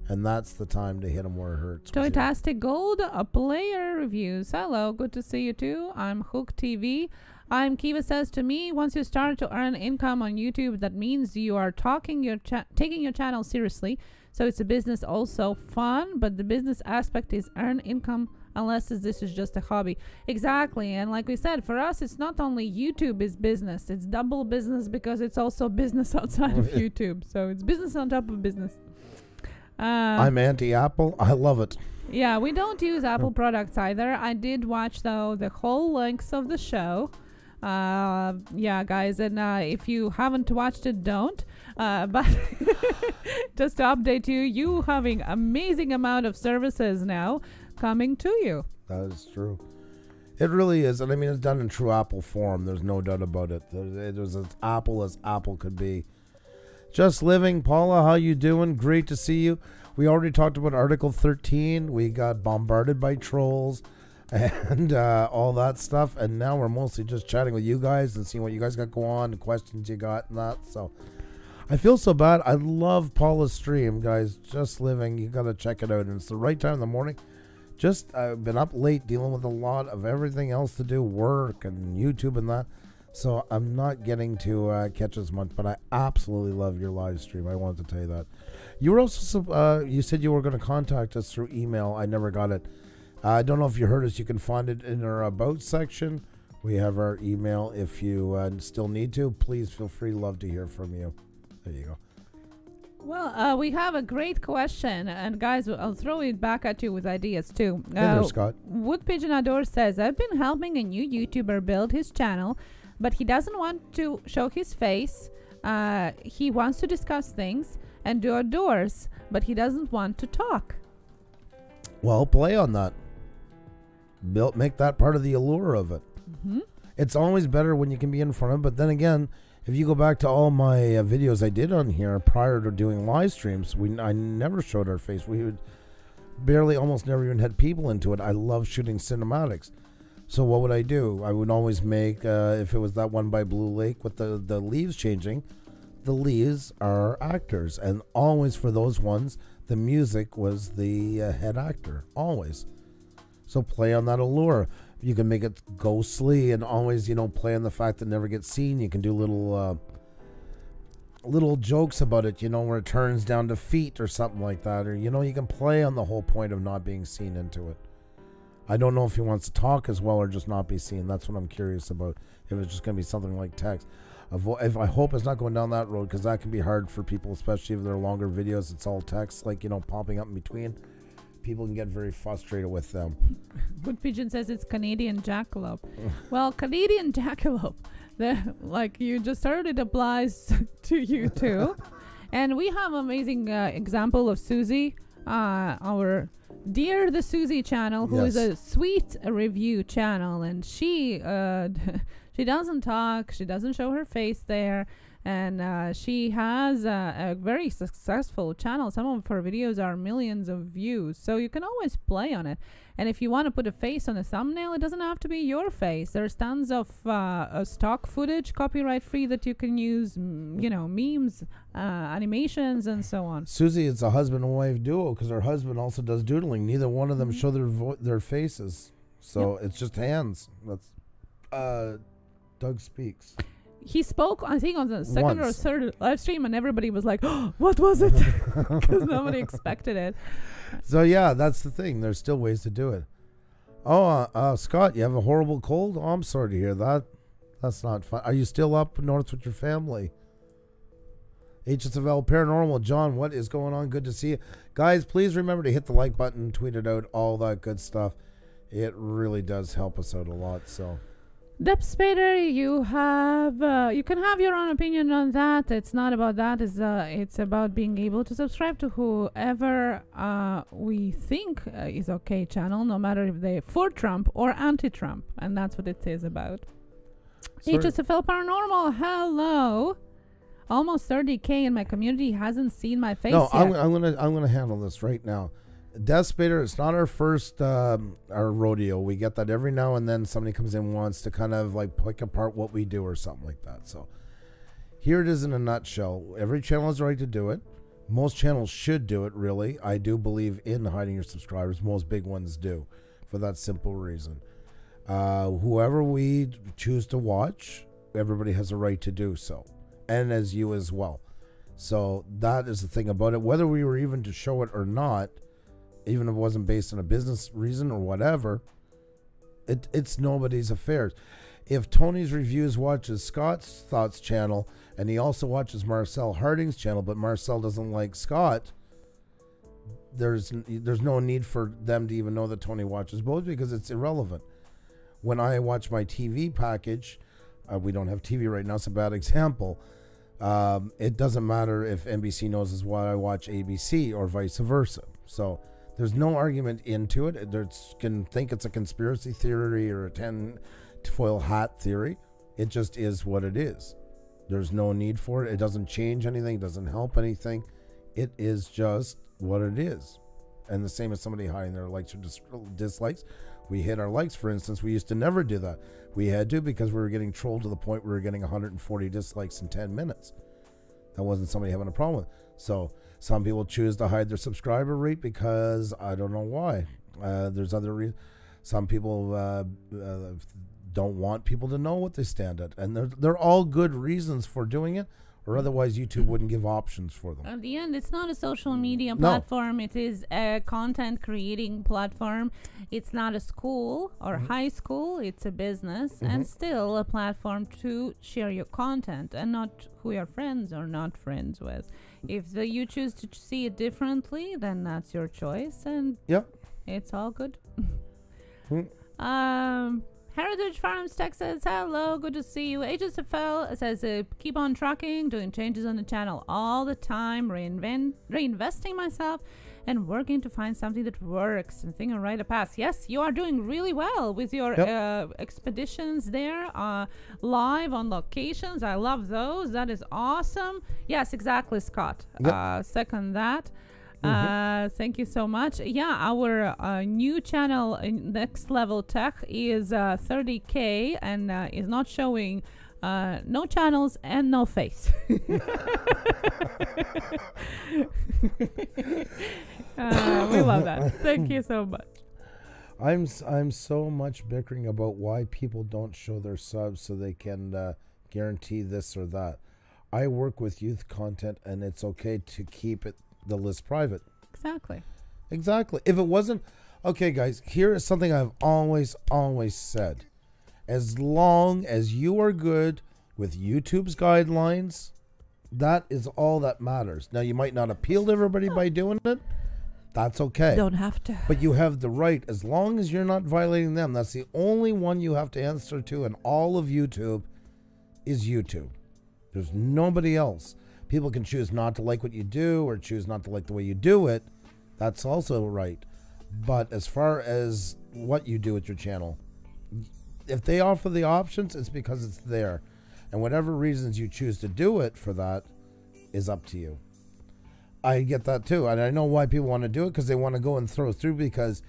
And that's the time to hit them where it hurts. Toytastic Gold, a player reviews. Hello, good to see you too. I'm Hook TV. Kiva says to me, once you start to earn income on YouTube, that means you are taking your channel seriously. So it's a business, also fun, but the business aspect is earn income unless this is just a hobby. Exactly. And like we said, for us, it's not only YouTube is business, it's double business because it's also business outside of YouTube. So it's business on top of business. I'm anti-Apple. I love it. Yeah, we don't use Apple products either. I did watch, though, the whole length of the show. Yeah, guys, and if you haven't watched it, don't. But just to update you, you having amazing amount of services now coming to you. That is true. It really is. And I mean, it's done in true Apple form. There's no doubt about it. It was as Apple could be. Just living. Paula, how you doing? Great to see you. We already talked about Article 13. We got bombarded by trolls and all that stuff. And now we're mostly just chatting with you guys and seeing what you guys got going on, the questions you got and that. So I feel so bad. I love Paula's stream, guys. Just living. You got to check it out. And it's the right time in the morning. Just I've been up late dealing with a lot of everything else to do, work and YouTube and that. So I'm not getting to catch as much, but I absolutely love your live stream. I wanted to tell you that. You were also, you said you were going to contact us through email. I never got it. I don't know if you heard us. You can find it in our About section. We have our email. If you still need to, please feel free. Love to hear from you. There you go. Well, we have a great question, and guys, I'll throw it back at you with ideas too. Hey there, Scott. Wood Pigeon Adore says, I've been helping a new YouTuber build his channel, but he doesn't want to show his face. He wants to discuss things and do outdoors, but he doesn't want to talk. Well, play on that. Make that part of the allure of it. Mm-hmm. It's always better when you can be in front of it, but then again, if you go back to all my videos I did on here prior to doing live streams, I never showed our face. We would almost never even had people into it. I love shooting cinematics. So what would I do? I would always make, if it was that one by Blue Lake with the leaves changing, the leaves are actors. And always for those ones, the music was the head actor. Always. So play on that allure. You can make it ghostly and always, play on the fact that it never gets seen. You can do little jokes about it, where it turns down to feet or something like that. Or, you can play on the whole point of not being seen into it. I don't know if he wants to talk as well or just not be seen. That's what I'm curious about. If it's just going to be something like text. If I hope it's not going down that road, because that can be hard for people, especially if they're longer videos. It's all text, like, popping up in between. People can get very frustrated with them. Good Pigeon says it's Canadian jackalope. Well, Canadian jackalope, you just heard, it applies to you too. And we have amazing example of Susie, our dear the Susie channel, who is a sweet review channel, and she she doesn't talk, she doesn't show her face there. And she has a very successful channel. Some of her videos are millions of views. So you can always play on it. And if you want to put a face on a thumbnail, it doesn't have to be your face. There's tons of stock footage, copyright free, that you can use, memes, animations, and so on. Susie, it's a husband and wife duo because her husband also does doodling. Neither one of them show their faces. So it's just hands. That's Doug Speaks. He spoke, I think, on the second or third live stream, and everybody was like, oh, what was it? Because nobody expected it. So, yeah, that's the thing. There's still ways to do it. Oh, Scott, you have a horrible cold? Oh, I'm sorry to hear that. That's not fun. Are you still up north with your family? HSFL Paranormal. John, what is going on? Good to see you. Guys, please remember to hit the like button, tweet it out, all that good stuff. It really does help us out a lot, so... Deb Spader, you can have your own opinion on that. It's not about that. It's about being able to subscribe to whoever we think is okay channel, no matter if they're for Trump or anti-Trump, and that's what it is about. HSFL Paranormal, hello. Almost 30K in my community hasn't seen my face yet. I'm gonna handle this right now. Death Spader, it's not our first our rodeo. We get that every now and then. Somebody comes in and wants to kind of like pick apart what we do or something like that. So here it is in a nutshell. Every channel has the right to do it. Most channels should do it, really. I do believe in hiding your subscribers. Most big ones do, for that simple reason. Whoever we choose to watch, everybody has a right to do so, and as you as well. So that is the thing about it. Whether we were even to show it or not, even if it wasn't based on a business reason or whatever, it's nobody's affairs. If Tony's Reviews watches Scott's Thoughts channel, and he also watches Marcel Harding's channel, but Marcel doesn't like Scott, there's no need for them to even know that Tony watches both, because it's irrelevant. When I watch my TV package, We don't have TV right now. It's a bad example. It doesn't matter if NBC knows is why I watch ABC or vice versa. So there's no argument into it. They can think it's a conspiracy theory or a tinfoil hat theory. It just is what it is. There's no need for it. It doesn't change anything. It doesn't help anything. It is just what it is. And the same as somebody hiding their likes or dislikes. We hit our likes, for instance. We used to never do that. We had to because we were getting trolled to the point we were getting 140 dislikes in 10 minutes. That wasn't somebody having a problem with. So some people choose to hide their subscriber rate because I don't know why. There's other reasons. Some people don't want people to know what they stand at. And they're all good reasons for doing it. Or otherwise YouTube wouldn't give options for them. At the end, it's not a social media platform. It is a content creating platform. It's not a school or high school. It's a business and still a platform to share your content and not who you're friends or not friends with. If you choose to see it differently, then that's your choice. And it's all good. Heritage Farms, Texas. Hello, good to see you. HSFL says, keep on trucking, doing changes on the channel all the time, reinvesting myself and working to find something that works and think on right a path. Yes, you are doing really well with your expeditions there, live on locations. I love those. That is awesome. Yes, exactly, Scott. Second that. Thank you so much. Yeah, our new channel, Next Level Tech, is 30K and is not showing no channels and no face. We love that. Thank you so much. I'm so much bickering about why people don't show their subs so they can guarantee this or that. I work with youth content and it's okay to keep the list private. Exactly. If it wasn't okay, guys, here is something I've always said. As long as you are good with YouTube's guidelines, that is all that matters. Now, you might not appeal to everybody by doing it. That's okay. Don't have to. But you have the right, as long as you're not violating them. That's the only one you have to answer to in all of YouTube is YouTube. There's nobody else. People can choose not to like what you do or choose not to like the way you do it. That's also right. But as far as what you do with your channel, if they offer the options, it's because it's there. And whatever reasons you choose to do it for that is up to you. I get that too. And I know why people want to do it, because they want to go and throw through because,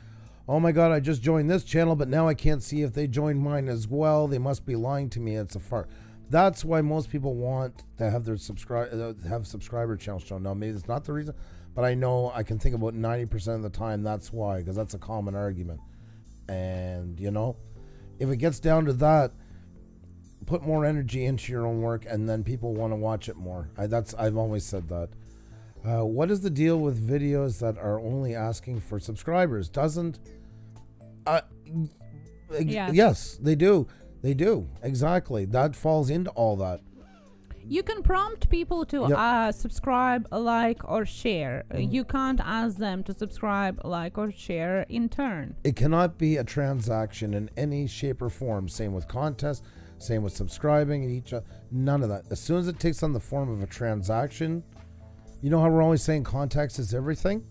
oh my God, I just joined this channel, but now I can't see if they joined mine as well. They must be lying to me. It's a far. That's why most people want to have their subscriber channels shown. Now, maybe it's not the reason, but I know I can think about 90% of the time that's why, because that's a common argument. And, you know, if it gets down to that, put more energy into your own work, and then people want to watch it more. I've always said that. What is the deal with videos that are only asking for subscribers? Yes, they do. They do. Exactly. That falls into all that. You can prompt people to subscribe, like, or share. You can't ask them to subscribe, like, or share in turn. It cannot be a transaction in any shape or form. Same with contests. Same with subscribing and none of that. As soon as it takes on the form of a transaction, you know how we're always saying context is everything?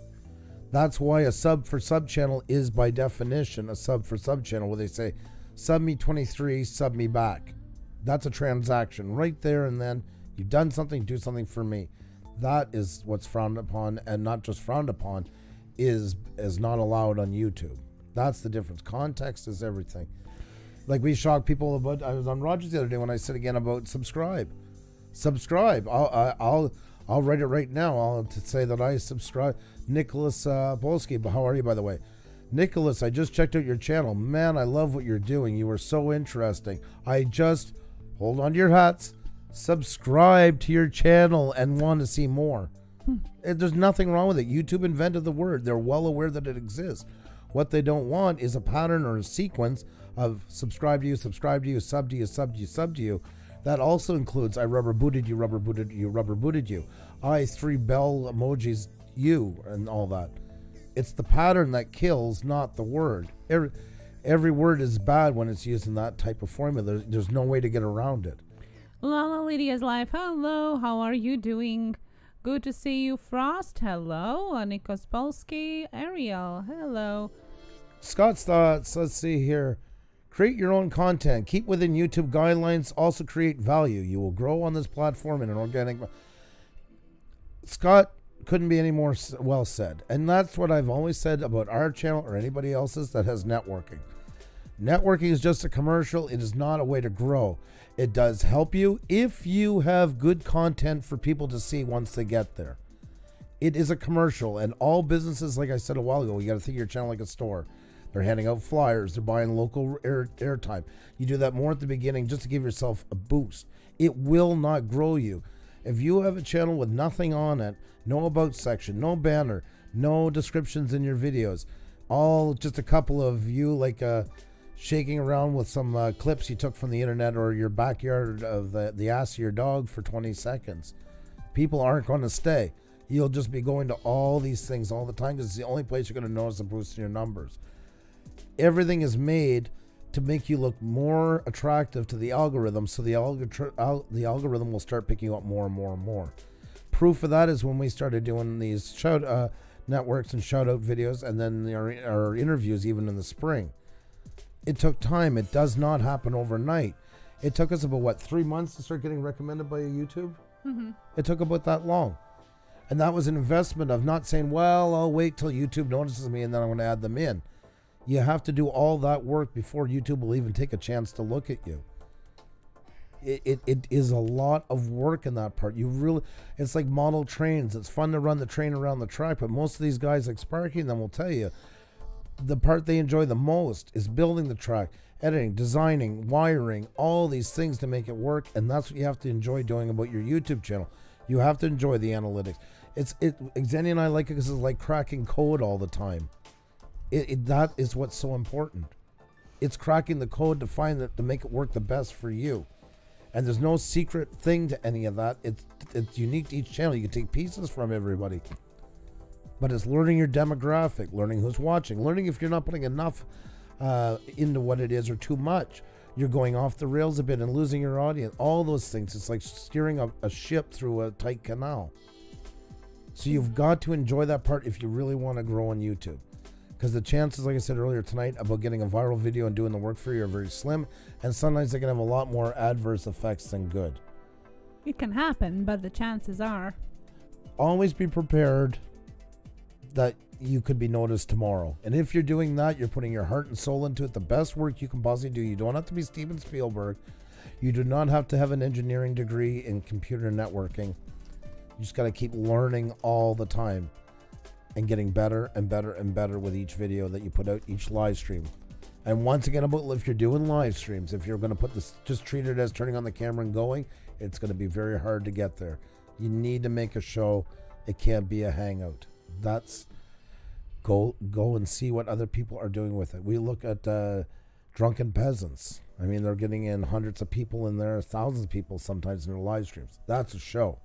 That's why a sub for sub channel is by definition a sub for sub channel, where they say, sub me 23, sub me back. That's a transaction right there, and then you've done something, do something for me. That is what's frowned upon, and not just frowned upon, is not allowed on YouTube. That's the difference. Context is everything. Like we shock people about, I was on Rogers the other day when I said again about subscribe. I'll write it right now. I'll say that I subscribe. Nicholas Polsky, but how are you, by the way? Nicholas, I just checked out your channel. Man, I love what you're doing. You are so interesting. I just, hold on to your hats, subscribe to your channel and want to see more. There's nothing wrong with it. YouTube invented the word. They're well aware that it exists. What they don't want is a pattern or a sequence of subscribe to you, sub to you, sub to you, sub to you. That also includes I rubber booted you, rubber booted you, rubber booted you. I 3 bell emojis you, and all that. It's the pattern that kills, not the word. Every word is bad when it's used in that type of formula. There's no way to get around it. Lala Lydia's live. Hello, how are you doing? Good to see you, Frost. Hello, Nikos Polsky, Ariel. Hello. Scott's thoughts. Let's see here. Create your own content. Keep within YouTube guidelines. Also create value. You will grow on this platform in an organic. Scott couldn't be any more well said. And that's what I've always said about our channel or anybody else's that has networking. Networking is just a commercial. It is not a way to grow. It does help you if you have good content for people to see once they get there. It is a commercial, and all businesses, like I said a while ago, you got to think of your channel like a store. They're handing out flyers. They're buying local airtime. You do that more at the beginning just to give yourself a boost. It will not grow you. If you have a channel with nothing on it, no about section, no banner, no descriptions in your videos, all just a couple of you like shaking around with some clips you took from the internet or your backyard of the ass of your dog for 20 seconds. People aren't going to stay. You'll just be going to all these things all the time because it's the only place you're going to notice a boost in your numbers. Everything is made to make you look more attractive to the algorithm, so the algorithm will start picking you up more and more and more. Proof of that is when we started doing these shout networks and shout out videos, and then our interviews even in the spring. It took time. It does not happen overnight. It took us about, what, 3 months to start getting recommended by YouTube? Mm-hmm. It took about that long. And that was an investment of not saying, well, I'll wait till YouTube notices me and then I'm going to add them in. You have to do all that work before YouTube will even take a chance to look at you. It is a lot of work in that part. It's like model trains. It's fun to run the train around the track, but most of these guys like Sparky and them will tell you the part they enjoy the most is building the track, editing, designing, wiring, all these things to make it work. And that's what you have to enjoy doing about your YouTube channel. You have to enjoy the analytics. Xenia and I like it because it's like cracking code all the time. That is what's so important. It's cracking the code to find that, to make it work the best for you. And there's no secret thing to any of that. It's unique to each channel. You can take pieces from everybody. But it's learning your demographic, learning who's watching, learning if you're not putting enough into what it is or too much. You're going off the rails a bit and losing your audience. All those things. It's like steering a ship through a tight canal. So you've got to enjoy that part if you really want to grow on YouTube. Because the chances, like I said earlier tonight, about getting a viral video and doing the work for you are very slim. And sometimes they can have a lot more adverse effects than good. It can happen, but the chances are. Always be prepared that you could be noticed tomorrow. And if you're doing that, you're putting your heart and soul into it. The best work you can possibly do. You don't have to be Steven Spielberg. You do not have to have an engineering degree in computer networking. You just got to keep learning all the time and getting better and better and better with each video that you put out, each live stream. And once again, if you're doing live streams, if you're going to put this, just treat it as turning on the camera and going, it's going to be very hard to get there. You need to make a show. It can't be a hangout. That's go and see what other people are doing with it. We look at Drunken Peasants. I mean, they're getting in hundreds of people in there, thousands of people sometimes in their live streams. That's a show.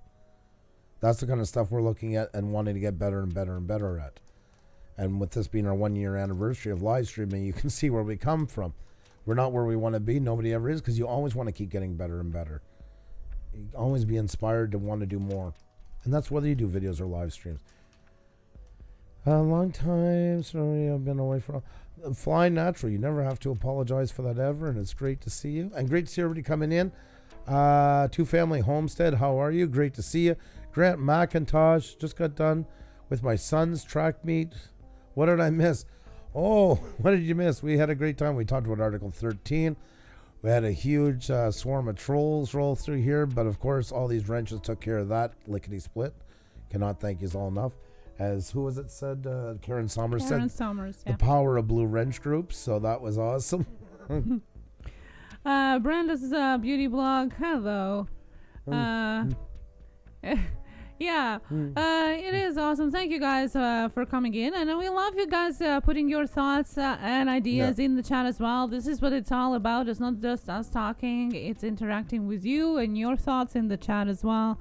That's the kind of stuff we're looking at and wanting to get better and better and better at. And with this being our 1 year anniversary of live streaming, you can see where we come from. We're not where we want to be. Nobody ever is, because you always want to keep getting better and better. You always be inspired to want to do more. And that's whether you do videos or live streams. A long time, sorry, I've been away from flying natural. You never have to apologize for that ever, and it's great to see you. And great to see everybody coming in. Two Family Homestead, how are you? Great to see you. Grant McIntosh, just got done with my son's track meet. What did I miss? Oh, what did you miss? We had a great time. We talked about Article 13. We had a huge swarm of trolls roll through here, but of course, all these wrenches took care of that lickety-split. Cannot thank you all enough. As who was it said? Karen Sommers said. Karen Sommers, yeah. The power of blue wrench groups. So that was awesome. Branda's beauty blog. Hello. Yeah, it is awesome. Thank you guys for coming in, and we love you guys putting your thoughts and ideas in the chat as well. This is what it's all about. It's not just us talking, it's interacting with you and your thoughts in the chat as well.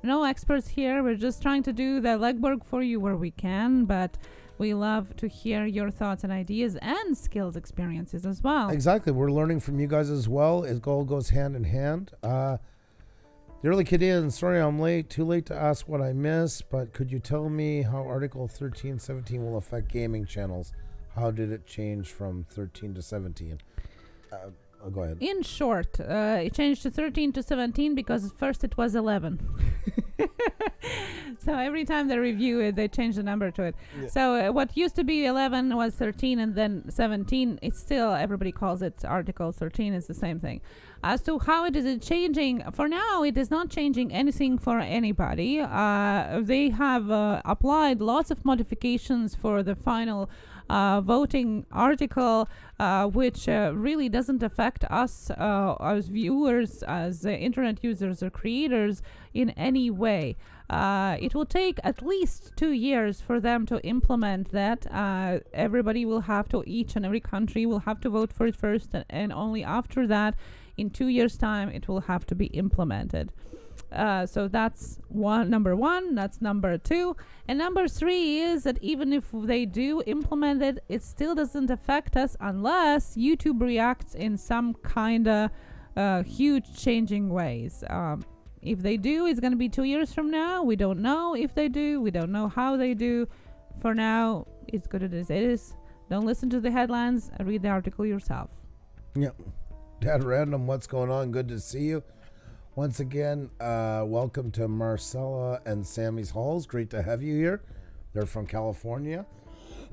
No experts here. We're just trying to do the legwork for you where we can, but We love to hear your thoughts and ideas and skills experiences as well. Exactly. We're learning from you guys as well. It all goes hand in hand. The early kid in, sorry I'm late. Too late to ask what I missed, but could you tell me how Article 1317 will affect gaming channels? How did it change from 13 to 17? I'll go ahead. In short, it changed to 13 to 17 because first it was 11. So every time they review it, they change the number to it. Yeah. So what used to be 11 was 13, and then 17. It's still, everybody calls it Article 13. It's the same thing. As to how it is changing, for now, it is not changing anything for anybody. They have applied lots of modifications for the final voting article, which really doesn't affect us as viewers, as internet users or creators in any way. It will take at least 2 years for them to implement that. Everybody will have to, each and every country will have to vote for it first, and only after that, in 2 years' time, it will have to be implemented. So that's number one. That's number two. And number three is that even if they do implement it, it still doesn't affect us unless YouTube reacts in some kind of huge changing ways. If they do, it's going to be 2 years from now. We don't know if they do. We don't know how they do. For now, it's good as it is. Don't listen to the headlines. Read the article yourself. Yep. Dad Random, what's going on? Good to see you. Once again, welcome to Marcella and Sammy's Halls. Great to have you here. They're from California.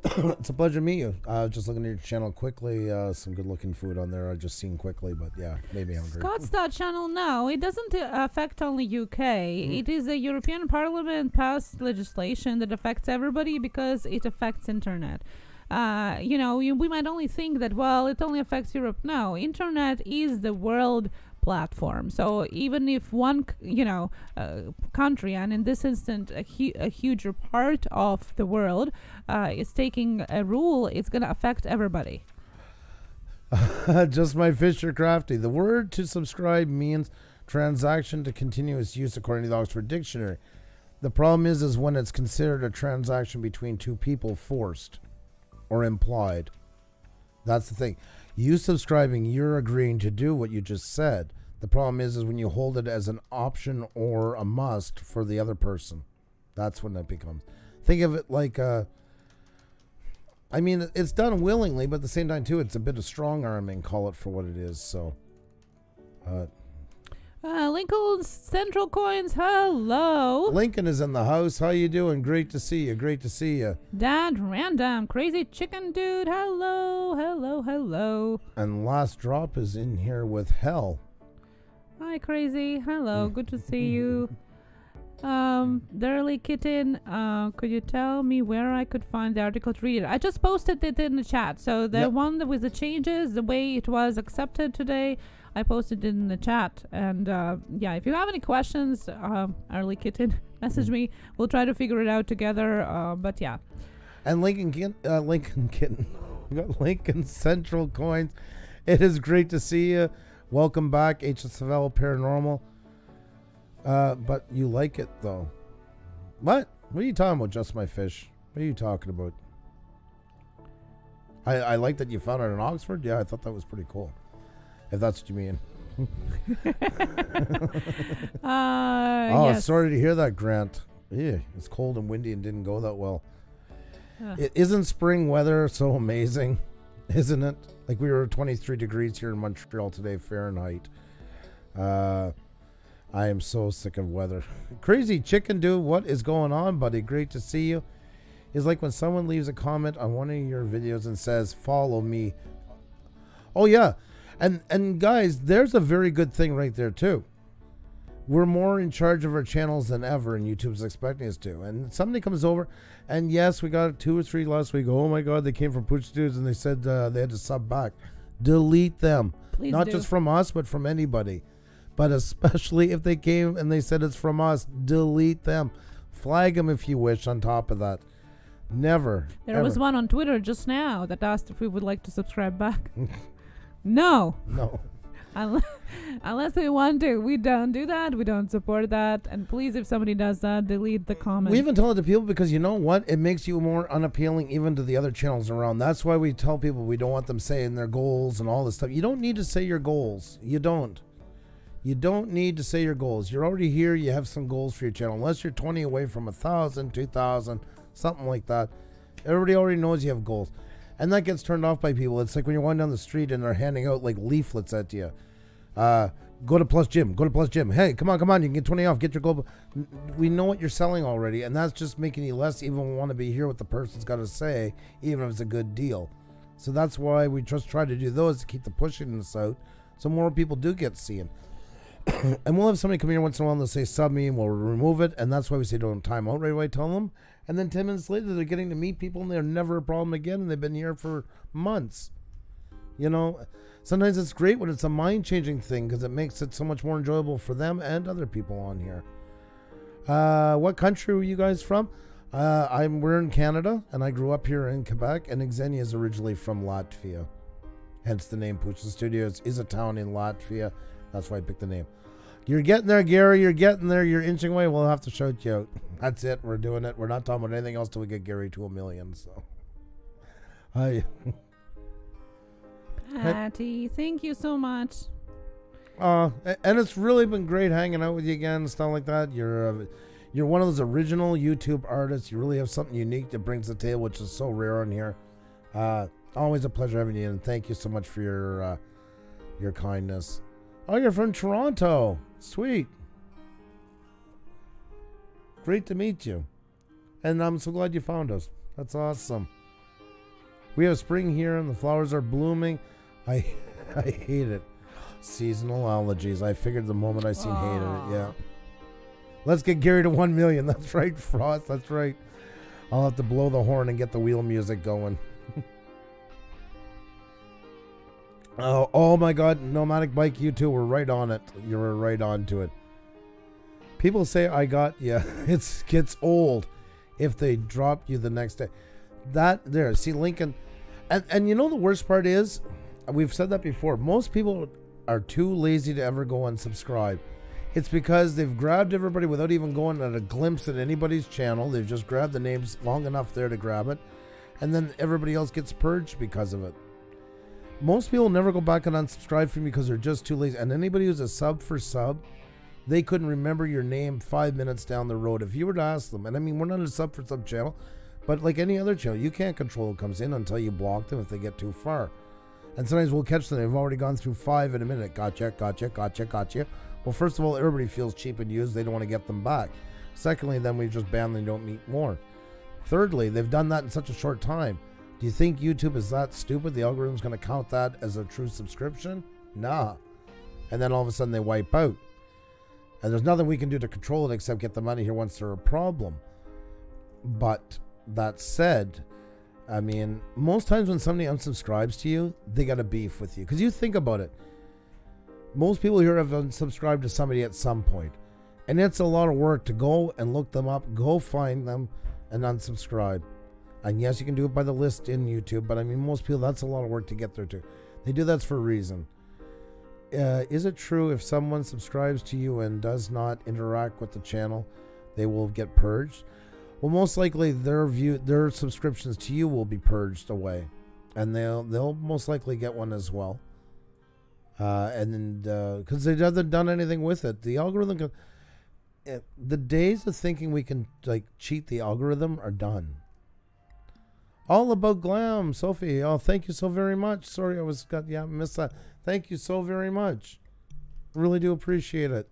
It's a pleasure to meet you. Just looking at your channel quickly. Some good-looking food on there. I just seen quickly, but yeah, maybe hungry. Scott's channel, no, it doesn't affect only UK. It is a European Parliament passed legislation that affects everybody because it affects internet. We might only think that, well, it only affects Europe. No, internet is the world platform. So even if one, country, and in this instance, a huger part of the world is taking a rule, it's going to affect everybody. Just my Fisher Crafty. The word to subscribe means transaction to continuous use according to the Oxford Dictionary. The problem is when it's considered a transaction between two people, forced or implied. That's the thing. You subscribing, you're agreeing to do what you just said. The problem is when you hold it as an option or a must for the other person. That's when it becomes. Think of it like, it's done willingly, but at the same time, too, it's a bit of strong arming, call it for what it is. So, Lincoln Central Coins, hello. Lincoln is in the house. How you doing? Great to see you. Great to see you. Dad Random, Crazy Chicken Dude, hello, hello, hello. And Last Drop is in here with Hell. Hi, Crazy. Hello, good to see you. Dirty Kitten, could you tell me where I could find the article to read it? I just posted it in the chat. So the one that with the changes, the way it was accepted today, I posted it in the chat. And if you have any questions, Early Kitten, message me. We'll try to figure it out together. But yeah. And Lincoln Kitten, we got Lincoln Central Coins. It is great to see you. Welcome back, HSFL Paranormal. But you like it though. What? What are you talking about? Just my fish. What are you talking about? I like that you found it in Oxford. Yeah, I thought that was pretty cool. If that's what you mean. Yes. Sorry to hear that, Grant. Yeah, it's cold and windy and didn't go that well. It isn't spring weather so amazing, isn't it? Like we were 23 degrees here in Montreal today, Fahrenheit. I am so sick of weather. Crazy Chicken Dude, what is going on, buddy? Great to see you. It's like when someone leaves a comment on one of your videos and says, follow me. Oh, yeah. And guys, there's a very good thing right there, too. We're more in charge of our channels than ever, and YouTube's expecting us to. And somebody comes over, and yes, we got 2 or 3 last week. Oh, my God, they came from Pucha Dudes, and they said they had to sub back. Delete them. Please Not do. just from us, but from anybody. But especially if they came and they said it's from us, delete them. Flag them if you wish on top of that. Never. There was one on Twitter just now that asked if we would like to subscribe back. No. Unless we want to. We don't do that. We don't support that. And please, if somebody does that, delete the comment. We even tell it to people because you know what? It makes you more unappealing even to the other channels around. That's why we tell people we don't want them saying their goals and all this stuff. You don't need to say your goals. You don't. You don't need to say your goals. You're already here. You have some goals for your channel. Unless you're 20 away from 1,000, 2,000, something like that. Everybody already knows you have goals. And that gets turned off by people. It's like when you're walking down the street and they're handing out like leaflets at you. Go to Plus Gym. Go to Plus Gym. Hey, come on, come on. You can get 20 off. Get your goal. We know what you're selling already. And that's just making you less even want to be here what the person's got to say, even if it's a good deal. So that's why we just try to do those to keep the pushing this out so more people do get seen. And we'll have somebody come here once in a while and they'll say sub me and we'll remove it. And that's why we say don't time out right away. Tell them. And then 10 minutes later, they're getting to meet people and they're never a problem again. And they've been here for months. You know, sometimes it's great when it's a mind-changing thing because it makes it so much more enjoyable for them and other people on here. What country are you guys from? We're in Canada and I grew up here in Quebec. And Xenia is originally from Latvia. Hence the name Pusa Studios is a town in Latvia. That's why I picked the name. You're getting there, Gary. You're getting there. You're inching away. We'll have to shout you out. That's it. We're doing it. We're not talking about anything else till we get Gary to 1 million. So, hi, Patty. Thank you so much. And it's really been great hanging out with you again and stuff like that. You're one of those original YouTube artists. You really have something unique that brings to the table, which is so rare on here. Always a pleasure having you, and thank you so much for your kindness. Oh, you're from Toronto. Sweet. Great to meet you. And I'm so glad you found us. That's awesome. We have spring here and the flowers are blooming. I hate it. Seasonal allergies. I figured the moment I seen hated it. Yeah. Let's get Gary to 1 million. That's right, Frost. That's right. I'll have to blow the horn and get the wheel music going. Oh my God, Nomadic Bike, you two were right on it. You were right on to it. People say I got you. It gets old if they drop you the next day. That there, see Lincoln, and you know the worst part is, we've said that before. Most people are too lazy to ever go unsubscribe. It's because they've grabbed everybody without even going at a glimpse at anybody's channel. They've just grabbed the names long enough there to grab it, and then everybody else gets purged because of it. Most people never go back and unsubscribe from you because they're just too lazy. And anybody who's a sub for sub, they couldn't remember your name 5 minutes down the road. If you were to ask them, and I mean, we're not a sub for sub channel, but like any other channel, you can't control what comes in until you block them if they get too far. And sometimes we'll catch them. They've already gone through 5 in a minute. Gotcha, gotcha, gotcha, gotcha. Well, first of all, everybody feels cheap and used. They don't want to get them back. Secondly, then we just ban them and don't meet more. Thirdly, they've done that in such a short time. Do you think YouTube is that stupid? The algorithm's going to count that as a true subscription? Nah. And then all of a sudden they wipe out. And there's nothing we can do to control it except get them out of here once they're a problem. But that said, I mean, most times when somebody unsubscribes to you, they got a beef with you. Because you think about it. Most people here have unsubscribed to somebody at some point. And it's a lot of work to go and look them up, go find them, and unsubscribe. And yes, you can do it by the list in YouTube, but I mean, most people, that's a lot of work to get there too. They do that for a reason. Is it true if someone subscribes to you and does not interact with the channel, they will get purged? Well, most likely their subscriptions to you will be purged away, and they'll most likely get one as well. And because they haven't done anything with it, the algorithm. The days of thinking we can like cheat the algorithm are done. All about glam, Sophie. Oh, thank you so very much. Sorry, I missed that. Thank you so very much. Really do appreciate it.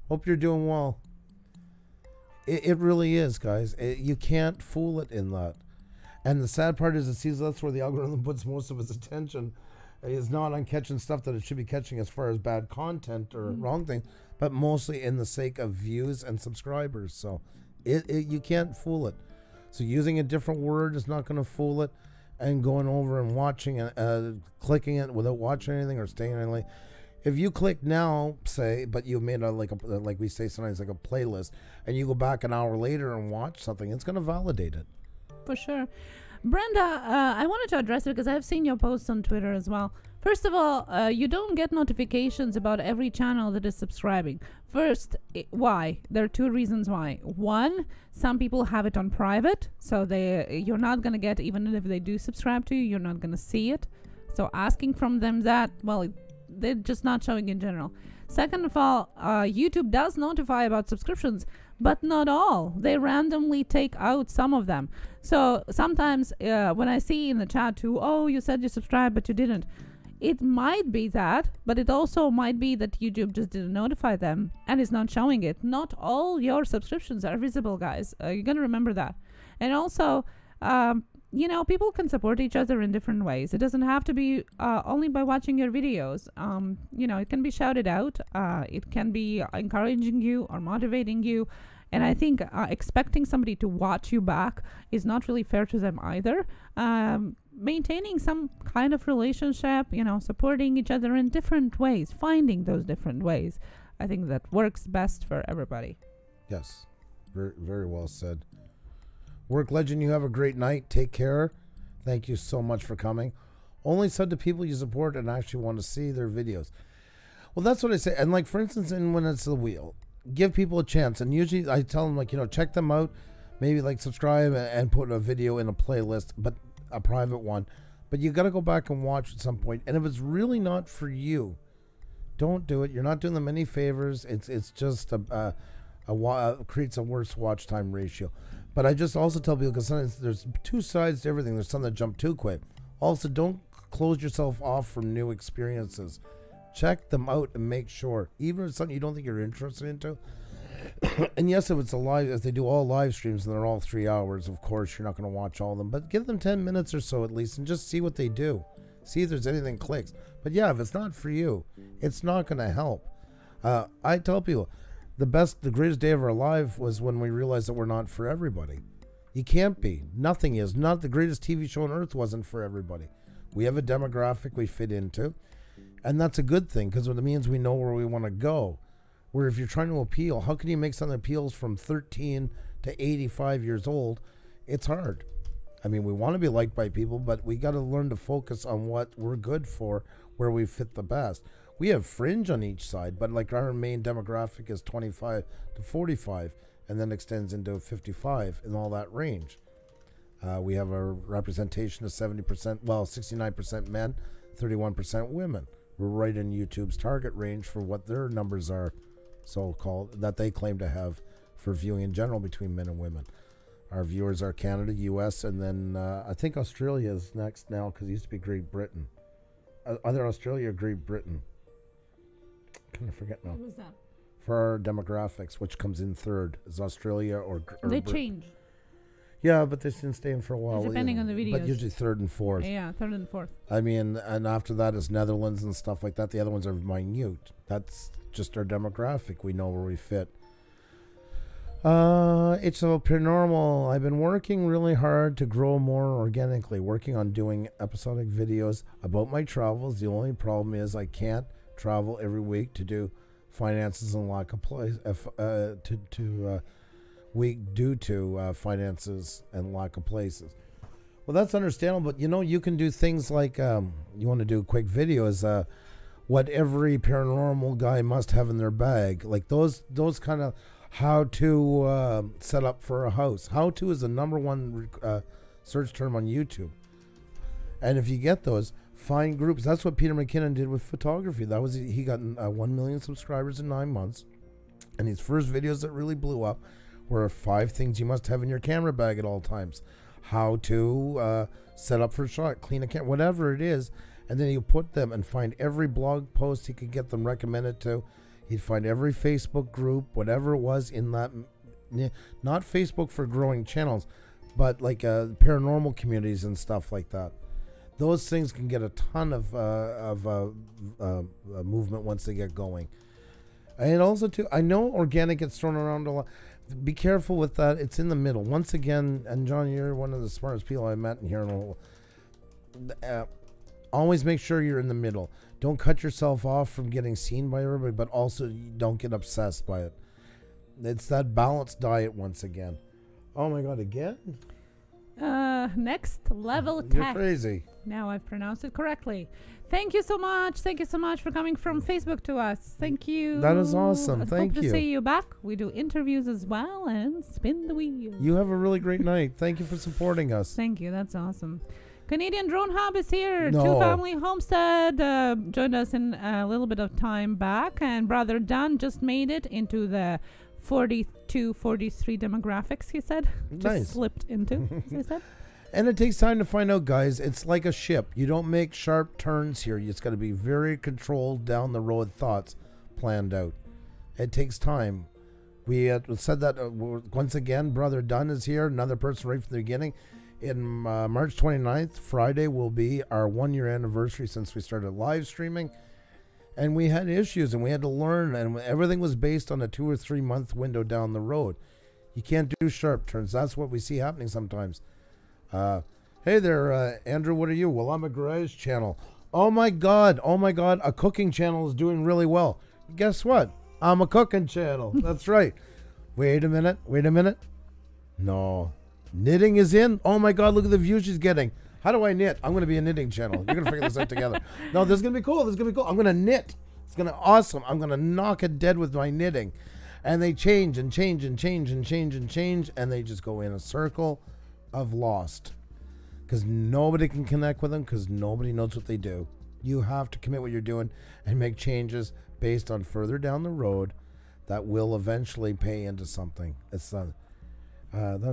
Hope you're doing well. It really is, guys. You can't fool it in that. And the sad part is, it sees that's where the algorithm puts most of its attention. It's not on catching stuff that it should be catching as far as bad content or wrong things, but mostly in the sake of views and subscribers. So you can't fool it. So using a different word is not going to fool it, and going over and watching it, clicking it without watching anything or staying anything. If you click now, say, but you made like we say sometimes, like a playlist, and you go back an hour later and watch something, it's going to validate it. For sure. Brenda, I wanted to address it because I've seen your posts on Twitter as well. First of all, you don't get notifications about every channel that is subscribing. First, why? There are two reasons why. One, some people have it on private, so you're not going to get, even if they do subscribe to you, you're not going to see it. So asking from them that, well, they're just not showing in general. Second of all, YouTube does notify about subscriptions, but not all. They randomly take out some of them. So sometimes when I see in the chat too, oh, you said you subscribed, but you didn't. It might be that, but it also might be that YouTube just didn't notify them and is not showing it. Not all your subscriptions are visible, guys. You're going to remember that. And also, you know, people can support each other in different ways. It doesn't have to be only by watching your videos. You know, it can be shouted out. It can be encouraging you or motivating you. And I think expecting somebody to watch you back is not really fair to them either. Maintaining some kind of relationship, you know, supporting each other in different ways, finding those different ways, I think that works best for everybody. Yes, very, very well said. Work Legend, you have a great night. Take care. Thank you so much for coming. Only sub to people you support and actually want to see their videos. Well, that's what I say. And like, for instance, when it's the wheel, give people a chance. And usually I tell them, like, you know, check them out. Maybe like subscribe and put a video in a playlist, but a private one. But you got to go back and watch at some point. And if it's really not for you, don't do it. You're not doing them any favors. It's just creates a worse watch time ratio. But I just also tell people, because sometimes there's two sides to everything. There's some that jump too quick. Also, don't close yourself off from new experiences. Check them out and make sure, even if it's something you don't think you're interested into. And yes, if it's if they do all live streams and they're all 3 hours, of course you're not going to watch all of them. But give them 10 minutes or so at least, and just see what they do. See if there's anything clicks. But yeah, if it's not for you, it's not going to help. I tell people, the greatest day of our life was when we realized that we're not for everybody. You can't be. Nothing is. Not the greatest TV show on earth wasn't for everybody. We have a demographic we fit into, and that's a good thing, because it means we know where we want to go. Where if you're trying to appeal, how can you make something that appeals from 13 to 85 years old? It's hard. I mean, we want to be liked by people, but we got to learn to focus on what we're good for, where we fit the best. We have fringe on each side, but like our main demographic is 25 to 45, and then extends into 55 in all that range. We have a representation of 70%, well, 69% men, 31% women. We're right in YouTube's target range for what their numbers are, so-called, that they claim to have for viewing in general between men and women. Our viewers are Canada, US, and then I think Australia is next now, because it used to be Great Britain. Either Australia or Great Britain. I forget now. What was that? For our demographics, which comes in third, is Australia or they change. Yeah, but they didn't stay in for a while. Depending on the videos. But usually third and fourth. Yeah, third and fourth. I mean, and after that is Netherlands and stuff like that. The other ones are minute. That's just our demographic. We know where we fit. It's a paranormal. I've been working really hard to grow more organically, working on doing episodic videos about my travels. The only problem is I can't travel every week to do finances and lack of place week due to finances and lack of places. Well, that's understandable, but you know, you can do things like you want to do quick videos, what every paranormal guy must have in their bag, like those kind of how to set up for a house. How to is the #1 search term on YouTube, and if you get those, find groups. That's what Peter McKinnon did with photography. That was, he got 1 million subscribers in 9 months, and his first videos that really blew up were 5 things you must have in your camera bag at all times. How to set up for a shot, clean a camera, whatever it is. And then you put them and find every blog post he could get them recommended to. He'd find every Facebook group, whatever it was in that, not Facebook for growing channels, but like paranormal communities and stuff like that. Those things can get a ton of movement once they get going. And also too, I know organic gets thrown around a lot. Be careful with that. It's in the middle. Once again, and John, you're one of the smartest people I met in here. Always make sure you're in the middle. Don't cut yourself off from getting seen by everybody, but also don't get obsessed by it. It's that balanced diet once again. Oh my God, again? Next Level You're Tech. crazy. Now I've pronounced it correctly. Thank you so much. Thank you so much for coming from Facebook to us. Thank you. That is awesome. Thank Hope you. to see you back. We do interviews as well and spin the wheel. You have a really great night. Thank you for supporting us. Thank you. That's awesome. Canadian Drone Hub is here. No. Two Family Homestead joined us in a little bit of time back, and Brother Dunn just made it into the 42, 43 demographics, he said. Just Nice. slipped into, he said. And it takes time to find out, guys. It's like a ship. You don't make sharp turns here. It's got to be very controlled, down the road thoughts planned out. It takes time. We said that once again. Brother Dunn is here, another person right from the beginning. In March 29th, Friday, will be our 1-year anniversary since we started live streaming. And we had issues, and we had to learn, and everything was based on a 2 or 3 month window down the road. You can't do sharp turns. That's what we see happening sometimes. Hey there, Andrew, what are you? Well, I'm a garage channel. Oh my God, a cooking channel is doing really well. Guess what? I'm a cooking channel. That's right. Wait a minute. No. Knitting is in. Oh my God, look at the views she's getting. How do I knit? I'm going to be a knitting channel. You're going to figure this out together. No, this is going to be cool. I'm going to knit. It's going to be awesome. I'm going to knock it dead with my knitting. And they change and change and change and change and change. And they just go in a circle of lost. Because nobody can connect with them, because nobody knows what they do. You have to commit what you're doing and make changes based on further down the road that will eventually pay into something. It's that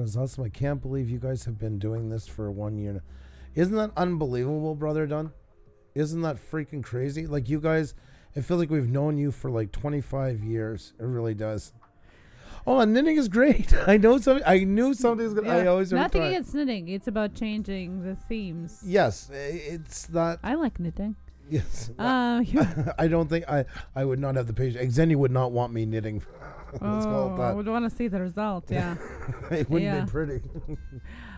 is awesome. I can't believe you guys have been doing this for 1 year now. Isn't that unbelievable, Brother Dunn? Isn't that freaking crazy? Like, you guys, it feels like we've known you for like 25 years. It really does. Oh, and knitting is great. I knew something's going to... I always Nothing try. against knitting. It's about changing the themes. Yes, it's not... I like knitting. Yes. Yeah. I don't think... I would not have the patience. Xeni would not want me knitting. Let's call it that. I would want to see the result, yeah. It wouldn't be pretty.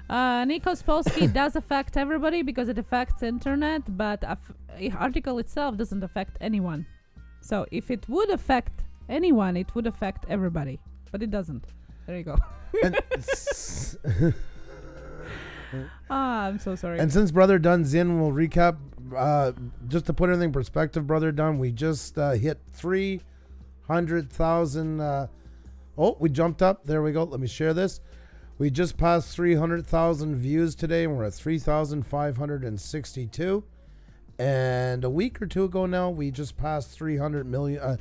Nico Spolsky does affect everybody because it affects internet, but the article itself doesn't affect anyone. So if it would affect anyone, it would affect everybody. But it doesn't. There you go. I'm so sorry. And since Brother Dunn's in, we'll recap. Just to put everything in perspective, Brother Dunn, we just hit 300,000. We jumped up. There we go. Let me share this. We just passed 300,000 views today, and we're at 3,562. And a week or two ago now, we just passed 3 million.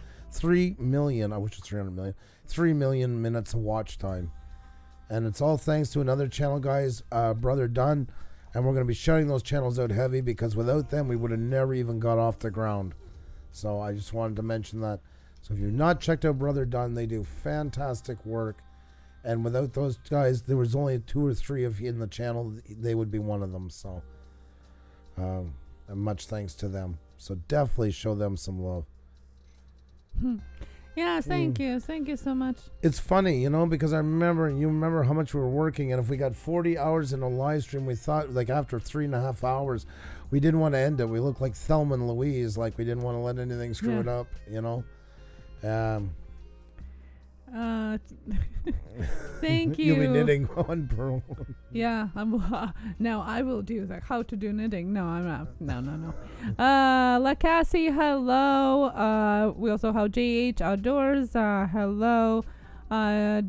I wish it was 300 million. 3 million minutes of watch time. And it's all thanks to another channel, guys, Brother Dunn. And we're going to be shutting those channels out heavy, because without them, we would have never even got off the ground. So I just wanted to mention that. So if you've not checked out Brother Dunn, they do fantastic work. And without those guys, there was only 2 or 3 of you in the channel. They would be one of them. So much thanks to them. So definitely show them some love. Yeah, thank you. Thank you so much. It's funny, because you remember how much we were working. And if we got 40 hours in a live stream, we thought, like, after 3.5 hours, we didn't want to end it. We looked like Thelma and Louise, like we didn't want to let anything screw it up, Thank you. You'll be knitting one per one. Yeah, now I will do that. How to do knitting? No, I'm not. No. Lacassie, hello. We also have JH Outdoors. Hello.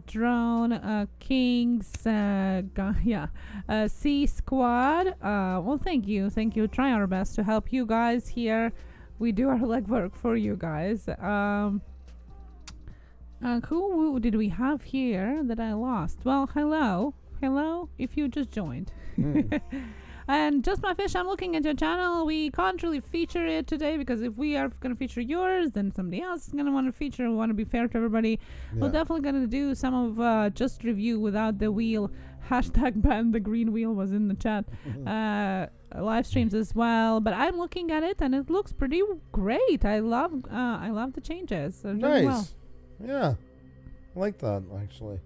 Drone Kings. C Squad. Well, thank you. Try our best to help you guys here. We do our legwork for you guys. Who did we have here that I lost? Well, hello, if you just joined. And Just My Fish, I'm looking at your channel. We can't really feature it today, because if we are going to feature yours, then somebody else is going to want to feature. We want to be fair to everybody. Yeah. We're definitely going to do some of just review without the wheel. Hashtag ban the green wheel was in the chat. Live streams as well, but I'm looking at it and it looks pretty great. I love the changes. They're doing well. Yeah, I like that, actually.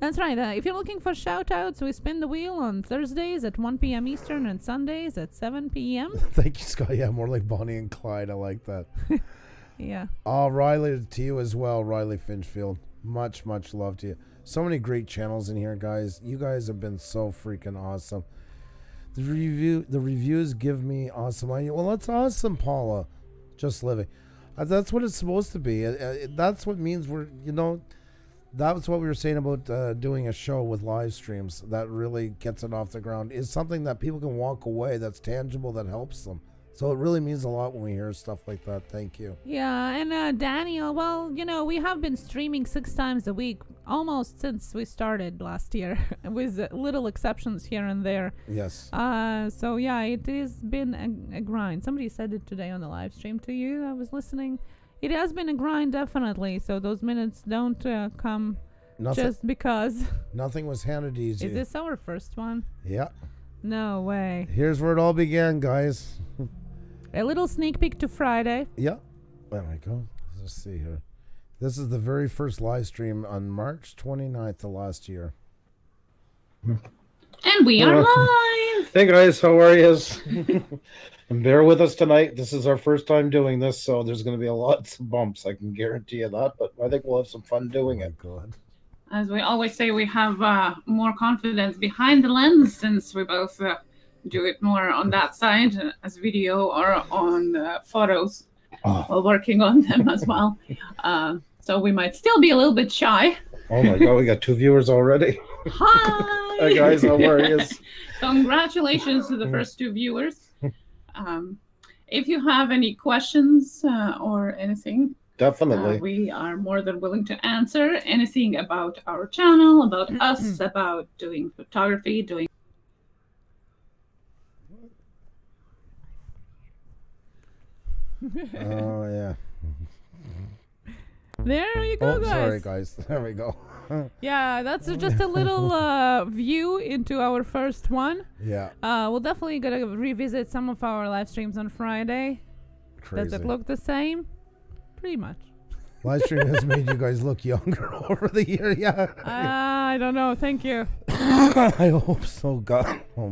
That's right. If you're looking for shout-outs, we spin the wheel on Thursdays at 1 p.m. Eastern and Sundays at 7 p.m. Thank you, Scott. Yeah, more like Bonnie and Clyde. I like that. Yeah. Oh, Riley, to you as well, Riley Finchfield. Much, much love to you. So many great channels in here, guys. You guys have been so freaking awesome. The reviews give me awesome idea. Well, that's awesome, Paula. Just living. That's what it's supposed to be. That's what means we're, that's what we were saying about doing a show with live streams that really gets it off the ground, is something that people can walk away, that's tangible, that helps them. So it really means a lot when we hear stuff like that. Thank you. Yeah, and Daniel, well, we have been streaming 6 times a week almost since we started last year, with little exceptions here and there. Yes. So yeah, it has been a grind. Somebody said it today on the live stream to you. I was listening. It has been a grind, definitely. So those minutes don't come just because. Nothing was handed easy. Is this our first one? Yeah. No way. Here's where it all began, guys. A little sneak peek to Friday. Yeah. There we go. Let's see here. This is the very first live stream on March 29th of last year. And we are live. Hey guys, how are you? And bear with us tonight. This is our first time doing this, so there's going to be a lot of bumps. I can guarantee you that, but I think we'll have some fun doing it. God. As we always say, we have more confidence behind the lens, since we both do it more on that side as video or on photos while working on them as well. So we might still be a little bit shy. Oh my God, we got 2 viewers already. Hi! Hi guys, how are you? Congratulations to the first 2 viewers. If you have any questions or anything, Definitely. we are more than willing to answer anything about our channel, about us, about doing photography, doing. Oh, yeah. There you go, guys. Sorry, guys. There we go. Yeah, that's just a little view into our first one. Yeah. We'll definitely gonna revisit some of our live streams on Friday. Crazy. Does it look the same? Pretty much. Live stream has made you guys look younger over the year. Yeah. I don't know. Thank you. I hope so. God. Oh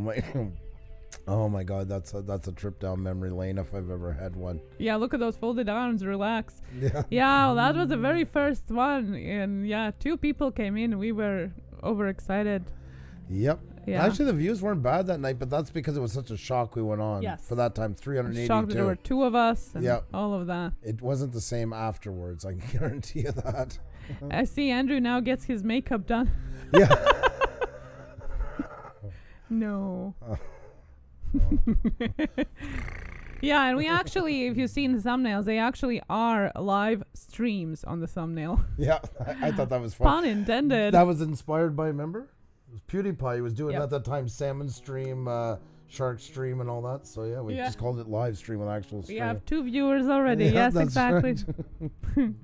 my God. That's a trip down memory lane if I've ever had one. Yeah, look at those folded arms. Relax. Yeah. Yeah, well, that was the very first one, and yeah, 2 people came in. We were overexcited. Yep. Yeah. Actually, the views weren't bad that night, but that's because it was such a shock we went on. Yes. For that time, 382. Shocked that there were 2 of us. And Yep. all of that. It wasn't the same afterwards. I can guarantee you that. I see Andrew now gets his makeup done. Yeah. No. Yeah, and we actually, if you've seen the thumbnails, they actually are live streams on the thumbnail. Yeah. I thought that was fun. Pun intended. That was inspired by, remember? It was PewDiePie. He was doing Yep. at that time salmon stream, shark stream, and all that. So yeah, we just called it live stream with actual stream. We have 2 viewers already. Yeah, Yes, that's exactly. right.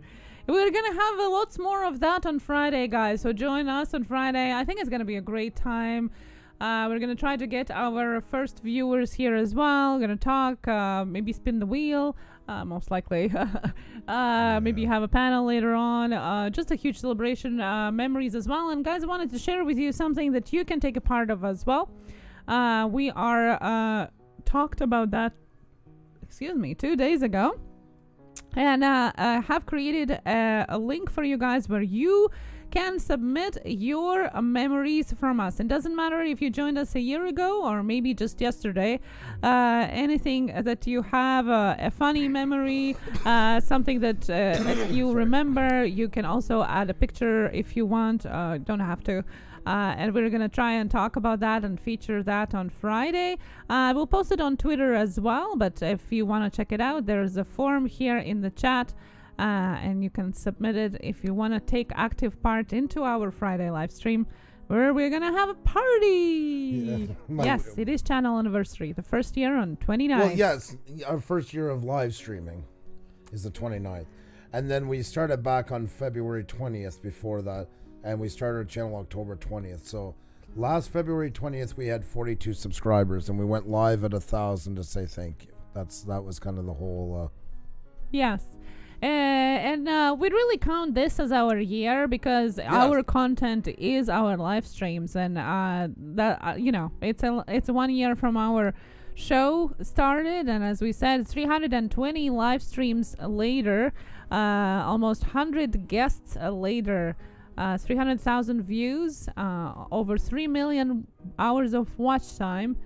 We're going to have lots more of that on Friday, guys. So join us on Friday. I think it's going to be a great time. We're going to try to get our first viewers here as well. We're going to talk, maybe spin the wheel, most likely. Maybe have a panel later on. Just a huge celebration, memories as well. And guys, I wanted to share with you something that you can take a part of as well. We are talked about that, 2 days ago. And I have created a link for you guys where you can submit your memories from us. It doesn't matter if you joined us a year ago or maybe just yesterday. Anything that you have, a funny memory, something that you remember, you can also add a picture if you want. Don't have to. And we're going to try and talk about that and feature that on Friday. We'll post it on Twitter as well, but if you want to check it out, there's a form here in the chat, and you can submit it if you want to take active part into our Friday live stream, where we're going to have a party. Yeah. Yes, it is channel anniversary, the first year on 29th. Well, yes, our first year of live streaming is the 29th. And then we started back on February 20th before that. And we started our channel October 20th. So last February 20th, we had 42 subscribers, and we went live at 1,000 to say thank you. That was kind of the whole. Yes. And we really count this as our year because our content is our live streams, and that it's 1 year from our show started, and as we said, 320 live streams later, almost 100 guests later. 300,000 views, over 3 million hours of watch time,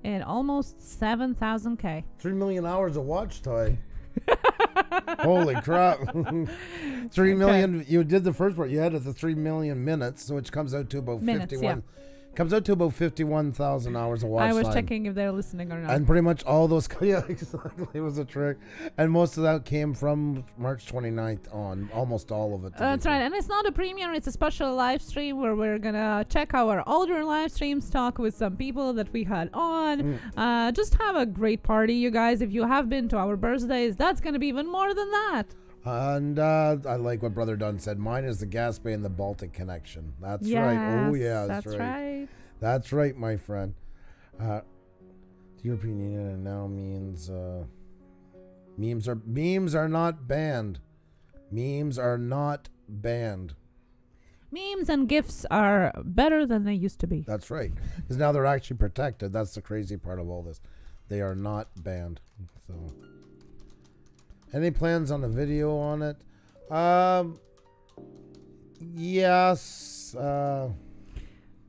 and almost 7,000K. 3 million hours of watch time. Holy crap. 3 million. You did the first part. You had it to 3 million minutes, which comes out to about 51. Comes out to about 51,000 hours of watch time. I was checking if they're listening or not. And pretty much all those, yeah, exactly, it was a trick. And most of that came from March 29th on, almost all of it. That's right. And it's not a premiere, it's a special live stream where we're going to check our older live streams, talk with some people that we had on. Just have a great party, you guys. If you have been to our birthdays, that's going to be even more than that. And I like what Brother Dunn said. Mine is the Gaspé and the Baltic connection. That's right. Oh, yeah, that's right. That's right, my friend. The European Union now means memes are not banned. Memes are not banned. Memes and GIFs are better than they used to be. That's right. Because now they're actually protected. That's the crazy part of all this. They are not banned. So... Any plans on a video on it? Yes. Well,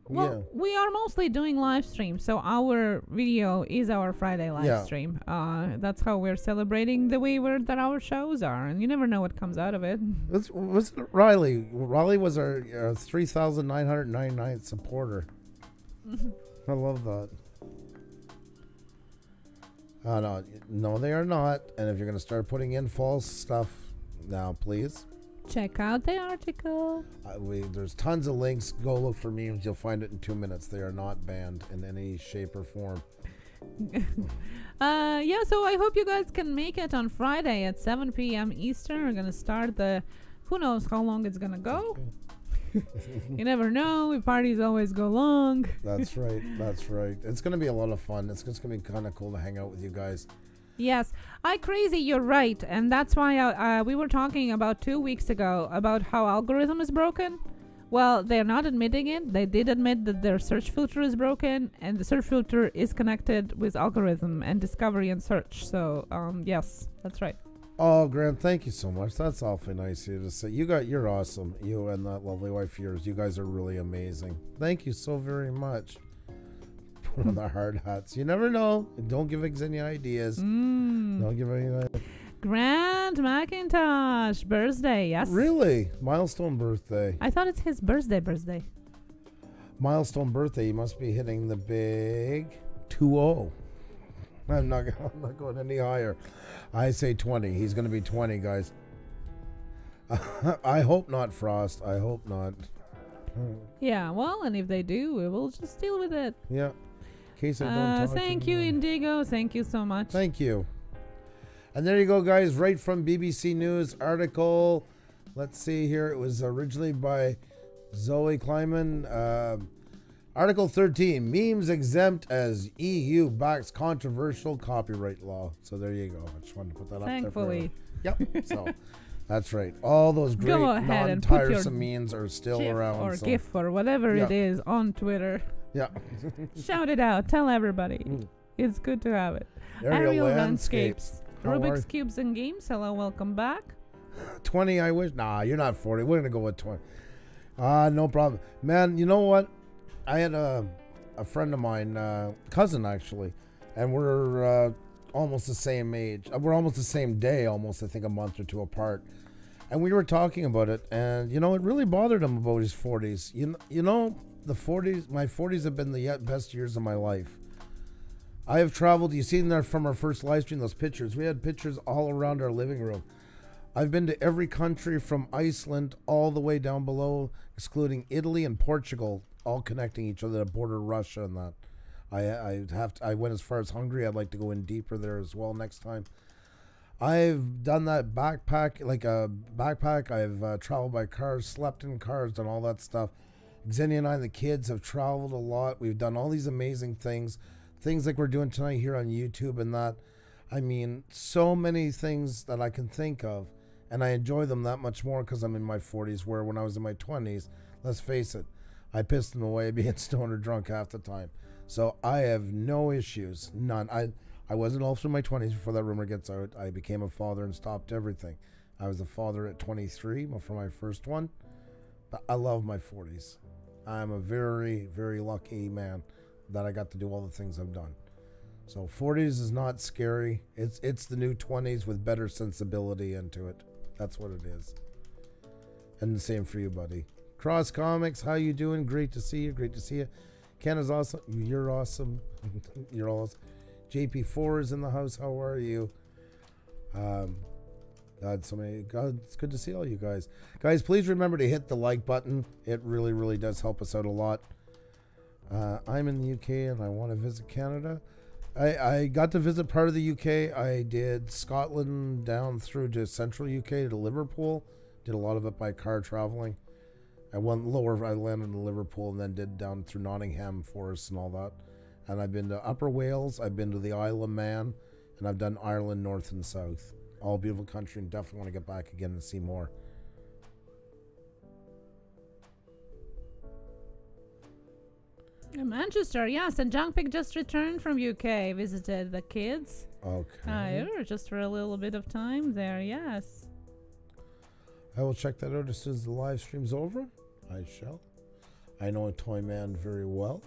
yeah. we are mostly doing live streams, so our video is our Friday live stream. That's how we're celebrating the way that our shows are, and you never know what comes out of it. Was it Riley? Riley was our 3,999th supporter. I love that. No, they are not. And if you're going to start putting in false stuff now, please check out the article. There's tons of links. Go look for memes. You'll find it in 2 minutes. They are not banned in any shape or form. Yeah, so I hope you guys can make it on Friday at 7 p.m. Eastern. We're going to start who knows how long it's going to go. Okay. You never know. Parties always go long. That's right. That's right. It's going to be a lot of fun. It's just going to be kind of cool to hang out with you guys. Yes. Crazy, you're right. And that's why we were talking about 2 weeks ago about how algorithm is broken. Well, they're not admitting it. They did admit that their search filter is broken, and the search filter is connected with algorithm and discovery and search. So, yes, that's right. Oh, Grant, thank you so much. That's awfully nice of you to say. You're awesome. You and that lovely wife of yours. You guys are really amazing. Thank you so very much. Put on the hard hats. You never know. Don't give us any ideas. Don't give any ideas. Grant McIntosh birthday, yes. Really? Milestone birthday. I thought it's his birthday. Milestone birthday. He must be hitting the big 2-0. I'm not going any higher. I say 20. He's going to be 20, guys. I hope not, Frost. I hope not. Yeah, well, and if they do, we will just deal with it. Yeah. In case I don't talk thank you, Indigo. Thank you so much. Thank you. And there you go, guys. Right from BBC News article. Let's see here. It was originally by Zoe Kleiman. Article 13, memes exempt as EU backs controversial copyright law. So there you go. I just wanted to put that up there. Thankfully. Yep. So that's right. All those great non-tiresome memes are still around. Or GIF or whatever it is on Twitter. Yeah. Shout it out. Tell everybody. It's good to have it. Aerial landscapes. Rubik's Cubes and Games. Hello, welcome back. 20, I wish. Nah, you're not 40. We're going to go with 20. No problem. Man, you know what? I had a friend of mine, cousin actually, and we're almost the same age. We're almost the same day, almost, I think a month or two apart. And we were talking about it, and, you know, it really bothered him about his 40s. You know, the 40s, my 40s have been the best years of my life. I have traveled, you've seen there from our first live stream, those pictures. We had pictures all around our living room. I've been to every country from Iceland all the way down below, excluding Italy and Portugal, all connecting each other to border Russia and that. I went as far as Hungary. I'd like to go in deeper there as well next time. I've done that backpack, like a backpack. I've traveled by cars, slept in cars, done all that stuff. Xenia and I, the kids, have traveled a lot. We've done all these amazing things like we're doing tonight here on YouTube and that. I mean, so many things that I can think of, and I enjoy them that much more because I'm in my 40s, where when I was in my 20s, let's face it, I pissed them away being stoned or drunk half the time. So I have no issues, none. I wasn't also in my 20s before that rumor gets out. I became a father and stopped everything. I was a father at 23 for my first one. But I love my 40s. I'm a very, very lucky man that I got to do all the things I've done. So 40s is not scary. It's the new 20s with better sensibility into it. That's what it is. And the same for you, buddy. Cross Comics, how you doing? Great to see you. Great to see you. Ken is awesome. You're awesome. You're awesome. JP4 is in the house. How are you? God, it's good to see all you guys. Guys, please remember to hit the like button. It really, really does help us out a lot. I'm in the UK and I want to visit Canada. I got to visit part of the UK. I did Scotland down through to central UK to Liverpool. Did a lot of it by car traveling. I went lower. I landed in Liverpool and then did down through Nottingham Forest and all that. And I've been to Upper Wales. I've been to the Isle of Man. And I've done Ireland north and south. All beautiful country, and definitely want to get back again and see more. Manchester, yes, and Jungpick just returned from UK, visited the kids. Okay. Just for a little bit of time there, yes. I will check that out as soon as the live stream's over. I shall. I know a toy man very well.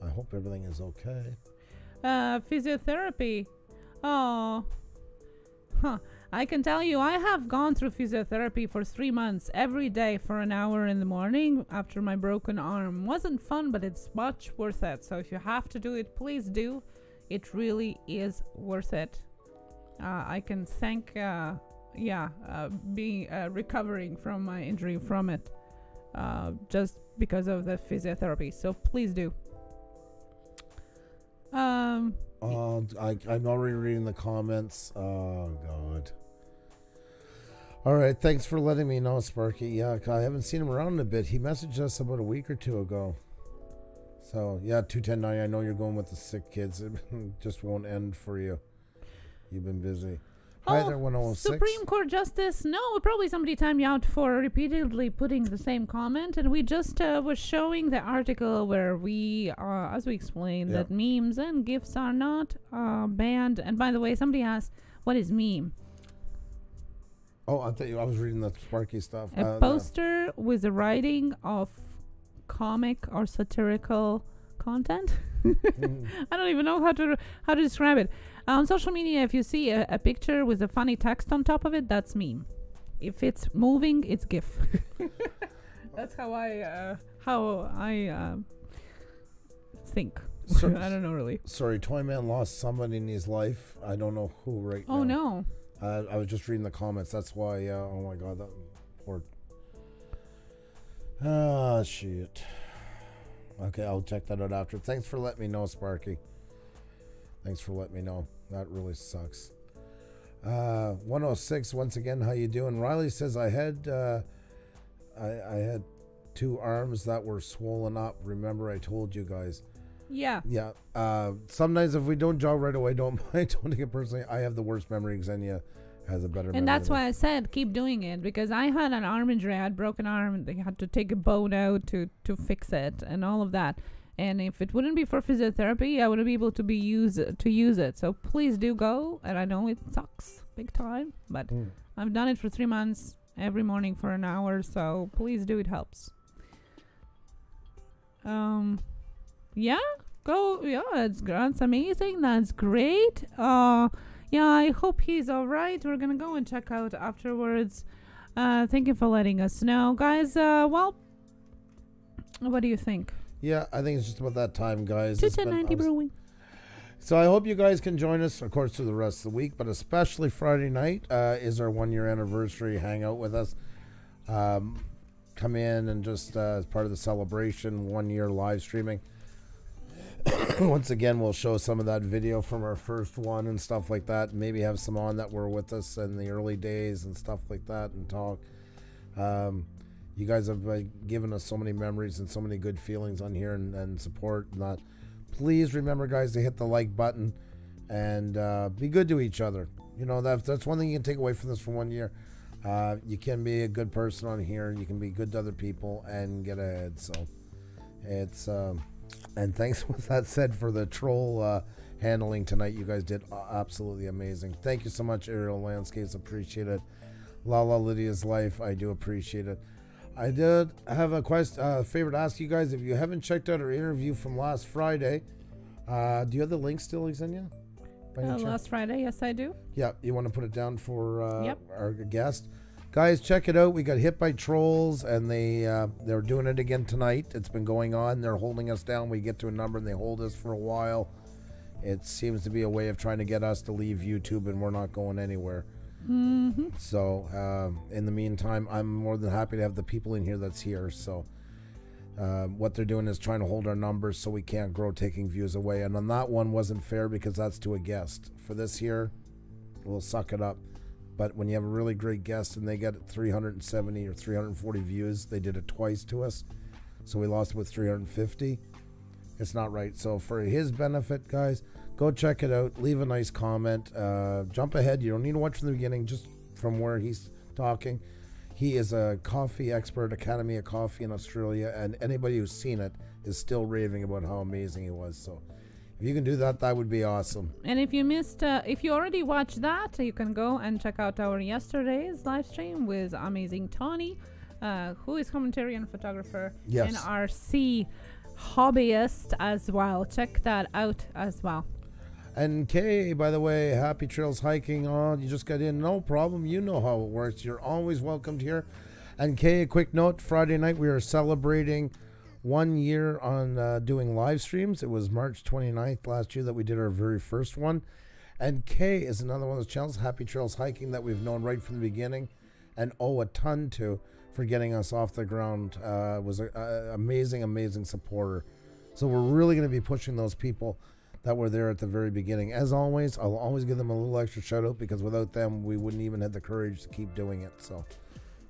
I hope everything is okay. Physiotherapy. Oh. Huh. I can tell you, I have gone through physiotherapy for 3 months every day for an hour in the morning after my broken arm. Wasn't fun, but it's much worth it. So if you have to do it, please do. It really is worth it. I can thank, recovering from my injury from it, just because of the physiotherapy. So please do. I'm already reading the comments. Oh, God. All right. Thanks for letting me know, Sparky. Yeah, I haven't seen him around in a bit. He messaged us about a week or two ago. So, yeah, 21090. I know you're going with the sick kids. It just won't end for you. You've been busy. Hi there, 106. Supreme Court Justice. No, probably somebody timed you out for repeatedly putting the same comment. And we just was showing the article where we, as we explained, that memes and GIFs are not banned. And by the way, somebody asked, what is meme? Oh, I thought I was reading the Sparky stuff. A poster with a writing of comic or satirical content. I don't even know how to describe it. On social media, if you see a picture with a funny text on top of it, that's meme. If it's moving, it's GIF. That's how I think. I don't know really. Sorry, Toyman lost somebody in his life. I don't know who right now. Oh no. I was just reading the comments. That's why. Oh my God, that poor. Ah, shit. Okay, I'll check that out after. Thanks for letting me know, Sparky. Thanks for letting me know. That really sucks. 106, once again, how you doing? Riley says, I had 2 arms that were swollen up. Remember I told you guys. Yeah. Yeah. Sometimes if we don't jog right away, don't take it personally. I have the worst memory. Xenia has a better memory. And that's why I said keep doing it, because I had an arm injury. I had broken arm. They had to take a bone out to fix it and all of that. And if it wouldn't be for physiotherapy, I wouldn't be able to use it. So please do go. And I know it sucks big time, but I've done it for 3 months every morning for an hour. So please do. It helps. Yeah, go. Yeah, that's amazing. That's great. Yeah, I hope he's all right. We're gonna go and check out afterwards. Thank you for letting us know, guys. Well, what do you think? Yeah, I think it's just about that time, guys. 21090 Brewing. So I hope you guys can join us, of course, through the rest of the week, but especially Friday night is our 1-year anniversary. Hang out with us. Come in and just as part of the celebration, 1 year live streaming. Once again, we'll show some of that video from our first one and stuff like that. Maybe have some on that were with us in the early days and stuff like that and talk. You guys have given us so many memories and so many good feelings on here and support and that. Please remember, guys, to hit the like button and be good to each other. You know, that's one thing you can take away from this for 1 year. You can be a good person on here. You can be good to other people and get ahead. So it's and thanks with that said for the troll handling tonight. You guys did absolutely amazing. Thank you so much, Aerial Landscapes. Appreciate it. Lala Lydia's Life. I do appreciate it. I did have a favor to ask you guys. If you haven't checked out our interview from last Friday, Do you have the link still, Xenia? Last Friday, yes, I do. Yeah, you want to put it down for Yep. our guest? Guys, check it out. We got hit by trolls, and they're doing it again tonight. It's been going on. They're holding us down. We get to a number, and they hold us for a while. It seems to be a way of trying to get us to leave YouTube, and we're not going anywhere. Mm-hmm. So, in the meantime, I'm more than happy to have the people in here that's here. So, what they're doing is trying to hold our numbers so we can't grow, taking views away. And on that one wasn't fair because that's to a guest. For this here, we'll suck it up. But when you have a really great guest and they get 370 or 340 views, they did it twice to us. So we lost with 350. It's not right. So for his benefit, guys, go check it out. Leave a nice comment. Jump ahead. You don't need to watch from the beginning, just from where he's talking. He is a coffee expert, Academy of Coffee in Australia, and anybody who's seen it is still raving about how amazing he was. So if you can do that, that would be awesome. And if you missed, if you already watched that, you can go and check out our yesterday's live stream with amazing Tony, who is commentary and photographer, Yes. and RC hobbyist as well. Check that out as well. And Kay, by the way, happy trails hiking on. You just got in, no problem. You know how it works. You're always welcomed here. And Kay, a quick note, Friday night we are celebrating 1 year on doing live streams. It was March 29th last year that we did our very first one. And Kay is another one of those channels, Happy Trails Hiking, that we've known right from the beginning and owe a ton to for getting us off the ground. Was an amazing supporter. So we're really going to be pushing those people that were there at the very beginning. As always, I'll always give them a little extra shout out because without them, we wouldn't even have the courage to keep doing it. So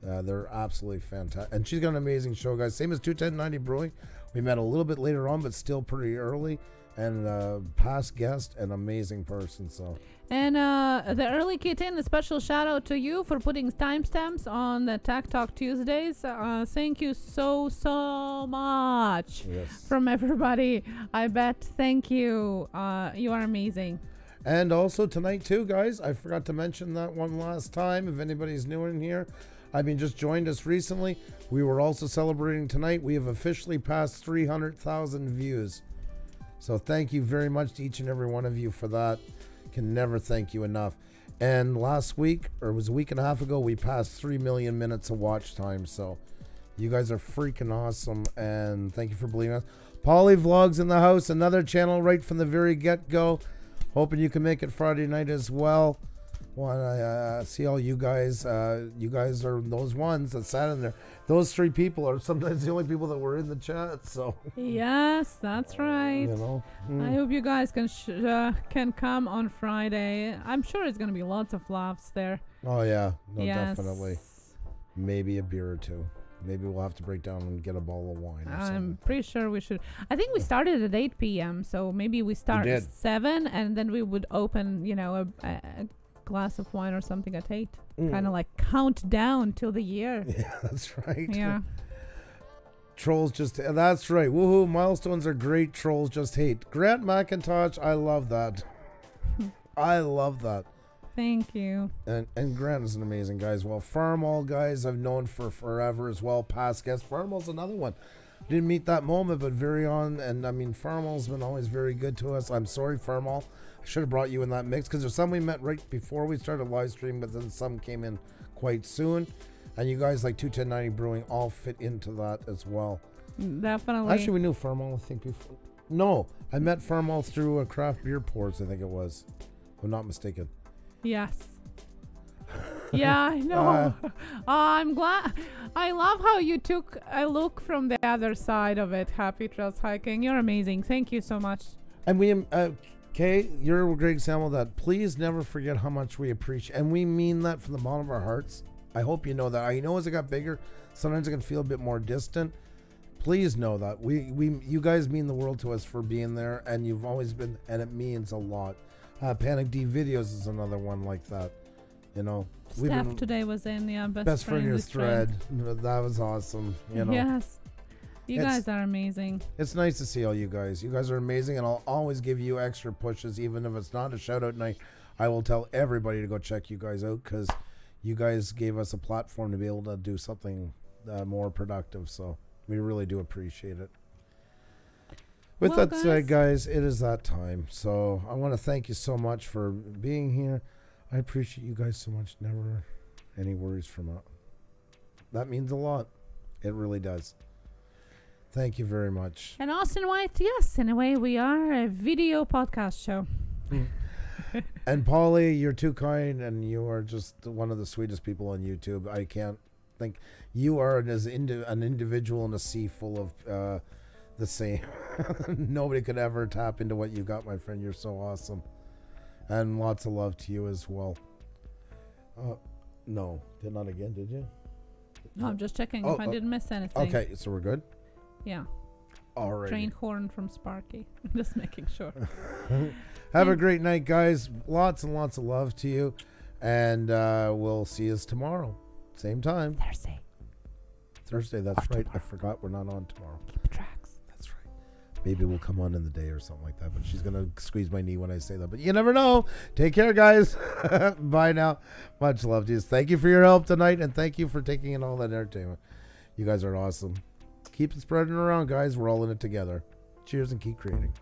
they're absolutely fantastic. And she's got an amazing show, guys. Same as 21090 Brewing. We met a little bit later on, but still pretty early. And past guest, an amazing person. So. And the early kitten, a special shout out to you for putting timestamps on the Tech Talk Tuesdays. Thank you so much. Yes. From everybody. I bet. Thank you. You are amazing. And also tonight too, guys, I forgot to mention that one last time. If anybody's new in here, I mean, just joined us recently. We were also celebrating tonight. We have officially passed 300,000 views. So thank you very much to each and every one of you for that. Can never thank you enough. And last week, or it was a week and a half ago, we passed 3 million minutes of watch time. So you guys are freaking awesome. And thank you for believing us. Polly Vlogs in the house, another channel right from the very get-go. Hoping you can make it Friday night as well. Want to see all you guys. You guys are those ones that sat in there. Those three people are sometimes the only people that were in the chat. So yes, that's right. you know, I hope you guys can come on Friday. I'm sure it's gonna be lots of laughs there. Oh yeah, no, Yes. definitely. Maybe a beer or two. Maybe we'll have to break down and get a bottle of wine. Or I'm something. pretty sure we should. I think we started at 8 p.m. So maybe we start at did. 7, and then we would open, a glass of wine or something at 8. Kind of like count down till the year. Yeah, that's right. Yeah. Trolls just. That's right. Woohoo! Milestones are great. Trolls just hate. Grant McIntosh. I love that. I love that. Thank you. And Grant is an amazing guy as well. Farmall, guys, I've known for forever as well. Past guest. Farmall's another one. Didn't meet that moment, but very on. And I mean, Farmall's been always very good to us. I'm sorry, Farmall. I should have brought you in that mix because there's some we met right before we started live stream, but then some came in quite soon. And you guys like 21090 Brewing all fit into that as well. Definitely. Actually, we knew Farmall, I think, before. No, I met Farmall through a craft beer pours, I think it was. If I'm not mistaken. Yes. Yeah, I know. I'm glad. I love how you took a look from the other side of it. Happy Trails Hiking. You're amazing. Thank you so much. And we, Kay, you're a great example of that. Please never forget how much we appreciate. And we mean that from the bottom of our hearts. I hope you know that. I know as it got bigger, sometimes it can feel a bit more distant. Please know that. You guys mean the world to us for being there. And you've always been, and it means a lot. Panic D Videos is another one like that. You know, Steph today was in best friend news thread. That was awesome. You know, yes, you guys are amazing. It's nice to see all you guys. You guys are amazing, and I'll always give you extra pushes, even if it's not a shout out night. I will tell everybody to go check you guys out because you guys gave us a platform to be able to do something more productive. So we really do appreciate it. With Well, that said, guys, it is that time. So I want to thank you so much for being here. I appreciate you guys so much. Never any worries from it. That means a lot. It really does. Thank you very much. And Austin White, yes, in a way, we are a video podcast show. And Polly, you're too kind, and you are just one of the sweetest people on YouTube. I can't think you are an individual in a sea full of the same. Nobody could ever tap into what you got, my friend. You're so awesome, and lots of love to you as well. No, did not again, did you? No, I'm just checking if I didn't miss anything. Okay, so we're good. Yeah. All right. Train horn from Sparky. Just making sure. Have a great night, guys. Lots and lots of love to you, and we'll see you tomorrow, same time. Thursday. That's right. I forgot we're not on tomorrow. Keep tracks. That's right. Maybe we'll come on in the day or something like that. But she's gonna squeeze my knee when I say that. But you never know. Take care, guys. Bye now. Much love to you. Thank you for your help tonight, and thank you for taking in all that entertainment. You guys are awesome. Keep it spreading around, guys. We're all in it together. Cheers and keep creating.